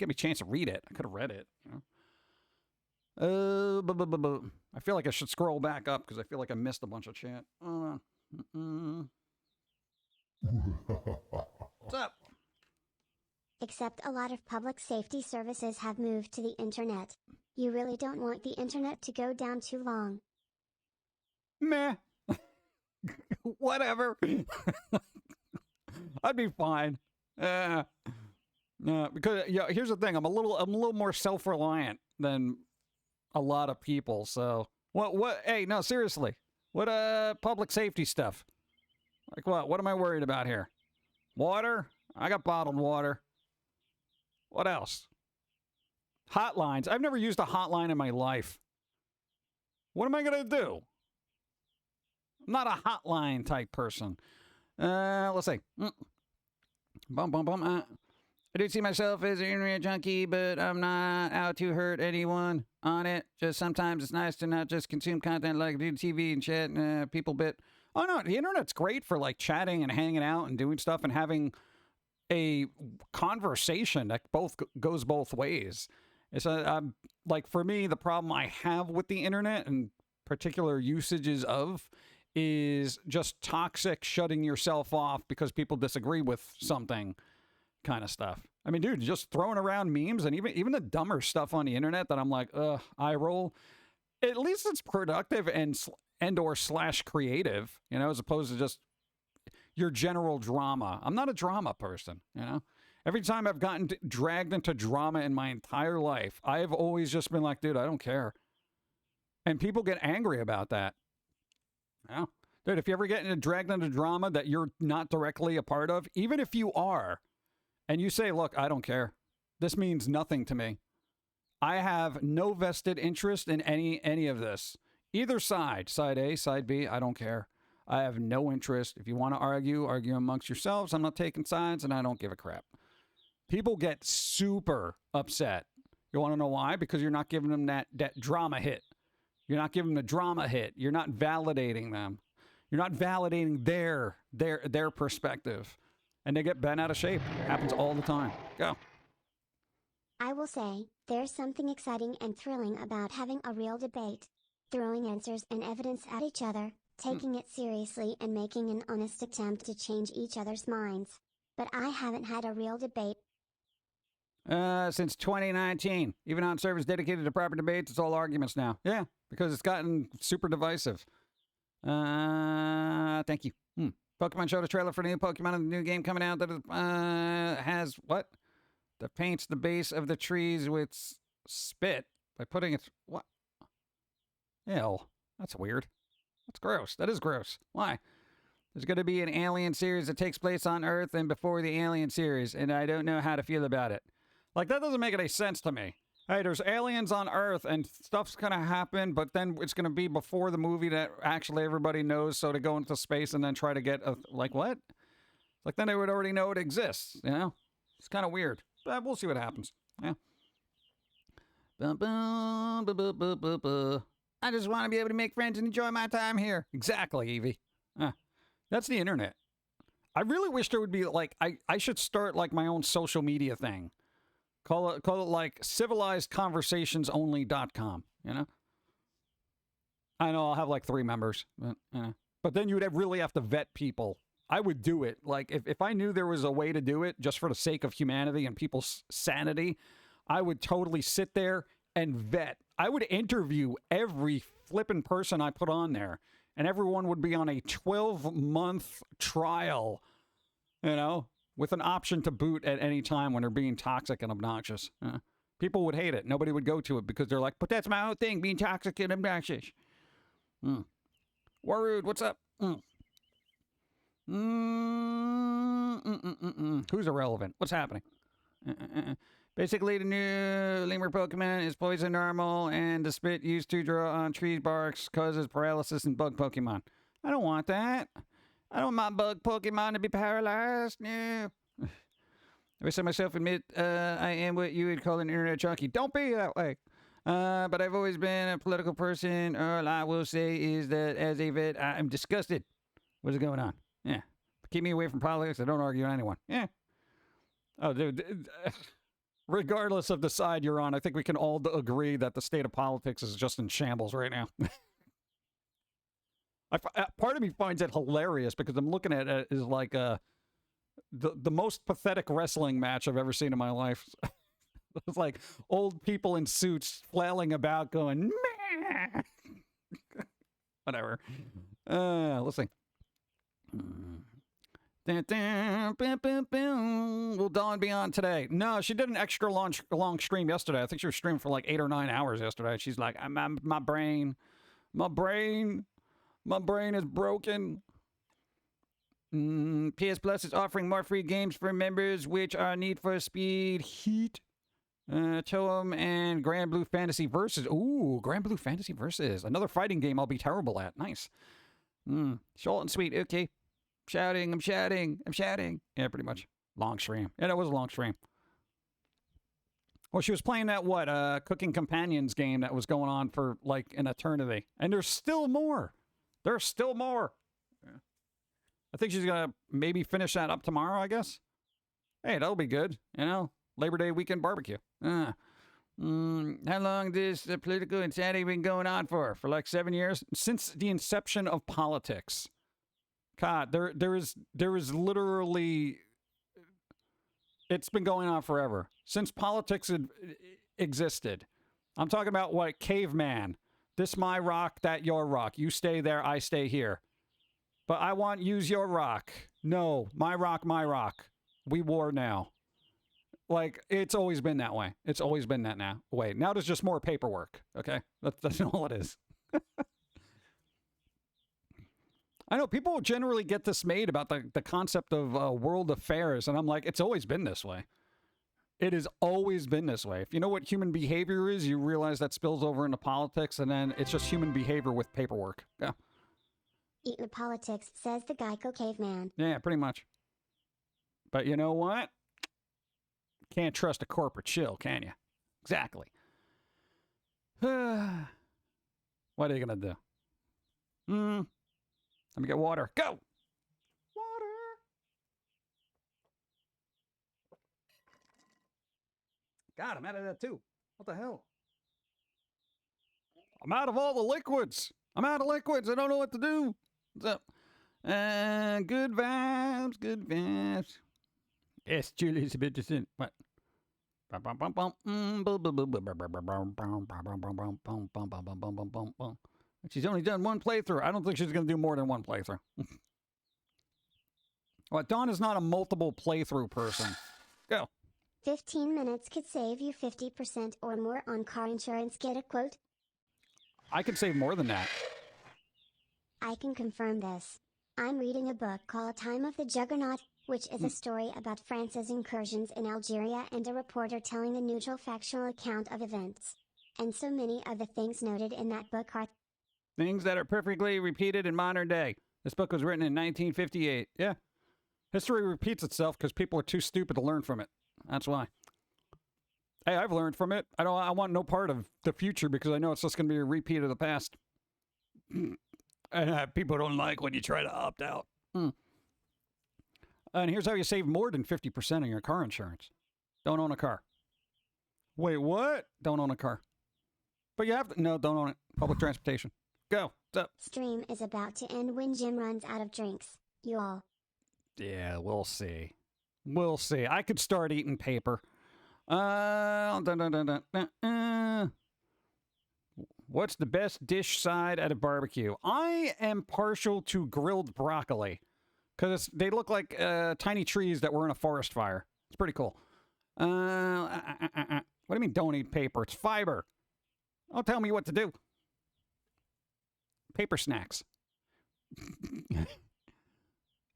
me a chance to read it. I could have read it. I feel like I should scroll back up because I feel like I missed a bunch of chat. What's up? Except a lot of public safety services have moved to the internet. You really don't want the internet to go down too long. Meh. Whatever. I'd be fine. Because here's the thing. I'm a little more self-reliant than a lot of people. So what? Hey, no, seriously. What public safety stuff? Like what? What am I worried about here? Water? I got bottled water. What else? Hotlines. I've never used a hotline in my life. What am I gonna do? I'm not a hotline type person. Let's see. I do see myself as an internet junkie, but I'm not out to hurt anyone on it. Just sometimes it's nice to not just consume content like do TV and chat and people bit. Oh no, the internet's great for like chatting and hanging out and doing stuff and having a conversation that goes both ways. It's like for me, the problem I have with the internet and particular usages of is just toxic shutting yourself off because people disagree with something kind of stuff. I mean, dude, just throwing around memes and even the dumber stuff on the internet that I'm like, eye roll. At least it's productive and or / creative, you know, as opposed to just your general drama. I'm not a drama person, you know. Every time I've gotten dragged into drama in my entire life, I've always just been like, dude, I don't care. And people get angry about that. Yeah. Dude, if you ever get dragged into drama that you're not directly a part of, even if you are, and you say, look, I don't care. This means nothing to me. I have no vested interest in any of this. Either side, side A, side B, I don't care. I have no interest. If you want to argue amongst yourselves. I'm not taking sides, and I don't give a crap. People get super upset. You want to know why? Because you're not giving them that drama hit. You're not giving them the drama hit. You're not validating them. You're not validating their perspective. And they get bent out of shape. It happens all the time. Go. I will say, there's something exciting and thrilling about having a real debate. Throwing answers and evidence at each other, taking it seriously and making an honest attempt to change each other's minds. But I haven't had a real debate since 2019. Even on servers dedicated to proper debates, it's all arguments now. Yeah, because it's gotten super divisive. Thank you. Pokemon showed a trailer for the new Pokemon in the new game coming out that has what? That paints the base of the trees with spit by putting it. What? Ew. That's weird. That's gross. That is gross. Why? There's going to be an Alien series that takes place on Earth and before the Alien series, and I don't know how to feel about it. Like, that doesn't make any sense to me. Hey, there's aliens on Earth, and stuff's going to happen, but then it's going to be before the movie that actually everybody knows, so to go into space and then try to get, like, what? Like, then they would already know it exists, you know? It's kind of weird. But we'll see what happens. Yeah. I just want to be able to make friends and enjoy my time here. Exactly, Evie. That's the internet. I really wish there would be, like, I should start, like, my own social media thing. Call it like civilizedconversationsonly.com, you know? I know I'll have, like, 3 members. But then you would really have to vet people. I would do it. Like, if I knew there was a way to do it just for the sake of humanity and people's sanity, I would totally sit there and vet. I would interview every flippin' person I put on there, and everyone would be on a 12-month trial, you know, with an option to boot at any time when they're being toxic and obnoxious. People would hate it. Nobody would go to it because they're like, but that's my own thing, being toxic and obnoxious. Warrude, what's up? Who's irrelevant? What's happening? Basically, the new lemur Pokemon is poison normal, and the spit used to draw on trees barks causes paralysis in bug Pokemon. I don't want that. I don't want my bug Pokemon to be paralyzed. No. I wish I myself admit I am what you would call an internet junkie. Don't be that way. But I've always been a political person. All I will say is that as a vet, I am disgusted. What's going on? Yeah. Keep me away from politics. I don't argue with anyone. Yeah. Oh, dude. Regardless of the side you're on, I think we can all agree that the state of politics is just in shambles right now. Part of me finds it hilarious because I'm looking at it as like the most pathetic wrestling match I've ever seen in my life. It's like old people in suits flailing about going, meh. Whatever. Let's see. Will Dawn be on today? No, she did an extra long stream yesterday. I think she was streaming for like 8 or 9 hours yesterday. She's like, my brain is broken. PS Plus is offering more free games for members, which are Need for Speed Heat, Toem, and Grand Blue Fantasy Versus. Ooh, Grand Blue Fantasy Versus. Another fighting game I'll be terrible at. Nice. Short and sweet. Okay. I'm shouting. Yeah, pretty much. Long stream. Yeah, that was a long stream. Well, she was playing that, Cooking Companions game that was going on for, like, an eternity. And there's still more. There's still more. Yeah. I think she's going to maybe finish that up tomorrow, I guess. Hey, that'll be good. You know, Labor Day weekend barbecue. How long this political insanity been going on for? For like 7 years? Since the inception of politics. God, there is literally, it's been going on forever. Since politics existed. I'm talking about what, caveman. This my rock, that your rock. You stay there, I stay here. But I want use your rock. No, my rock, my rock. We war now. Like, it's always been that way. It's always been that way. Now there's just more paperwork, okay? That's all it is. I know people generally get dismayed about the concept of world affairs, and I'm like, it's always been this way. It has always been this way. If you know what human behavior is, you realize that spills over into politics, and then it's just human behavior with paperwork. Yeah. Eating politics, says the Geico caveman. Yeah, pretty much. But you know what? Can't trust a corporate shill, can you? Exactly. What are you going to do? Let me get water. Go! Water! God, I'm out of that too. What the hell? I'm out of all the liquids. I'm out of liquids. I don't know what to do. What's up? Good vibes, good vibes. Yes, Julie's a bit distant. What? She's only done one playthrough. I don't think she's going to do more than one playthrough. What? Dawn is not a multiple playthrough person. Go. 15 minutes could save you 50% or more on car insurance. Get a quote? I could save more than that. I can confirm this. I'm reading a book called Time of the Juggernaut, which is a story about France's incursions in Algeria and a reporter telling a neutral factual account of events. And so many of the things noted in that book are things that are perfectly repeated in modern day. This book was written in 1958. Yeah. History repeats itself because people are too stupid to learn from it. That's why. Hey, I've learned from it. I want no part of the future because I know it's just going to be a repeat of the past. And people don't like when you try to opt out. And here's how you save more than 50% on your car insurance. Don't own a car. Wait, what? Don't own a car. But you have to. No, don't own it. Public transportation. Go. What's up? Stream is about to end when Jim runs out of drinks. You all. Yeah, we'll see. We'll see. I could start eating paper. What's the best dish side at a barbecue? I am partial to grilled broccoli because they look like tiny trees that were in a forest fire. It's pretty cool. What do you mean don't eat paper? It's fiber. Don't tell me what to do. Paper snacks.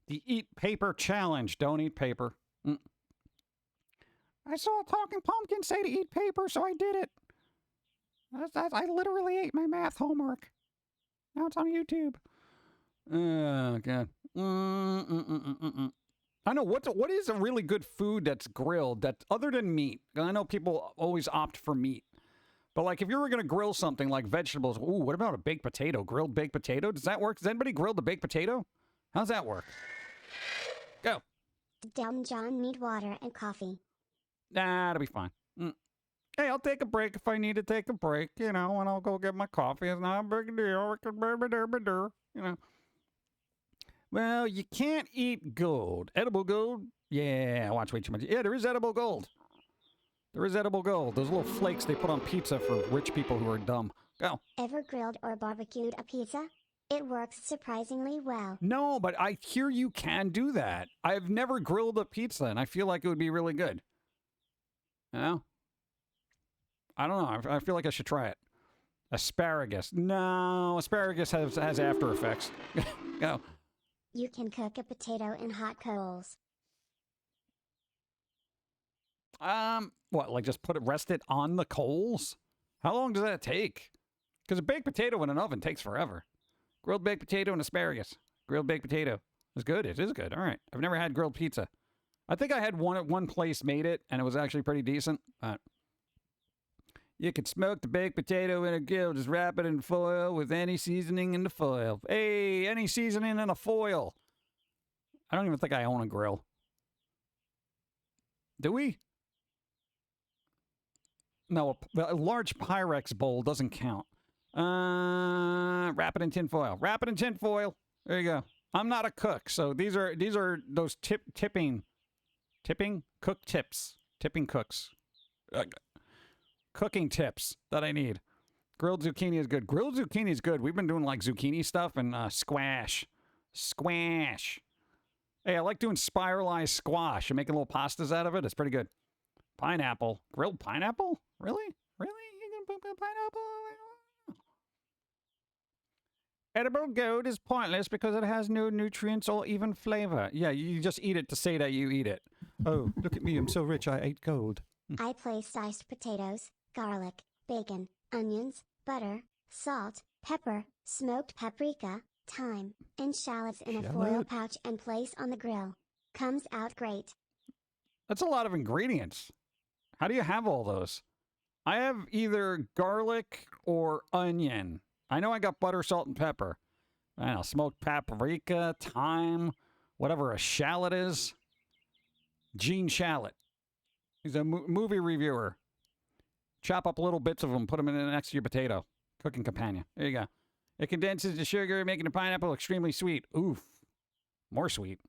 The eat paper challenge. Don't eat paper. I saw a talking pumpkin say to eat paper, so I did it. I literally ate my math homework. Now it's on YouTube. Oh, God. I know, what is a really good food that's grilled, that other than meat? I know people always opt for meat. But, like, if you were going to grill something like vegetables, ooh, what about a baked potato? Grilled baked potato? Does that work? Does anybody grill the baked potato? How's that work? Go. Down John need water and coffee. Nah, it'll be fine. Hey, I'll take a break if I need to take a break, you know, and I'll go get my coffee. It's not a big deal. You know. Well, you can't eat gold. Edible gold? Yeah, I watch way too much. Yeah, there is edible gold. There is edible gold. Those little flakes they put on pizza for rich people who are dumb. Go. Ever grilled or barbecued a pizza? It works surprisingly well. No, but I hear you can do that. I've never grilled a pizza, and I feel like it would be really good. You know? I don't know. I feel like I should try it. Asparagus. No, asparagus has after effects. Go. You can cook a potato in hot coals. What, like just rest it on the coals? How long does that take? Because a baked potato in an oven takes forever. Grilled baked potato and asparagus. Grilled baked potato. It's good. It is good. All right. I've never had grilled pizza. I think I had one at one place made it, and it was actually pretty decent. You could smoke the baked potato in a grill. Just wrap it in foil with any seasoning in the foil. Hey, any seasoning in a foil. I don't even think I own a grill. Do we? No, a large Pyrex bowl doesn't count. Wrap it in tinfoil. Wrap it in tinfoil. There you go. I'm not a cook, so these are those tipping cook tips. Tipping cooks. Cooking tips that I need. Grilled zucchini is good. Grilled zucchini is good. We've been doing like zucchini stuff and squash. Squash. Hey, I like doing spiralized squash and making little pastas out of it. It's pretty good. Pineapple. Grilled pineapple? Really? Really? You gonna put pineapple? Edible gold is pointless because it has no nutrients or even flavor. Yeah, you just eat it to say that you eat it. Oh, look at me. I'm so rich. I ate gold. I place diced potatoes, garlic, bacon, onions, butter, salt, pepper, smoked paprika, thyme, and shallots in a foil pouch and place on the grill. Comes out great. That's a lot of ingredients. How do you have all those? I have either garlic or onion. I know I got butter, salt, and pepper. I don't know, smoked paprika, thyme, whatever a shallot is. Gene Shallot. He's a movie reviewer. Chop up little bits of them, put them in next to your potato. Cooking companion. There you go. It condenses the sugar, making the pineapple extremely sweet. Oof. More sweet.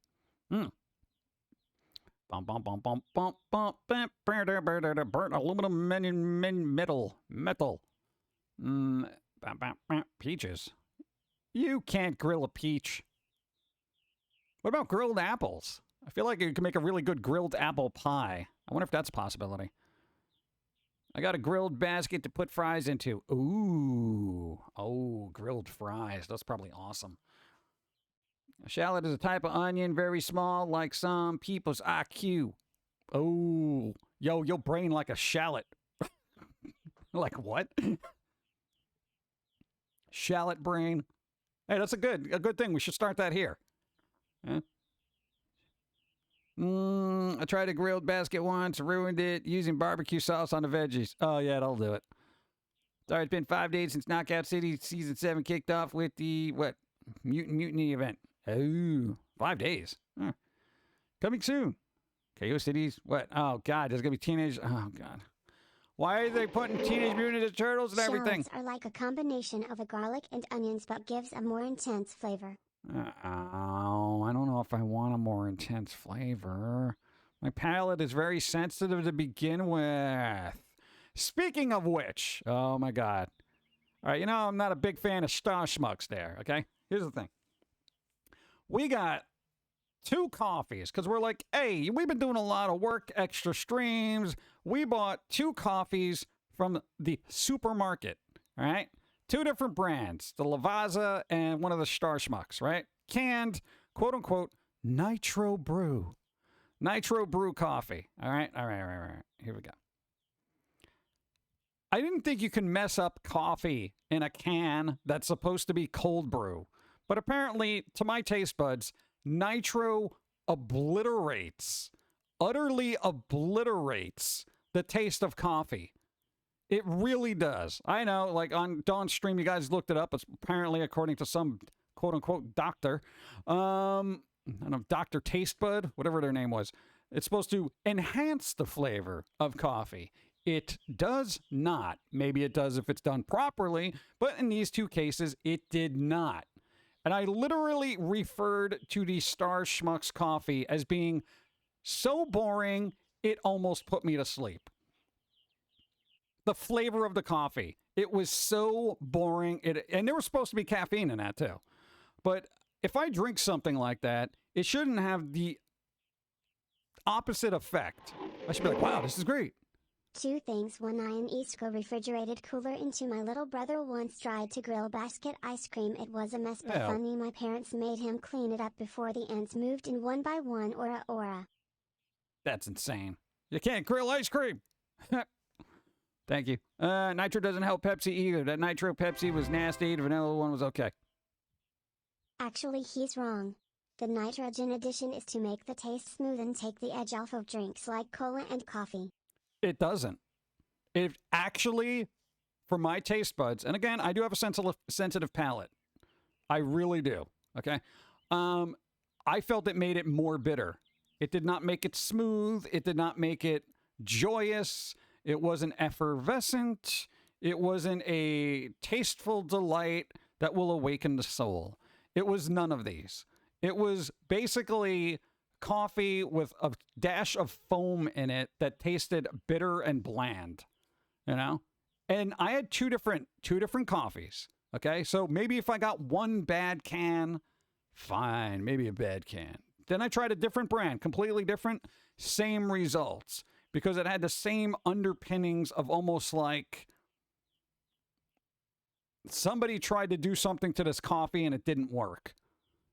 Bum, bum, bum, bum, bum, bum, burnt aluminum metal. Peaches. You can't grill a peach. What about grilled apples? I feel like you can make a really good grilled apple pie. I wonder if that's a possibility. I got a grilled basket to put fries into. Ooh. Oh, grilled fries. That's probably awesome. A shallot is a type of onion, very small, like some people's IQ. Oh. Yo, your brain like a shallot. Like what? Shallot brain. Hey, that's a good thing. We should start that here. Huh? I tried a grilled basket once, ruined it, using barbecue sauce on the veggies. Oh, yeah, that'll do it. Sorry, it's been 5 days since Knockout City Season 7 kicked off with the, Mutant Mutiny event. Oh, 5 days. Huh. Coming soon. Geocities. What? Oh, God, there's going to be teenage... Oh, God. Why are they putting Teenage Mutant Ninja Turtles and everything? Shallots are like a combination of a garlic and onions but gives a more intense flavor. Oh, I don't know if I want a more intense flavor. My palate is very sensitive to begin with. Speaking of which, oh my God. All right, I'm not a big fan of Star Schmucks there, okay? Here's the thing. We got 2 coffees because we're like, hey, we've been doing a lot of work, extra streams. We bought 2 coffees from the supermarket, all right? 2 different brands, the Lavazza and one of the Star Schmucks, right? Canned, quote unquote, nitro brew. Nitro brew coffee. All right. Here we go. I didn't think you can mess up coffee in a can that's supposed to be cold brew. But apparently, to my taste buds, nitro utterly obliterates the taste of coffee. It really does. I know, like on Dawn's stream, you guys looked it up. It's apparently, according to some quote-unquote doctor, I don't know, Dr. Tastebud, whatever their name was. It's supposed to enhance the flavor of coffee. It does not. Maybe it does if it's done properly, but in these 2 cases, it did not. And I literally referred to the Star Schmucks coffee as being so boring, it almost put me to sleep. The flavor of the coffee. It was so boring. And there was supposed to be caffeine in that too. But if I drink something like that, it shouldn't have the opposite effect. I should be like, wow, this is great. 2 things. One, I and Isco refrigerated cooler into my little brother once tried to grill basket ice cream. It was a mess, but funny. My parents made him clean it up before the ants moved in one by one. Ora. That's insane. You can't grill ice cream. Thank you. Nitro doesn't help Pepsi either. That Nitro Pepsi was nasty. The vanilla one was okay. Actually, he's wrong. The nitrogen addition is to make the taste smooth and take the edge off of drinks like cola and coffee. It doesn't. It actually, for my taste buds, and again, I do have a sensitive palate. I really do. Okay? I felt it made it more bitter. It did not make it smooth. It did not make it joyous. It wasn't effervescent. It wasn't a tasteful delight that will awaken the soul. It was none of these. It was basically coffee with a dash of foam in it that tasted bitter and bland, you know? And I had two different coffees, okay? So maybe if I got one bad can, fine, maybe a bad can. Then I tried a different brand, completely different, same results, because it had the same underpinnings of almost like somebody tried to do something to this coffee and it didn't work.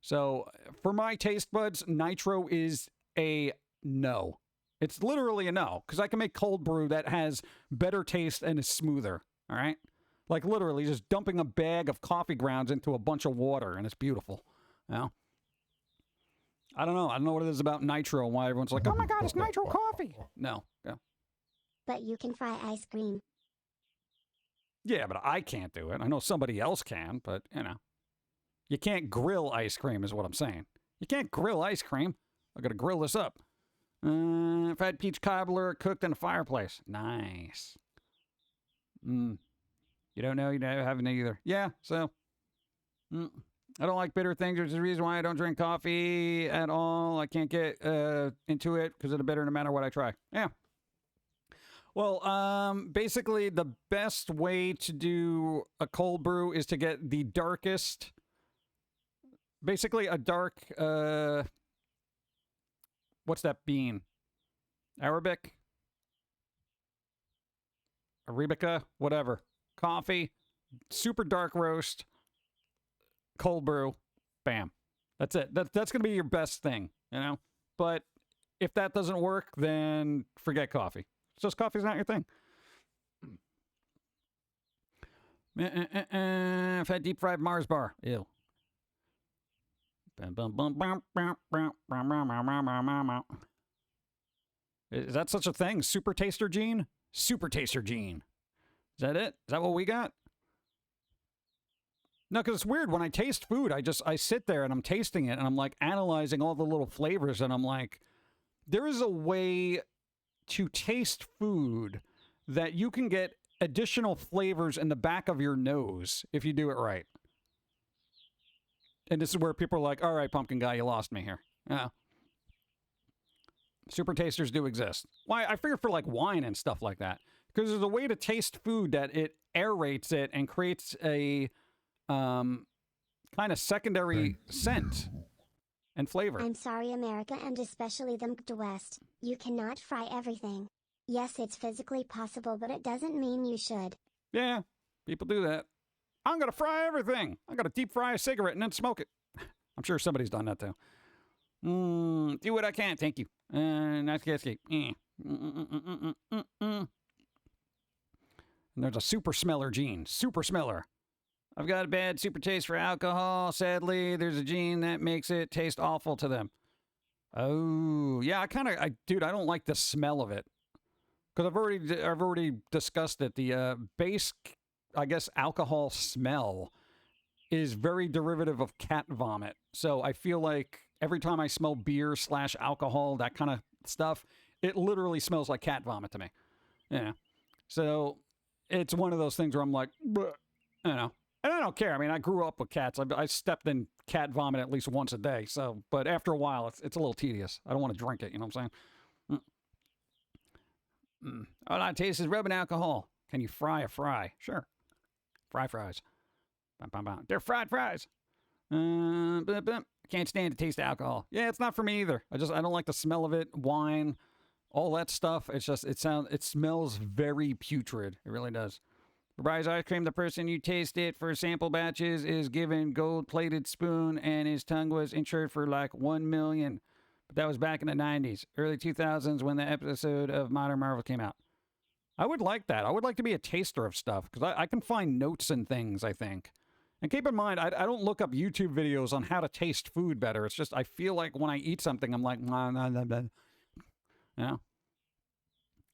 So for my taste buds, nitro is a no. It's literally a no, because I can make cold brew that has better taste and is smoother, all right? Like literally just dumping a bag of coffee grounds into a bunch of water, and it's beautiful, you know? I don't know. I don't know what it is about nitro and why everyone's like, oh my God, it's nitro coffee. No. Yeah. But you can fry ice cream. Yeah, but I can't do it. I know somebody else can, but, you know. You can't grill ice cream is what I'm saying. You can't grill ice cream. I got to grill this up. I've had peach cobbler cooked in a fireplace. Nice. You don't know? You haven't either. Yeah, so. I don't like bitter things, which is the reason why I don't drink coffee at all. I can't get into it because it's bitter no matter what I try. Yeah. Well, basically, the best way to do a cold brew is to get the darkest, basically a dark, what's that bean? Arabic? Arabica? Whatever. Coffee, super dark roast, cold brew, bam. That's it. That's going to be your best thing, you know? But if that doesn't work, then forget coffee. It's just coffee's not your thing. I've had deep fried Mars bar. Ew. Is that such a thing? Super taster gene? Super taster gene. Is that it? Is that what we got? No, because it's weird. When I taste food, I sit there and I'm tasting it and I'm like analyzing all the little flavors and I'm like, there is a way to taste food that you can get additional flavors in the back of your nose if you do it right. And this is where people are like, all right, pumpkin guy, you lost me here. Yeah. Super tasters do exist. Why? I figure for like wine and stuff like that. Because there's a way to taste food that it aerates it and creates a kind of secondary scent and flavor. I'm sorry, America, and especially the West. You cannot fry everything. Yes, it's physically possible, but it doesn't mean you should. Yeah, people do that. I'm going to fry everything. I'm going to deep fry a cigarette and then smoke it. I'm sure somebody's done that too. Do what I can. Thank you. Nice cascade. And there's a super smeller gene. Super smeller. I've got a bad super taste for alcohol. Sadly, there's a gene that makes it taste awful to them. Oh, yeah, dude, I don't like the smell of it. Because I've already discussed it. The base, I guess, alcohol smell is very derivative of cat vomit. So I feel like every time I smell beer / alcohol, that kind of stuff, it literally smells like cat vomit to me. Yeah. So it's one of those things where I'm like, bleh, you know. And I don't care. I mean, I grew up with cats. I stepped in cat vomit at least once a day. So, but after a while, it's a little tedious. I don't want to drink it. You know what I'm saying? All I taste is rubbing alcohol. Can you fry a fry? Sure. Fry fries. Bum, bum, bum. They're fried fries. Bum, bum. Can't stand the taste of alcohol. Yeah, it's not for me either. I don't like the smell of it. Wine, all that stuff. It's just it smells very putrid. It really does. For Bry's ice cream, the person you taste it for sample batches is given gold-plated spoon, and his tongue was insured for like $1 million. But that was back in the 90s, early 2000s when the episode of Modern Marvel came out. I would like that. I would like to be a taster of stuff, because I can find notes and things, I think. And keep in mind, I don't look up YouTube videos on how to taste food better. It's just I feel like when I eat something, I'm like, nah, nah, nah, nah. You know?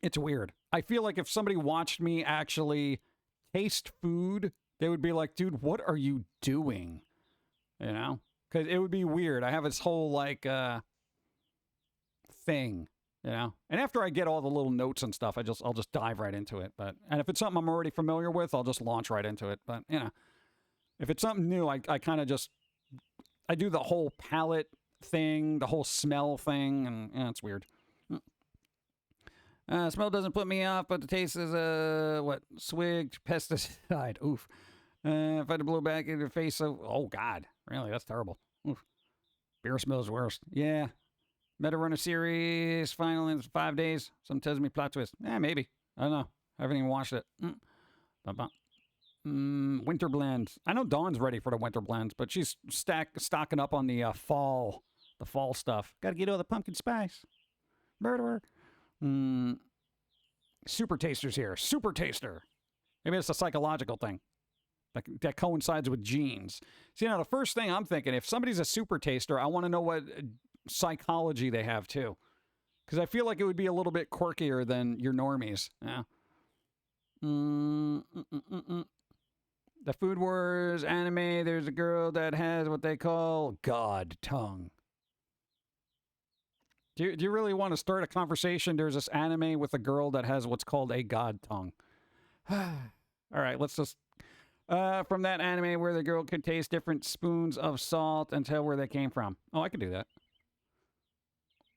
It's weird. I feel like if somebody watched me actually taste food, they would be like, dude, what are you doing? You know? Because it would be weird. I have this whole, like, thing, you know? And after I get all the little notes and stuff, I'll just dive right into it. And if it's something I'm already familiar with, I'll just launch right into it. But, you know, if it's something new, I kind of just, I do the whole palette thing, the whole smell thing, and it's weird. Smell doesn't put me off, but the taste is, swig, pesticide. Oof. If I had to blow back in your face, oh, God. Really? That's terrible. Oof. Beer smells worse. Yeah. Meta run a series, final in 5 days. Some tells me plot twist. Maybe. I don't know. I haven't even watched it. Winter blends. I know Dawn's ready for the winter blends, but she's stocking up on the fall stuff. Got to get all the pumpkin spice. Murderer. Super taster's here. Super taster. Maybe it's a psychological thing that coincides with genes. See, now the first thing I'm thinking, if somebody's a super taster, I want to know what psychology they have too, because I feel like it would be a little bit quirkier than your normies. Yeah. The Food Wars anime. There's a girl that has what they call God tongue. Do you really want to start a conversation? There's this anime with a girl that has what's called a God tongue. All right, let's just... from that anime where the girl could taste different spoons of salt and tell where they came from. Oh, I could do that.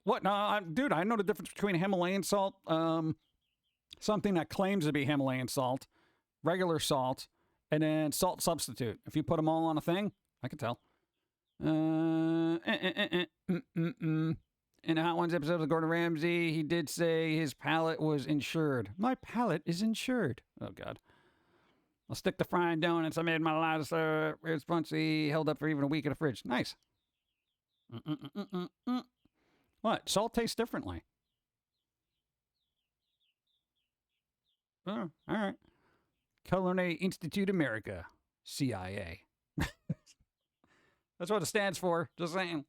What? No, dude, I know the difference between Himalayan salt, something that claims to be Himalayan salt, regular salt, and then salt substitute. If you put them all on a thing, I could tell. In the Hot Ones episode of Gordon Ramsay, he did say his palate was insured. My palate is insured. Oh, God. I'll stick to frying donuts. I made my last it's spongy, held up for even a week in the fridge. Nice. What? Salt tastes differently. Oh, all right. Culinary Institute America, CIA. That's what it stands for. Just saying.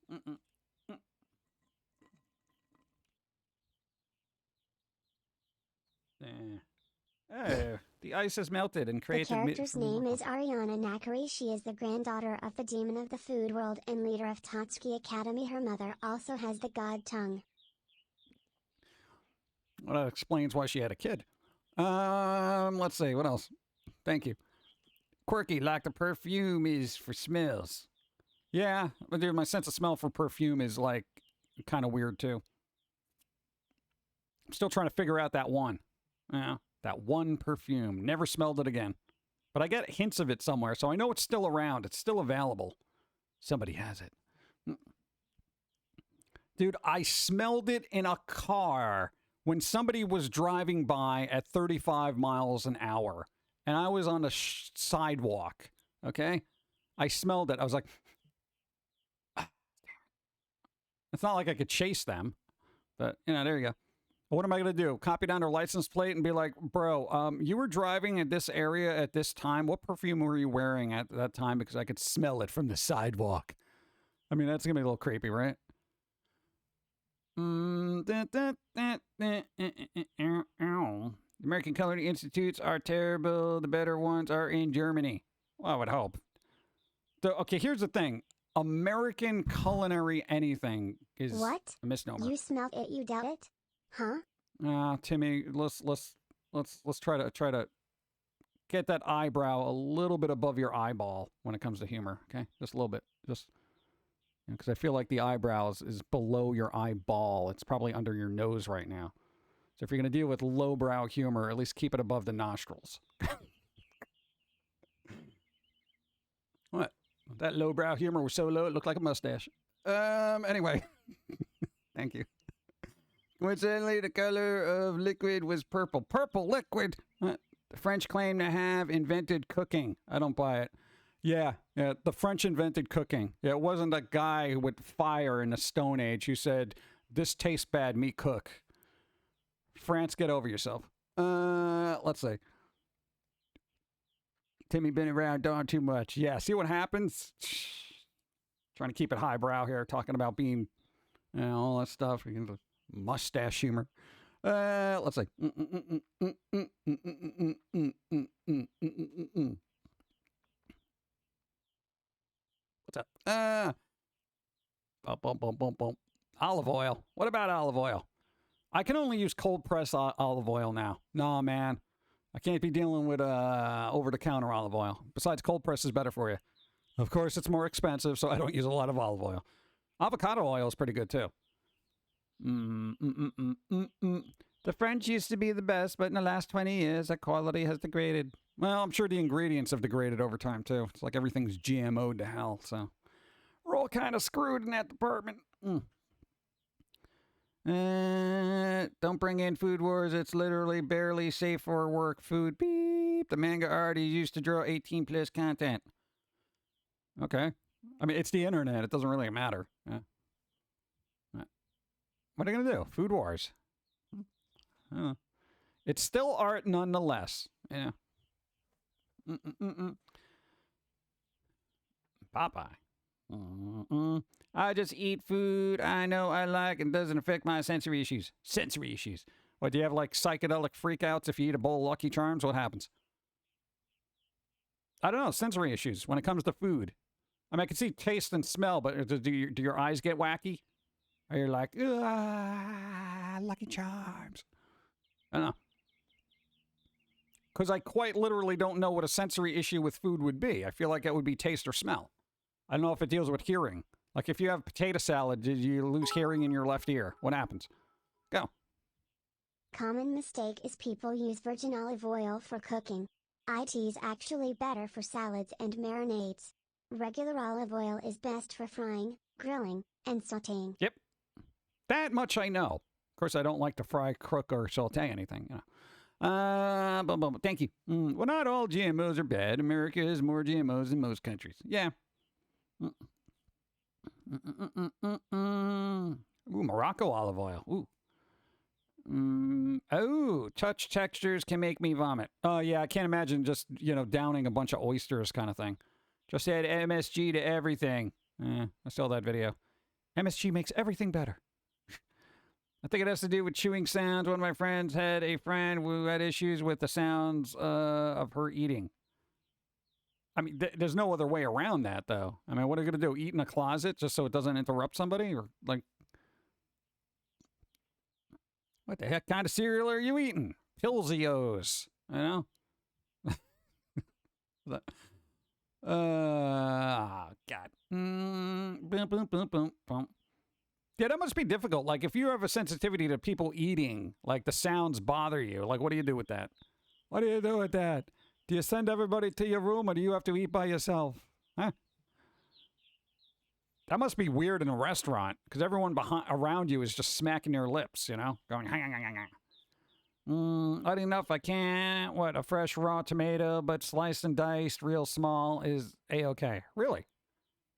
Oh, the ice has melted and created... The character's name is Ariana Nakari. She is the granddaughter of the demon of the food world and leader of Totsuki Academy. Her mother also has the god tongue. Well, that explains why she had a kid. Let's see, what else? Thank you. Quirky, like the perfume is for smells. Yeah, but dude, my sense of smell for perfume is like kind of weird too. I'm still trying to figure out that one. Yeah, that one perfume. Never smelled it again. But I get hints of it somewhere, so I know it's still around. It's still available. Somebody has it. Dude, I smelled it in a car when somebody was driving by at 35 miles an hour. And I was on the sidewalk, okay? I smelled it. I was like... It's not like I could chase them. But, you know, there you go. What am I going to do? Copy down their license plate and be like, bro, you were driving at this area at this time. What perfume were you wearing at that time? Because I could smell it from the sidewalk. I mean, that's going to be a little creepy, right? American Culinary Institutes are terrible. The better ones are in Germany. Well, I would hope. Okay, here's the thing. American culinary anything is What? a misnomer. You smelled it, you doubt it? Huh? Timmy, let's try to get that eyebrow a little bit above your eyeball when it comes to humor, okay? Just a little bit. Just because I feel like the eyebrows is below your eyeball. It's probably under your nose right now. So if you're going to deal with lowbrow humor, at least keep it above the nostrils. What? That lowbrow humor was so low it looked like a mustache. Anyway. Thank you. Coincidentally, the color of liquid was purple. Purple liquid! The French claim to have invented cooking. I don't buy it. Yeah, the French invented cooking. Yeah, it wasn't a guy with fire in the Stone Age who said, this tastes bad, me cook. France, get over yourself. Let's see. Timmy been around Dawn too much. Yeah, see what happens? Trying to keep it highbrow here, talking about being, you know, all that stuff. Mustache humor. Let's see. What's up? Olive oil. What about olive oil? I can only use cold press olive oil now. Nah, man. I can't be dealing with over-the-counter olive oil. Besides, cold press is better for you. Of course, it's more expensive, so I don't use a lot of olive oil. Avocado oil is pretty good, too. The French used to be the best, but in the last 20 years, that quality has degraded. Well, I'm sure the ingredients have degraded over time, too. It's like everything's GMO'd to hell, so... We're all kind of screwed in that department. Don't bring in Food Wars. It's literally barely safe for work. Food beep. The manga artist used to draw 18+ content. Okay. I mean, it's the internet. It doesn't really matter. Yeah. What are they going to do? Food Wars. It's still art nonetheless. Yeah. Popeye. I just eat food I know I like and doesn't affect my sensory issues. Sensory issues. What, do you have like psychedelic freakouts if you eat a bowl of Lucky Charms? What happens? I don't know. Sensory issues when it comes to food. I mean, I can see taste and smell, but do your eyes get wacky? Or you're like, Lucky Charms. I don't know. Because I quite literally don't know what a sensory issue with food would be. I feel like it would be taste or smell. I don't know if it deals with hearing. Like if you have potato salad, did you lose hearing in your left ear? What happens? Go. Common mistake is people use virgin olive oil for cooking. It is actually better for salads and marinades. Regular olive oil is best for frying, grilling, and sautéing. Yep. That much I know. Of course, I don't like to fry, cook, or saute anything. You know. Thank you. Well, not all GMOs are bad. America has more GMOs than most countries. Yeah. Ooh, Morocco olive oil. Ooh. Oh, touch textures can make me vomit. Oh, yeah, I can't imagine just, downing a bunch of oysters kind of thing. Just add MSG to everything. I saw that video. MSG makes everything better. I think it has to do with chewing sounds. One of my friends had a friend who had issues with the sounds of her eating. I mean, there's no other way around that, though. I mean, what are you going to do? Eat in a closet just so it doesn't interrupt somebody? Or, like, what the heck kind of cereal are you eating? Pilzios, you know? God. Boom, boom, boom, boom, boom. Yeah, that must be difficult. Like, if you have a sensitivity to people eating, like, the sounds bother you. Like, what do you do with that? What do you do with that? Do you send everybody to your room, or do you have to eat by yourself? Huh? That must be weird in a restaurant, because everyone around you is just smacking their lips, going, not enough, I can't. What, a fresh raw tomato, but sliced and diced real small is A-okay. Really?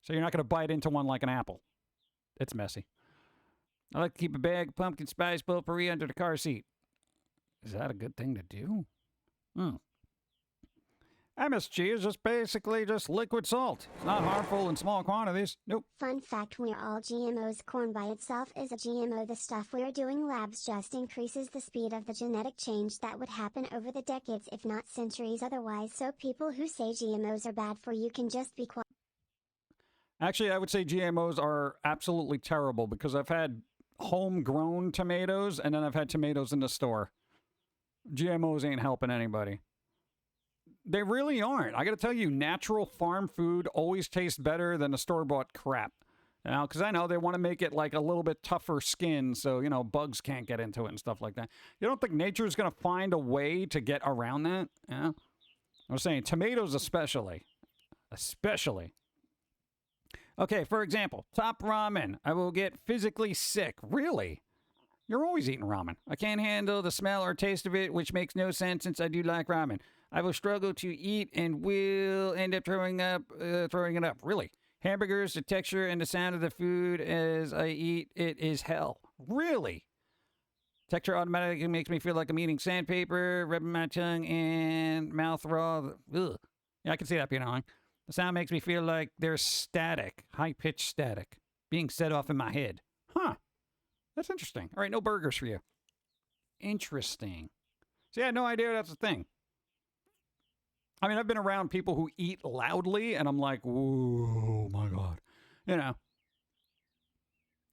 So you're not going to bite into one like an apple? It's messy. I like to keep a bag of pumpkin spice potpourri under the car seat. Is that a good thing to do? MSG is just basically just liquid salt. It's not harmful in small quantities. Nope. Fun fact, we're all GMOs. Corn by itself is a GMO. The stuff we're doing labs just increases the speed of the genetic change that would happen over the decades if not centuries otherwise. So people who say GMOs are bad for you can just be quiet. Actually, I would say GMOs are absolutely terrible because I've had homegrown tomatoes and then I've had tomatoes in the store. GMOs ain't helping anybody. They really aren't. I got to tell you, natural farm food always tastes better than the store-bought crap. Because I know they want to make it like a little bit tougher skin so, bugs can't get into it and stuff like that. You don't think nature's going to find a way to get around that? Yeah. I'm saying tomatoes especially. Especially. Okay, for example, top ramen. I will get physically sick. Really? You're always eating ramen. I can't handle the smell or taste of it, which makes no sense since I do like ramen. I will struggle to eat and will end up throwing it up. Really? Hamburgers, the texture and the sound of the food as I eat it is hell. Really? Texture automatically makes me feel like I'm eating sandpaper, rubbing my tongue and mouth raw. Ugh. Yeah, I can see that being annoying. The sound makes me feel like there's static, high-pitched static, being set off in my head. Huh. That's interesting. All right, no burgers for you. Interesting. See, I had no idea that's a thing. I mean, I've been around people who eat loudly, and I'm like, whoa, my God.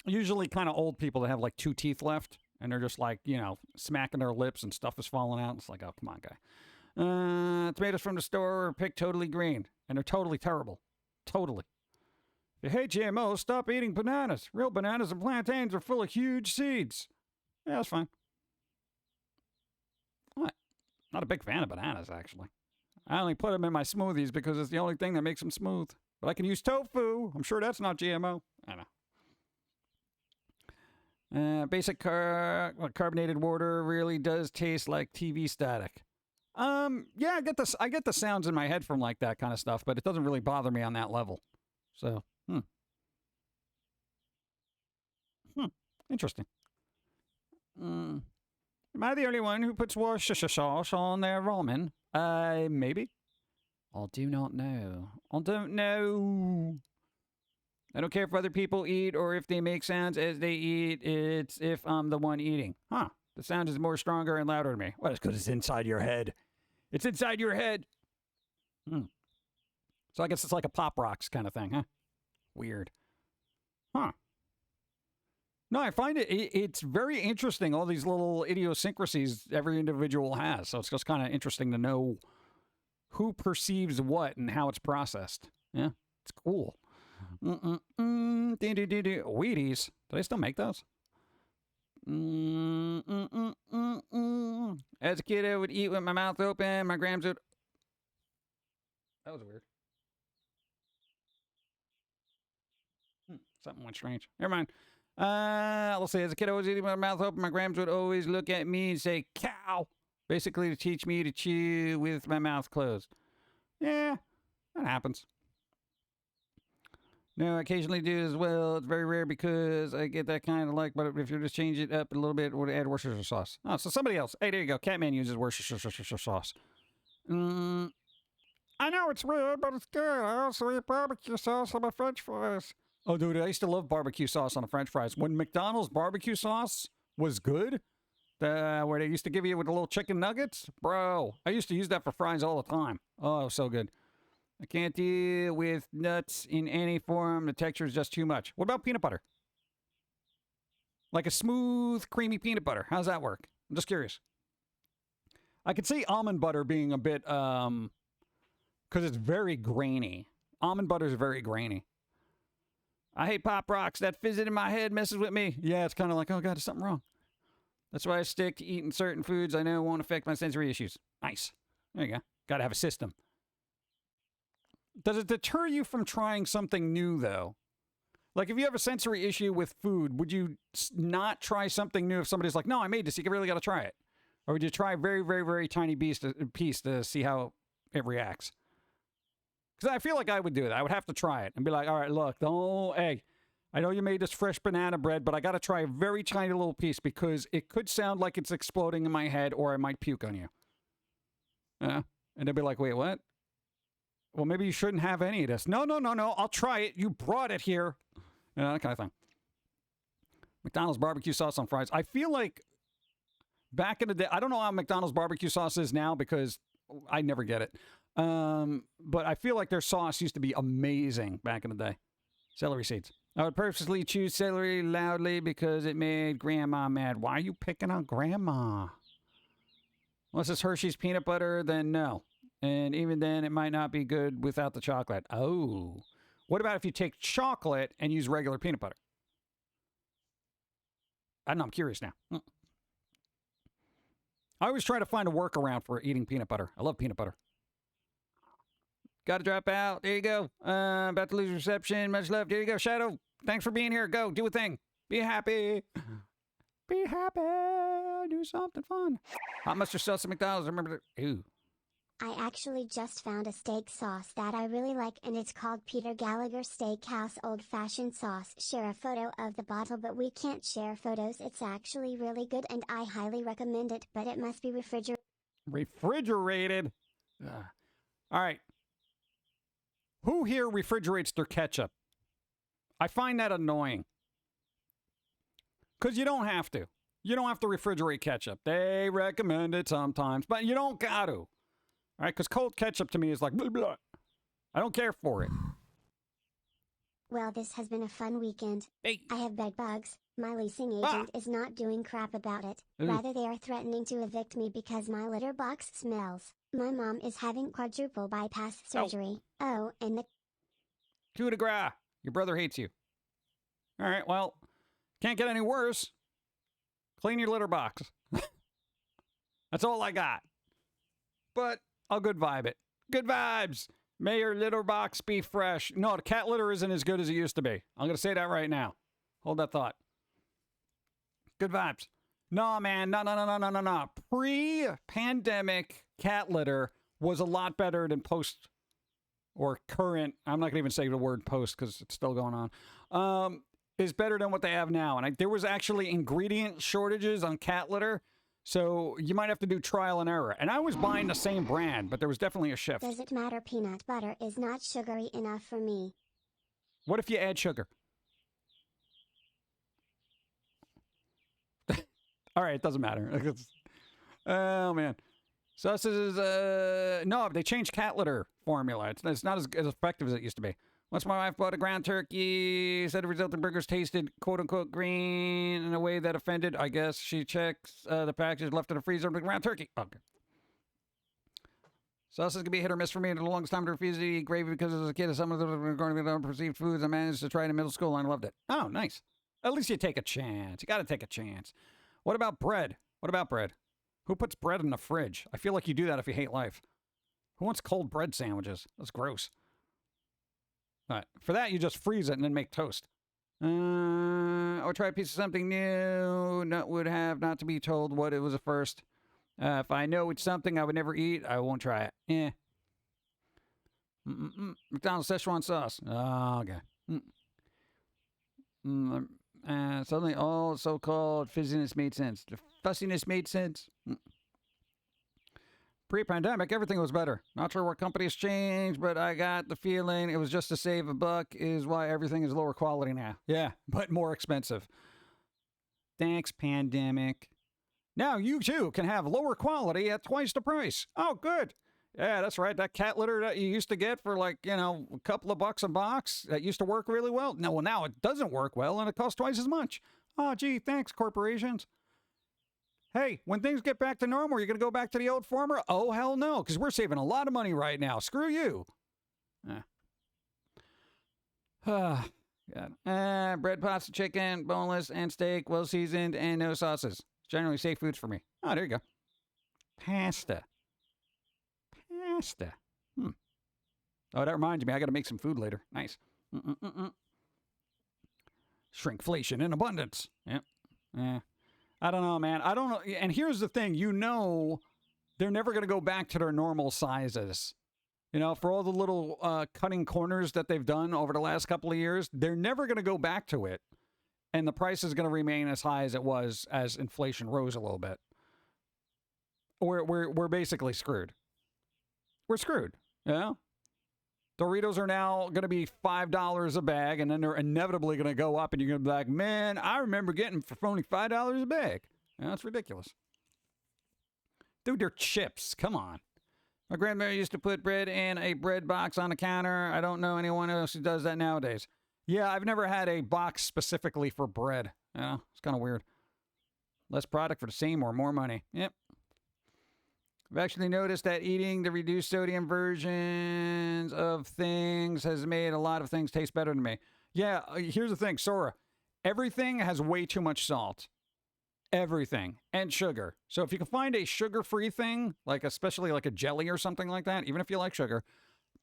usually kind of old people that have like 2 teeth left, and they're just like, you know, smacking their lips and stuff is falling out. It's like, oh, come on, guy. Tomatoes from the store are picked totally green, and they're totally terrible. Totally. If you hate GMOs, stop eating bananas. Real bananas and plantains are full of huge seeds. Yeah, that's fine. What? Not a big fan of bananas, actually. I only put them in my smoothies because it's the only thing that makes them smooth. But I can use tofu. I'm sure that's not GMO. I know. Basic carbonated water really does taste like TV static. Yeah, I get the sounds in my head from like that kind of stuff, but it doesn't really bother me on that level. So, interesting. Am I the only one who puts Worcestershire sauce on their ramen? Maybe. I do not know. I don't know. I don't care if other people eat or if they make sounds as they eat. It's if I'm the one eating. Huh. The sound is more stronger and louder to me. Well, it's because it's inside your head. It's inside your head. So I guess it's like a pop rocks kind of thing, huh? Weird. Huh. No, I find it's very interesting, all these little idiosyncrasies every individual has. So it's just kind of interesting to know who perceives what and how it's processed. Yeah, it's cool. Wheaties. Do they still make those? As a kid, I would eat with my mouth open. My grams would... That was weird. Something went strange. Never mind. Let's see. As a kid, I was eating with my mouth open. My grams would always look at me and say, cow. Basically to teach me to chew with my mouth closed. Yeah, that happens. No, I occasionally do as well. It's very rare because I get that kind of like, but if you just change it up a little bit, would add Worcestershire sauce. Oh, so somebody else. Hey, there you go. Catman uses Worcestershire sauce. I know it's weird, but it's good. I also eat barbecue sauce on my French fries. Oh, dude, I used to love barbecue sauce on the French fries. When McDonald's barbecue sauce was good, where they used to give you with the little chicken nuggets, bro, I used to use that for fries all the time. Oh, so good. I can't deal with nuts in any form. The texture is just too much. What about peanut butter? Like a smooth, creamy peanut butter. How's that work? I'm just curious. I could see almond butter being a bit, because it's very grainy. Almond butter is very grainy. I hate Pop Rocks. That fizz in my head messes with me. Yeah, it's kind of like, oh, God, there's something wrong. That's why I stick to eating certain foods I know won't affect my sensory issues. Nice. There you go. Got to have a system. Does it deter you from trying something new, though? Like, if you have a sensory issue with food, would you not try something new if somebody's like, no, I made this, you really got to try it? Or would you try a very, very, very tiny piece to see how it reacts? Because I feel like I would do that. I would have to try it and be like, all right, look, hey, I know you made this fresh banana bread, but I got to try a very tiny little piece because it could sound like it's exploding in my head or I might puke on you. And they'd be like, wait, what? Well, maybe you shouldn't have any of this. No, I'll try it. You brought it here. You know, that kind of thing. McDonald's barbecue sauce on fries. I feel like back in the day, I don't know how McDonald's barbecue sauce is now because I never get it. But I feel like their sauce used to be amazing back in the day. Celery seeds. I would purposely choose celery loudly because it made Grandma mad. Why are you picking on Grandma? Unless it's Hershey's peanut butter, then no. And even then, it might not be good without the chocolate. Oh. What about if you take chocolate and use regular peanut butter? I don't know. I'm curious now. I always try to find a workaround for eating peanut butter. I love peanut butter. Got to drop out. There you go. About to lose reception. Much love. There you go, Shadow. Thanks for being here. Go. Do a thing. Be happy. Be happy. Do something fun. Hot mustard sauce at McDonald's. Remember that. Ooh. I actually just found a steak sauce that I really like and it's called Peter Gallagher Steakhouse Old Fashioned Sauce. Share a photo of the bottle, but we can't share photos. It's actually really good and I highly recommend it, but it must be refrigerated. Refrigerated? All right. Who here refrigerates their ketchup? I find that annoying. Because you don't have to. You don't have to refrigerate ketchup. They recommend it sometimes, but you don't got to. All right, because cold ketchup to me is like, blah, blah. I don't care for it. Well, this has been a fun weekend. Hey. I have bed bugs. My leasing agent is not doing crap about it. Rather, they are threatening to evict me because my litter box smells. My mom is having quadruple bypass surgery. Oh, and the Coup de grace. Your brother hates you. All right, well, can't get any worse. Clean your litter box. That's all I got. But I'll good vibe it. Good vibes. May your litter box be fresh. No, the cat litter isn't as good as it used to be. I'm going to say that right now. Hold that thought. Good vibes. No, man. No. Pre-pandemic cat litter was a lot better than post or current. I'm not going to even say the word post because it's still going on. Is better than what they have now. And there was actually ingredient shortages on cat litter. So you might have to do trial and error. And I was buying the same brand, but there was definitely a shift. Does it matter? Peanut butter is not sugary enough for me. What if you add sugar? All right, it doesn't matter. Oh, man. So this is, no, they changed cat litter formula. It's not as effective as it used to be. Once my wife bought a ground turkey, said the resulting burgers tasted quote-unquote green in a way that offended. I guess she checks the package left in the freezer of the ground turkey. Okay. Sauce is going to be hit or miss for me. The longest time to refuse to eat gravy because as a kid, some of them were going to be unperceived foods. I managed to try it in middle school and I loved it. Oh, nice. At least you take a chance. You got to take a chance. What about bread? What about bread? Who puts bread in the fridge? I feel like you do that if you hate life. Who wants cold bread sandwiches? That's gross. All right. For that, you just freeze it and then make toast. Or try a piece of something new. Would have not to be told what it was at first. If I know it's something I would never eat, I won't try it. McDonald's Szechuan sauce. Oh, okay. Suddenly all so-called fizziness made sense. The fussiness made sense. Pre-pandemic, everything was better. Not sure what companies changed, but I got the feeling it was just to save a buck is why everything is lower quality now. Yeah, but more expensive. Thanks, pandemic. Now you, too, can have lower quality at twice the price. Oh, good. Yeah, that's right. That cat litter that you used to get for like, a couple of bucks a box that used to work really well. No, well, now it doesn't work well and it costs twice as much. Oh, gee, thanks, corporations. Hey, when things get back to normal, are you going to go back to the old former? Oh, hell no, because we're saving a lot of money right now. Screw you. Bread, pasta, chicken, boneless, and steak, well-seasoned, and no sauces. Generally safe foods for me. Oh, there you go. Pasta. Oh, that reminds me. I got to make some food later. Nice. Shrinkflation in abundance. Yep. I don't know, man. I don't know. And here's the thing. They're never going to go back to their normal sizes. For all the little cutting corners that they've done over the last couple of years, they're never going to go back to it. And the price is going to remain as high as it was as inflation rose a little bit. We're basically screwed. We're screwed. Doritos are now going to be $5 a bag, and then they're inevitably going to go up, and you're going to be like, man, I remember getting for only $5 a bag. That's ridiculous. Dude, they're chips. Come on. My grandmother used to put bread in a bread box on the counter. I don't know anyone else who does that nowadays. Yeah, I've never had a box specifically for bread. It's kind of weird. Less product for the same or more money. Yep. I've actually noticed that eating the reduced sodium versions of things has made a lot of things taste better to me. Yeah, here's the thing, Sora. Everything has way too much salt. Everything. And sugar. So if you can find a sugar-free thing, especially like a jelly or something like that, even if you like sugar,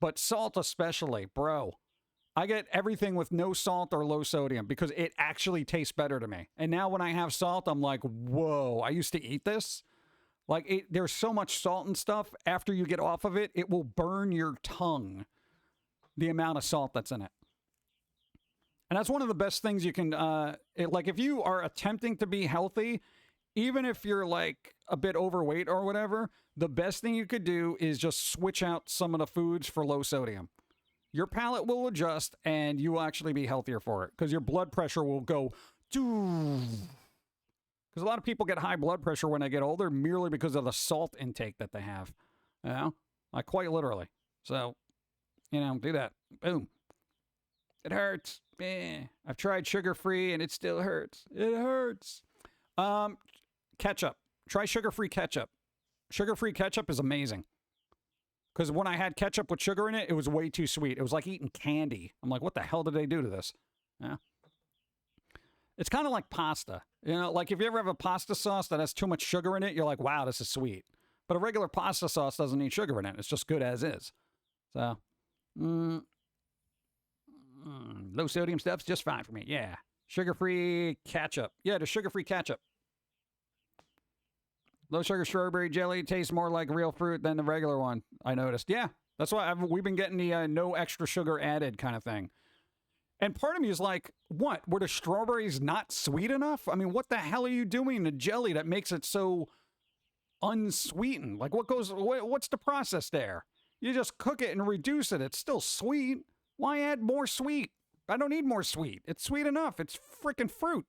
but salt especially, bro. I get everything with no salt or low sodium because it actually tastes better to me. And now when I have salt, I'm like, whoa, I used to eat this? There's so much salt and stuff, after you get off of it, it will burn your tongue, the amount of salt that's in it. And that's one of the best things you can, if you are attempting to be healthy, even if you're a bit overweight or whatever, the best thing you could do is just switch out some of the foods for low sodium. Your palate will adjust and you will actually be healthier for it because your blood pressure will go, because a lot of people get high blood pressure when they get older merely because of the salt intake that they have. Quite literally. So, do that. Boom. It hurts. I've tried sugar-free and it still hurts. It hurts. Ketchup. Try sugar-free ketchup. Sugar-free ketchup is amazing. Because when I had ketchup with sugar in it, it was way too sweet. It was like eating candy. I'm like, what the hell did they do to this? Yeah. It's kind of like pasta. You know, like if you ever have a pasta sauce that has too much sugar in it, you're like, wow, this is sweet. But a regular pasta sauce doesn't need sugar in it. It's just good as is. So, low sodium stuff's just fine for me. Yeah. Sugar-free ketchup. Yeah, the sugar-free ketchup. Low sugar strawberry jelly tastes more like real fruit than the regular one, I noticed. Yeah, that's why we've been getting the no extra sugar added kind of thing. And part of me is like, what? Were the strawberries not sweet enough? I mean, what the hell are you doing to jelly that makes it so unsweetened? Like, what's the process there? You just cook it and reduce it. It's still sweet. Why add more sweet? I don't need more sweet. It's sweet enough. It's freaking fruit.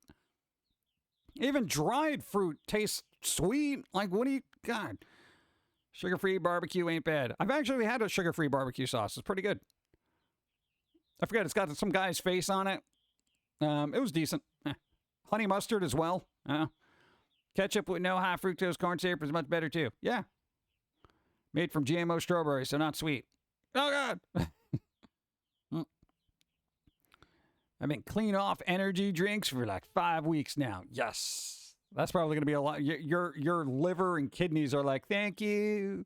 Even dried fruit tastes sweet. Like, what do you... God. Sugar-free barbecue ain't bad. I've actually had a sugar-free barbecue sauce. It's pretty good. I forget. It's got some guy's face on it. It was decent. Honey mustard as well. Ketchup with no high fructose corn syrup is much better, too. Yeah. Made from GMO strawberries, so not sweet. Oh, God. I've been clean off energy drinks for like 5 weeks now. Yes. That's probably going to be a lot. Your liver and kidneys are like, thank you.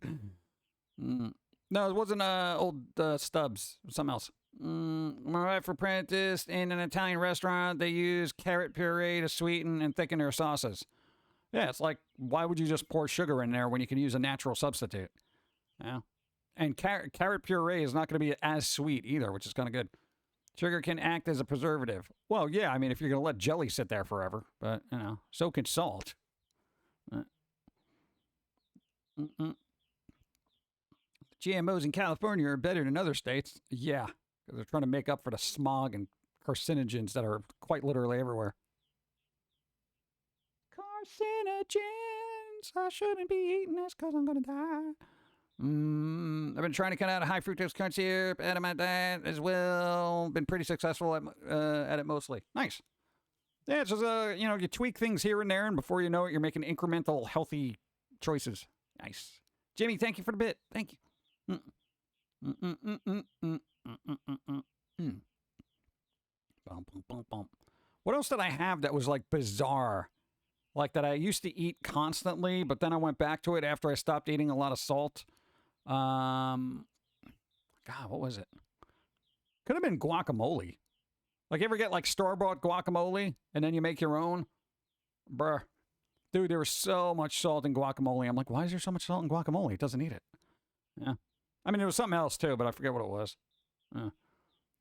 No, it wasn't old Stubbs. It was something else. My wife apprenticed in an Italian restaurant. They use carrot puree to sweeten and thicken their sauces. Yeah, it's like, why would you just pour sugar in there when you can use a natural substitute? Yeah. And carrot puree is not going to be as sweet either, which is kind of good. Sugar can act as a preservative. Well, yeah, I mean, if you're going to let jelly sit there forever. But, you know, so can salt. GMOs in California are better than other states. Yeah, because they're trying to make up for the smog and carcinogens that are quite literally everywhere. Carcinogens! I shouldn't be eating this because I'm going to die. I've been trying to cut out a high fructose corn syrup out of my diet as well. Been pretty successful at it mostly. Nice. Yeah, it's just, you know, you tweak things here and there, and before you know it, you're making incremental, healthy choices. Nice. Jimmy, thank you for the bit. Thank you. What else did I have that was, like, bizarre? Like, that I used to eat constantly, but then I went back to it after I stopped eating a lot of salt. God, what was it? Could have been guacamole. Like, you ever get, like, store-bought guacamole, and then you make your own? Bruh. Dude, there was so much salt in guacamole. I'm like, why is there so much salt in guacamole? It doesn't need it. Yeah. I mean, there was something else, too, but I forget what it was.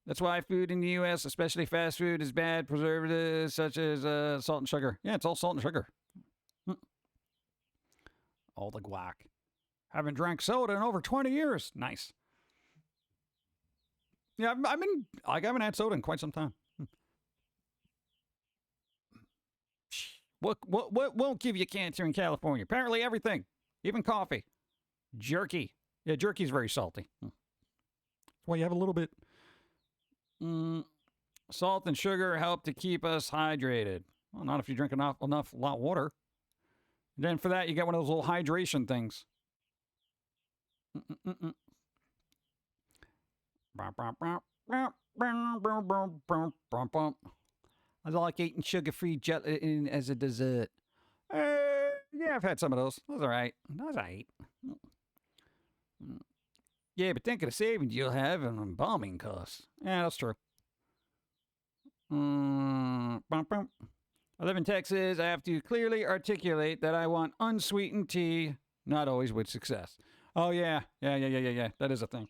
That's why food in the U.S., especially fast food, is bad. Preservatives such as salt and sugar. Yeah, it's all salt and sugar. All the guac. Haven't drank soda in over 20 years. Nice. Yeah, I haven't had soda in quite some time. What won't give you cancer in California? Apparently everything. Even coffee. Jerky. Yeah, jerky's very salty. Well, you have a little bit. Salt and sugar help to keep us hydrated. Well, not if you drink enough water. Then for that, you get one of those little hydration things. I like eating sugar-free gelatin as a dessert. Yeah, I've had some of those. Those are right. Those I eat. Yeah, but think of the savings you'll have on embalming costs. Yeah, that's true. I live in Texas. I have to clearly articulate that I want unsweetened tea, not always with success. Oh, yeah. Yeah. That is a thing.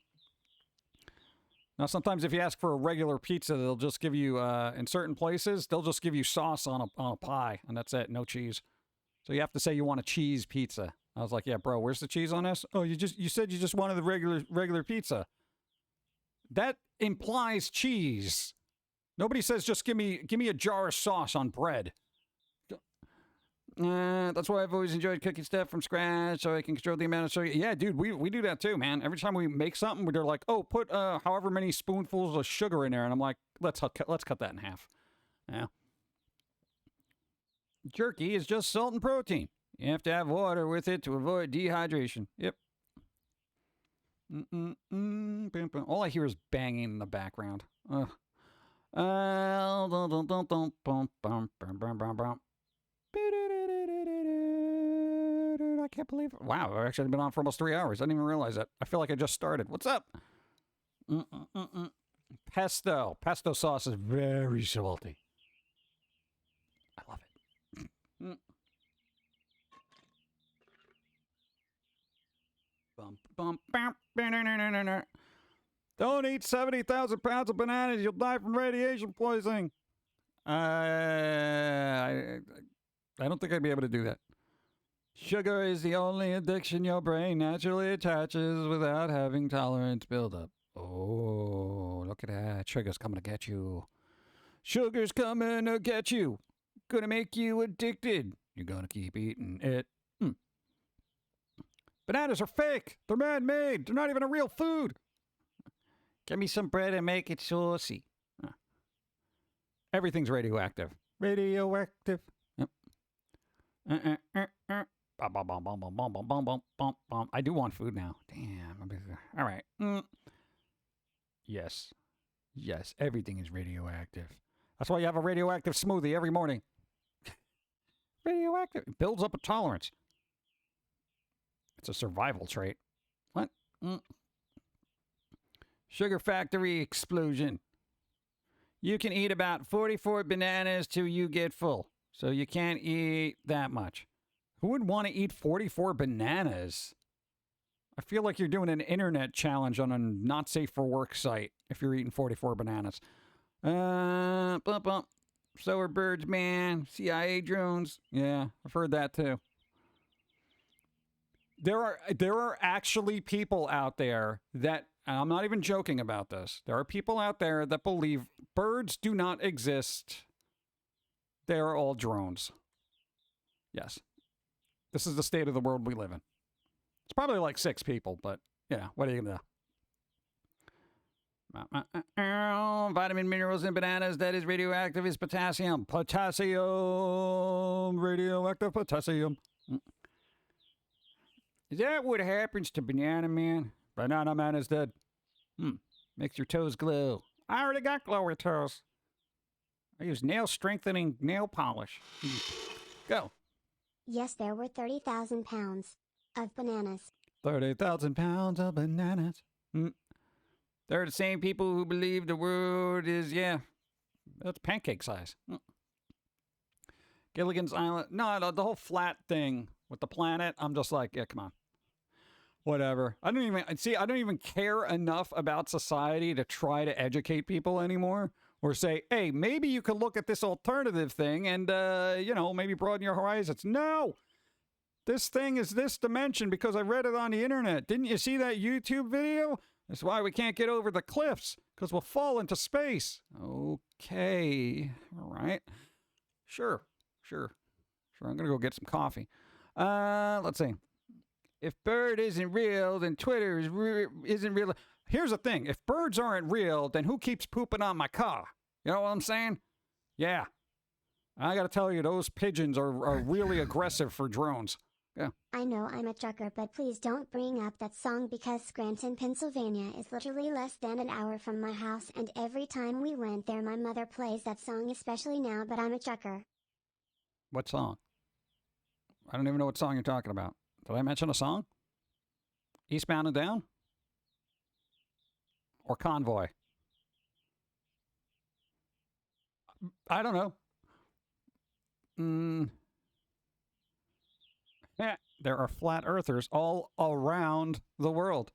Now, sometimes if you ask for a regular pizza, they'll just give you, in certain places, they'll just give you sauce on a pie, and that's it, no cheese. So you have to say you want a cheese pizza. I was like, yeah, bro, where's the cheese on this? Oh, you said you just wanted the regular pizza. That implies cheese. Nobody says just give me a jar of sauce on bread. That's why I've always enjoyed cooking stuff from scratch, so I can control the amount of sugar. Yeah, dude, we do that too, man. Every time we make something, they're like, "Oh, put however many spoonfuls of sugar in there," and I'm like, "Let's cut that in half." Yeah. Jerky is just salt and protein. You have to have water with it to avoid dehydration. Yep. All I hear is banging in the background. Ugh. I can't believe it. Wow, I've actually been on for almost 3 hours. I didn't even realize that. I feel like I just started. What's up? Pesto. Pesto sauce is very salty. I love it. Don't eat 70,000 pounds of bananas. You'll die from radiation poisoning. I don't think I'd be able to do that. Sugar is the only addiction your brain naturally attaches without having tolerance build up. Oh, look at that. Sugar's coming to get you. Sugar's coming to get you. Gonna make you addicted. You're gonna keep eating it. Bananas are fake. They're man-made. They're not even a real food. Give me some bread and make it saucy. Everything's radioactive. Radioactive. Yep. I do want food now. Damn. All right. Yes. Yes, everything is radioactive. That's why you have a radioactive smoothie every morning. Radioactive. It builds up a tolerance. It's a survival trait. What? Sugar factory explosion. You can eat about 44 bananas till you get full. So you can't eat that much. Who would want to eat 44 bananas? I feel like you're doing an internet challenge on a not safe for work site if you're eating 44 bananas. So are birds, man. CIA drones. Yeah, I've heard that too. There are actually people out there that, and I'm not even joking about this, there are people out there that believe birds do not exist. They are all drones. Yes. This is the state of the world we live in. It's probably like 6 people, but, yeah, what are you going to do? Vitamin, minerals in bananas that is radioactive is potassium. Potassium. Radioactive potassium. Is that what happens to Banana Man? Banana Man is dead. Makes your toes glow. I already got glowy toes. I use nail strengthening nail polish. Go. Yes, there were 30,000 pounds of bananas. 30,000 pounds of bananas. They're the same people who believe the world is, that's pancake size. Gilligan's Island. No, the whole flat thing with the planet, I'm just like, yeah, come on. Whatever. I don't even care enough about society to try to educate people anymore. Or say, hey, maybe you could look at this alternative thing and, maybe broaden your horizons. No! This thing is this dimension because I read it on the internet. Didn't you see that YouTube video? That's why we can't get over the cliffs, because we'll fall into space. Okay. All right. Sure. I'm going to go get some coffee. Let's see. If bird isn't real, then Twitter isn't real. Here's the thing. If birds aren't real, then who keeps pooping on my car? You know what I'm saying? Yeah. I got to tell you, those pigeons are really aggressive for drones. Yeah. I know I'm a trucker, but please don't bring up that song because Scranton, Pennsylvania is literally less than an hour from my house, and every time we went there my mother plays that song, especially now, but I'm a trucker. What song? I don't even know what song you're talking about. Did I mention a song? Eastbound and Down? Or Convoy? I don't know. Yeah, there are flat earthers all around the world.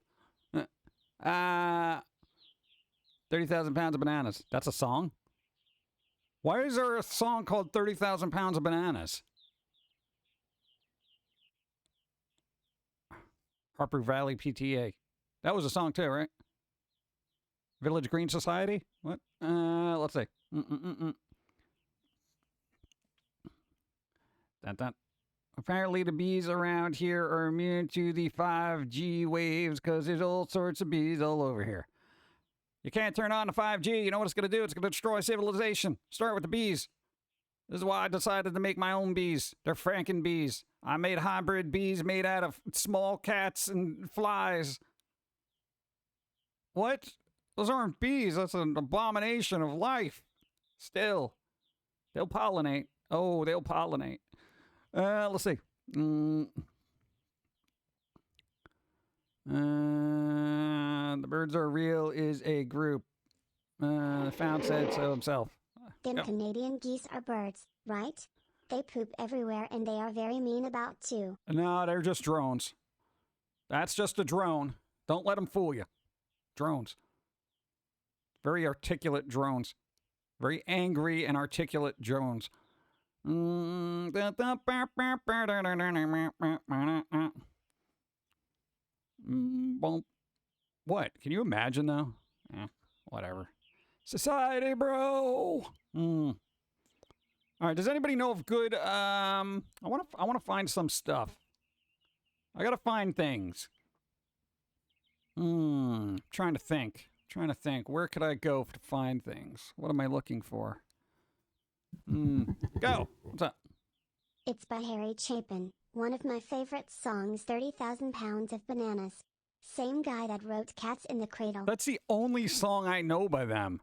30,000 pounds of bananas. That's a song? Why is there a song called 30,000 pounds of bananas? Harper Valley PTA. That was a song too, right? Village Green Society? What? Let's see. Dun, dun. Apparently the bees around here are immune to the 5G waves because there's all sorts of bees all over here. You can't turn on the 5G. You know what it's going to do? It's going to destroy civilization. Start with the bees. This is why I decided to make my own bees. They're Franken bees. I made hybrid bees made out of small cats and flies. What? Those aren't bees. That's an abomination of life. Still. They'll pollinate. Oh, they'll pollinate. Let's see. The birds are real is a group. Found said so himself. Them Go. Canadian geese are birds, right? They poop everywhere and they are very mean about too. No, they're just drones. That's just a drone. Don't let them fool you. Drones. Very articulate drones. Very angry and articulate drones. What? Can you imagine though? Whatever. Society, bro. All right. Does anybody know of good? I want to find some stuff. I gotta find things. Trying to think. Where could I go to find things? What am I looking for? Go. What's up? It's by Harry Chapin, one of my favorite songs, 30,000 Pounds of Bananas. Same guy that wrote Cats in the Cradle. That's the only song I know by them.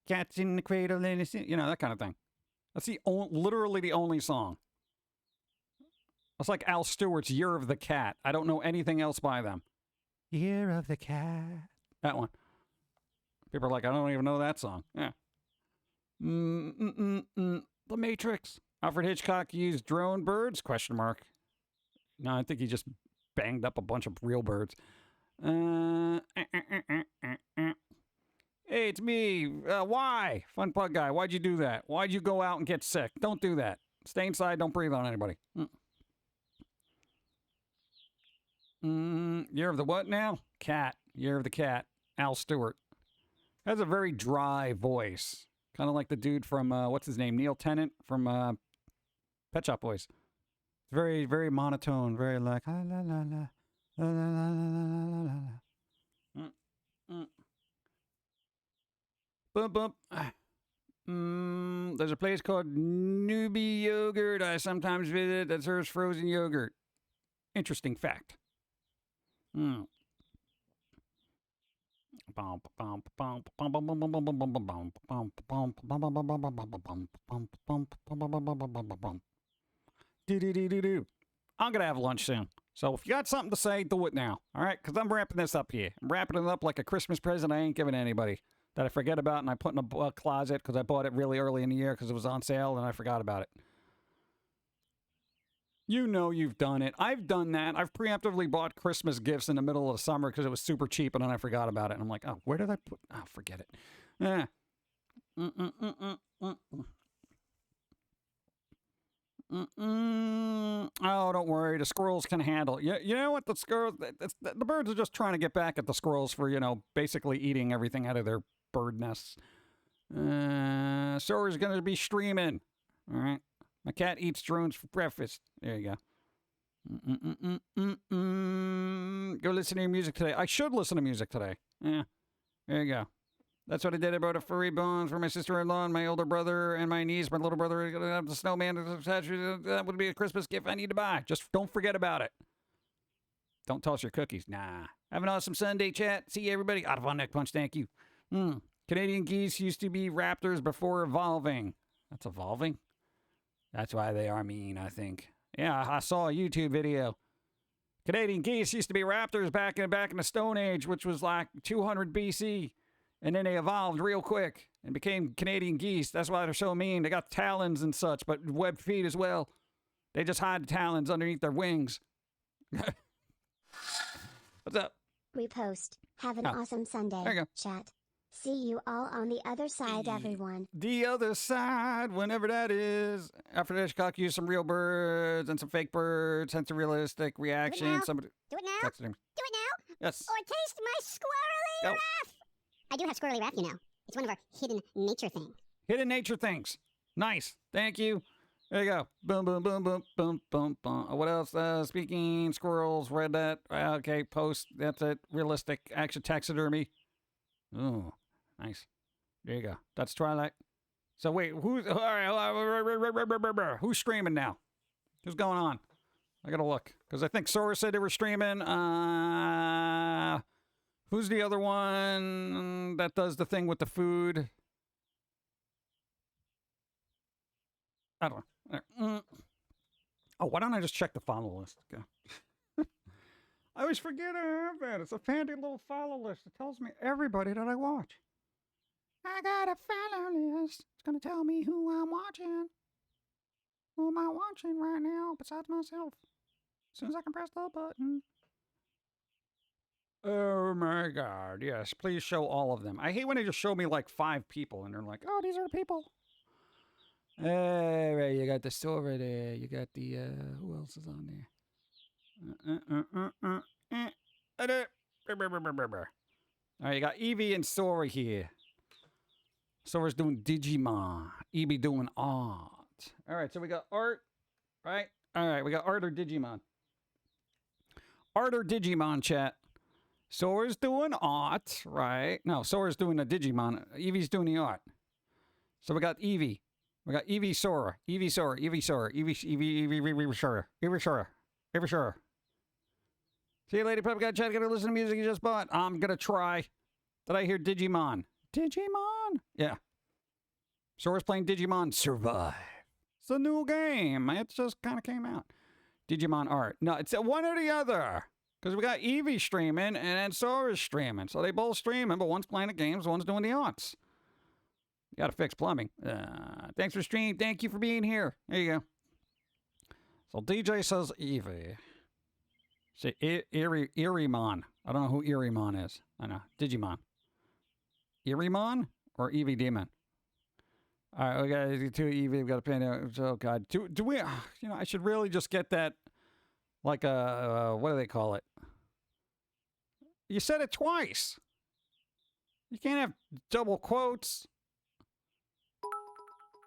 Cats in the cradle, you know, that kind of thing. That's literally the only song. That's like Al Stewart's Year of the Cat. I don't know anything else by them. Year of the Cat. That one. People are like, I don't even know that song. Yeah. The Matrix. Alfred Hitchcock used drone birds? Question mark. No, I think he just banged up a bunch of real birds. Hey, it's me. Why? Fun Pug Guy. Why'd you do that? Why'd you go out and get sick? Don't do that. Stay inside. Don't breathe on anybody. Year of the what now? Cat. Year of the Cat. Al Stewart. Has a very dry voice. Kind of like the dude from, what's his name? Neil Tennant from Pet Shop Boys. Very, very monotone. Very like, la la la la. La, la, la, la, la, la. Bump, bump. There's a place called Newbie Yogurt I sometimes visit that serves frozen yogurt. Interesting fact. I'm going to have lunch soon. So if you got something to say, do it now. All right? Because I'm wrapping this up here. I'm wrapping it up like a Christmas present I ain't giving to anybody. That I forget about and I put in a closet because I bought it really early in the year because it was on sale and I forgot about it. You know you've done it. I've done that. I've preemptively bought Christmas gifts in the middle of the summer because it was super cheap and then I forgot about it. And I'm like, oh, where did I put... Oh, forget it. Oh, don't worry. The squirrels can handle it. You know what? The birds are just trying to get back at the squirrels for, you know, basically eating everything out of their bird nests. Sora's going to be streaming. All right. My cat eats drones for breakfast. There you go. Go listen to your music today. I should listen to music today. Yeah. There you go. That's what I did. I brought a furry bones for my sister-in-law and my older brother and my niece. My little brother, the snowman. That would be a Christmas gift I need to buy. Just don't forget about it. Don't toss your cookies. Nah. Have an awesome Sunday, chat. See you, everybody. Out of on neck punch. Thank you. Canadian geese used to be raptors before evolving. That's evolving? That's why they are mean, I think. Yeah, I saw a YouTube video. Canadian geese used to be raptors back in the Stone Age, which was like 200 BC. And then they evolved real quick and became Canadian geese. That's why they're so mean. They got talons and such, but webbed feet as well. They just hide the talons underneath their wings. What's up? Repost. Have an awesome Sunday, There you go. chat. See you all on the other side, everyone. The other side, whenever that is. After Hitchcock used some real birds and some fake birds, hence a realistic reaction. now. Somebody Do it now. texted him. Do it now. Yes. Or taste my squirrely Go. wrath. I do have squirrely wrath, you know. It's one of our hidden nature things. Hidden nature things. Nice. Thank you. There you go. Boom, boom, boom, boom, boom, boom, boom. What else? Speaking, squirrels, read that. Okay, post. That's it. Realistic action taxidermy. Oh, nice. There you go. That's Twilight. So wait, who's all right? Who's streaming now? What's going on? I gotta look because I think Sora said they were streaming. Who's the other one that does the thing with the food? I don't know. Oh, why don't I just check the follow list? Okay. I always forget I have that. It's a handy little follow list. It tells me everybody that I watch. I got a follow list. It's gonna tell me who I'm watching. Who am I watching right now besides myself? As soon as I can press the button. Oh my god, yes. Please show all of them. I hate when they just show me like 5 people and they're like, oh, these are the people. All right, you got the Sora there. You got the, who else is on there? All right, you got Eevee and Sora here. Sora's doing Digimon. Eevee doing art. All right, so we got art, right? All right, we got art or Digimon. Art or Digimon, chat. Sora's doing art, right? No, Sora's doing the Digimon. Eevee's doing the art. So we got Eevee. We got Eevee Sora. Eevee Sora. Eevee Sora. Eevee Sora. Eevee Sora. Eevee Sora. See you later, Pep. Got chat. Gotta listen to music you just bought. I'm gonna try. Did I hear Digimon? Digimon? Yeah. Sora's playing Digimon Survive. It's a new game. It just kind of came out. Digimon art. No, it's one or the other. Because we got Eevee streaming and then Sora's streaming. So they both streaming, but one's playing the games, one's doing the arts. You gotta fix plumbing. Thanks for streaming. Thank you for being here. There you go. So DJ says Eevee. Say Eeriemon. I don't know who Eeriemon is. I know. Digimon. Eeriemon or Eevee Demon? All right, we got 2 Eevee. We got to pay. Oh God, do we? You know, I should really just get that. Like a what do they call it? You said it twice. You can't have double quotes.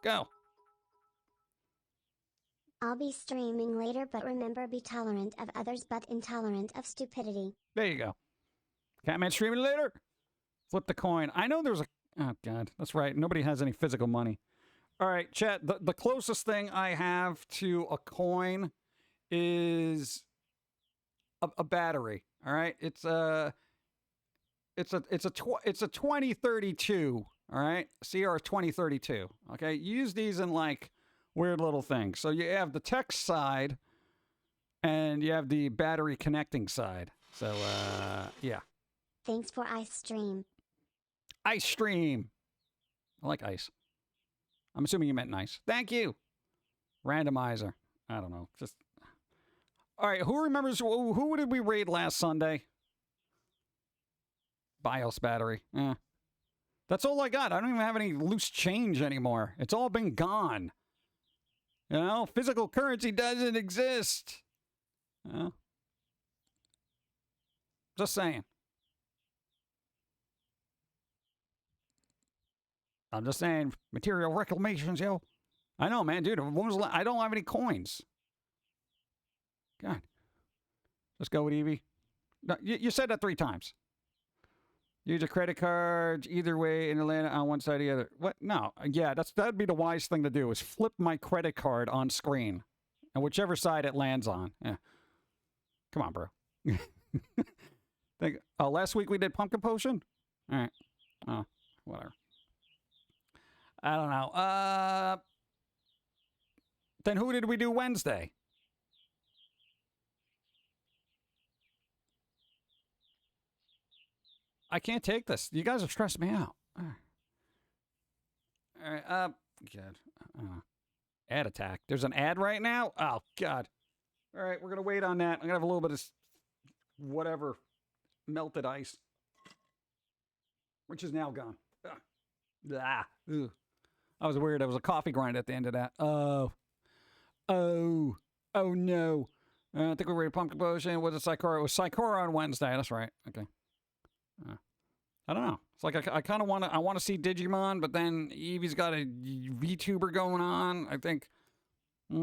Go. I'll be streaming later, but remember, be tolerant of others but intolerant of stupidity. There you go. Catman streaming later. Flip the coin. I know there's a... Oh, God. That's right. Nobody has any physical money. All right, chat. The closest thing I have to a coin is a battery. All right? It's a 2032. All right? CR 2032. Okay? Use these in, like, weird little things. So you have the text side and you have the battery connecting side. So, yeah. Thanks for ice stream. Ice stream. I like ice. I'm assuming you meant nice. Thank you. Randomizer. I don't know. Just. All right. Who remembers? Who did we raid last Sunday? BIOS battery. Yeah. That's all I got. I don't even have any loose change anymore. It's all been gone. You know, physical currency doesn't exist. You know? Just saying. I'm just saying, material reclamations, yo. I know, man, dude. I don't have any coins. God. Let's go with Eevee. No, you said that 3 times. Use a credit card either way in Atlanta on one side or the other. What? No. Yeah, that'd be the wise thing to do is flip my credit card on screen. And whichever side it lands on. Yeah. Come on, bro. Last week we did pumpkin potion? All right. Whatever. I don't know. Then who did we do Wednesday? I can't take this. You guys are stressing me out. All right. God. Ad attack. There's an ad right now? Oh, God. All right, we're going to wait on that. I'm going to have a little bit of whatever melted ice, which is now gone. That was weird. There was a coffee grind at the end of that. Oh, no. I think we were ready pumpkin potion. Was it Psychora? It was Psychora on Wednesday. That's right. Okay. I don't know. It's like I kind of want to see Digimon, but then Eevee's got a VTuber going on. I think Yeah,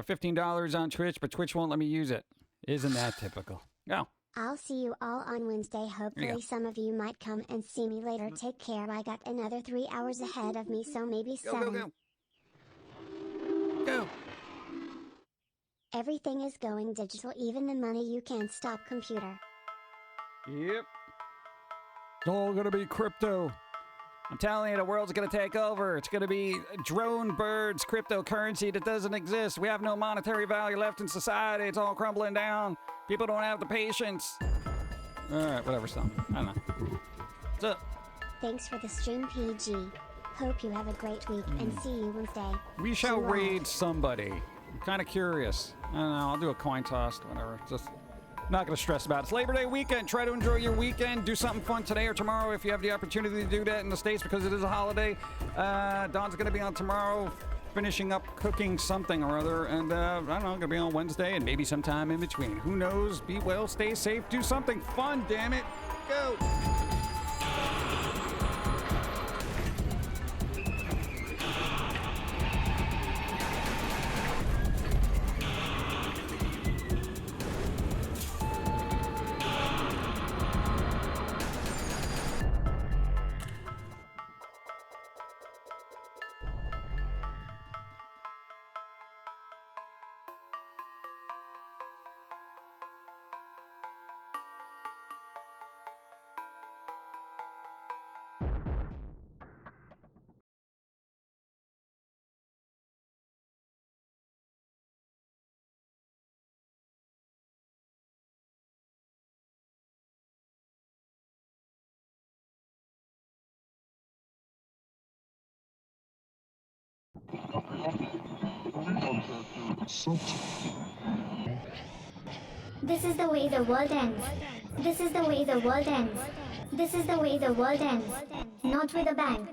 $15 on Twitch, but Twitch won't let me use it. Isn't that typical? Go. I'll see you all on Wednesday. Hopefully some of you might come and see me later. Take care. I got another 3 hours ahead of me, so maybe 7. Go. Everything is going digital, even the money. You can't stop, computer. Yep. It's all gonna be crypto. I'm telling you, the world's gonna take over. It's gonna be drone birds, cryptocurrency that doesn't exist. We have no monetary value left in society. It's all crumbling down. People don't have the patience. All right, whatever, son. I don't know. What's up? Thanks for the stream, PG. Hope you have a great week and see you Wednesday. We shall Sure. raid somebody. I'm kind of curious. I don't know. I'll do a coin toss, whatever. Just not going to stress about it. It's Labor Day weekend. Try to enjoy your weekend. Do something fun today or tomorrow if you have the opportunity to do that in the States because it is a holiday. Dawn's going to be on tomorrow, finishing up cooking something or other. And I don't know, going to be on Wednesday and maybe sometime in between. Who knows? Be well, stay safe, do something fun, damn it. Go. This is the way the world ends. This is the way the world ends. This is the way the world ends. Not with a bang.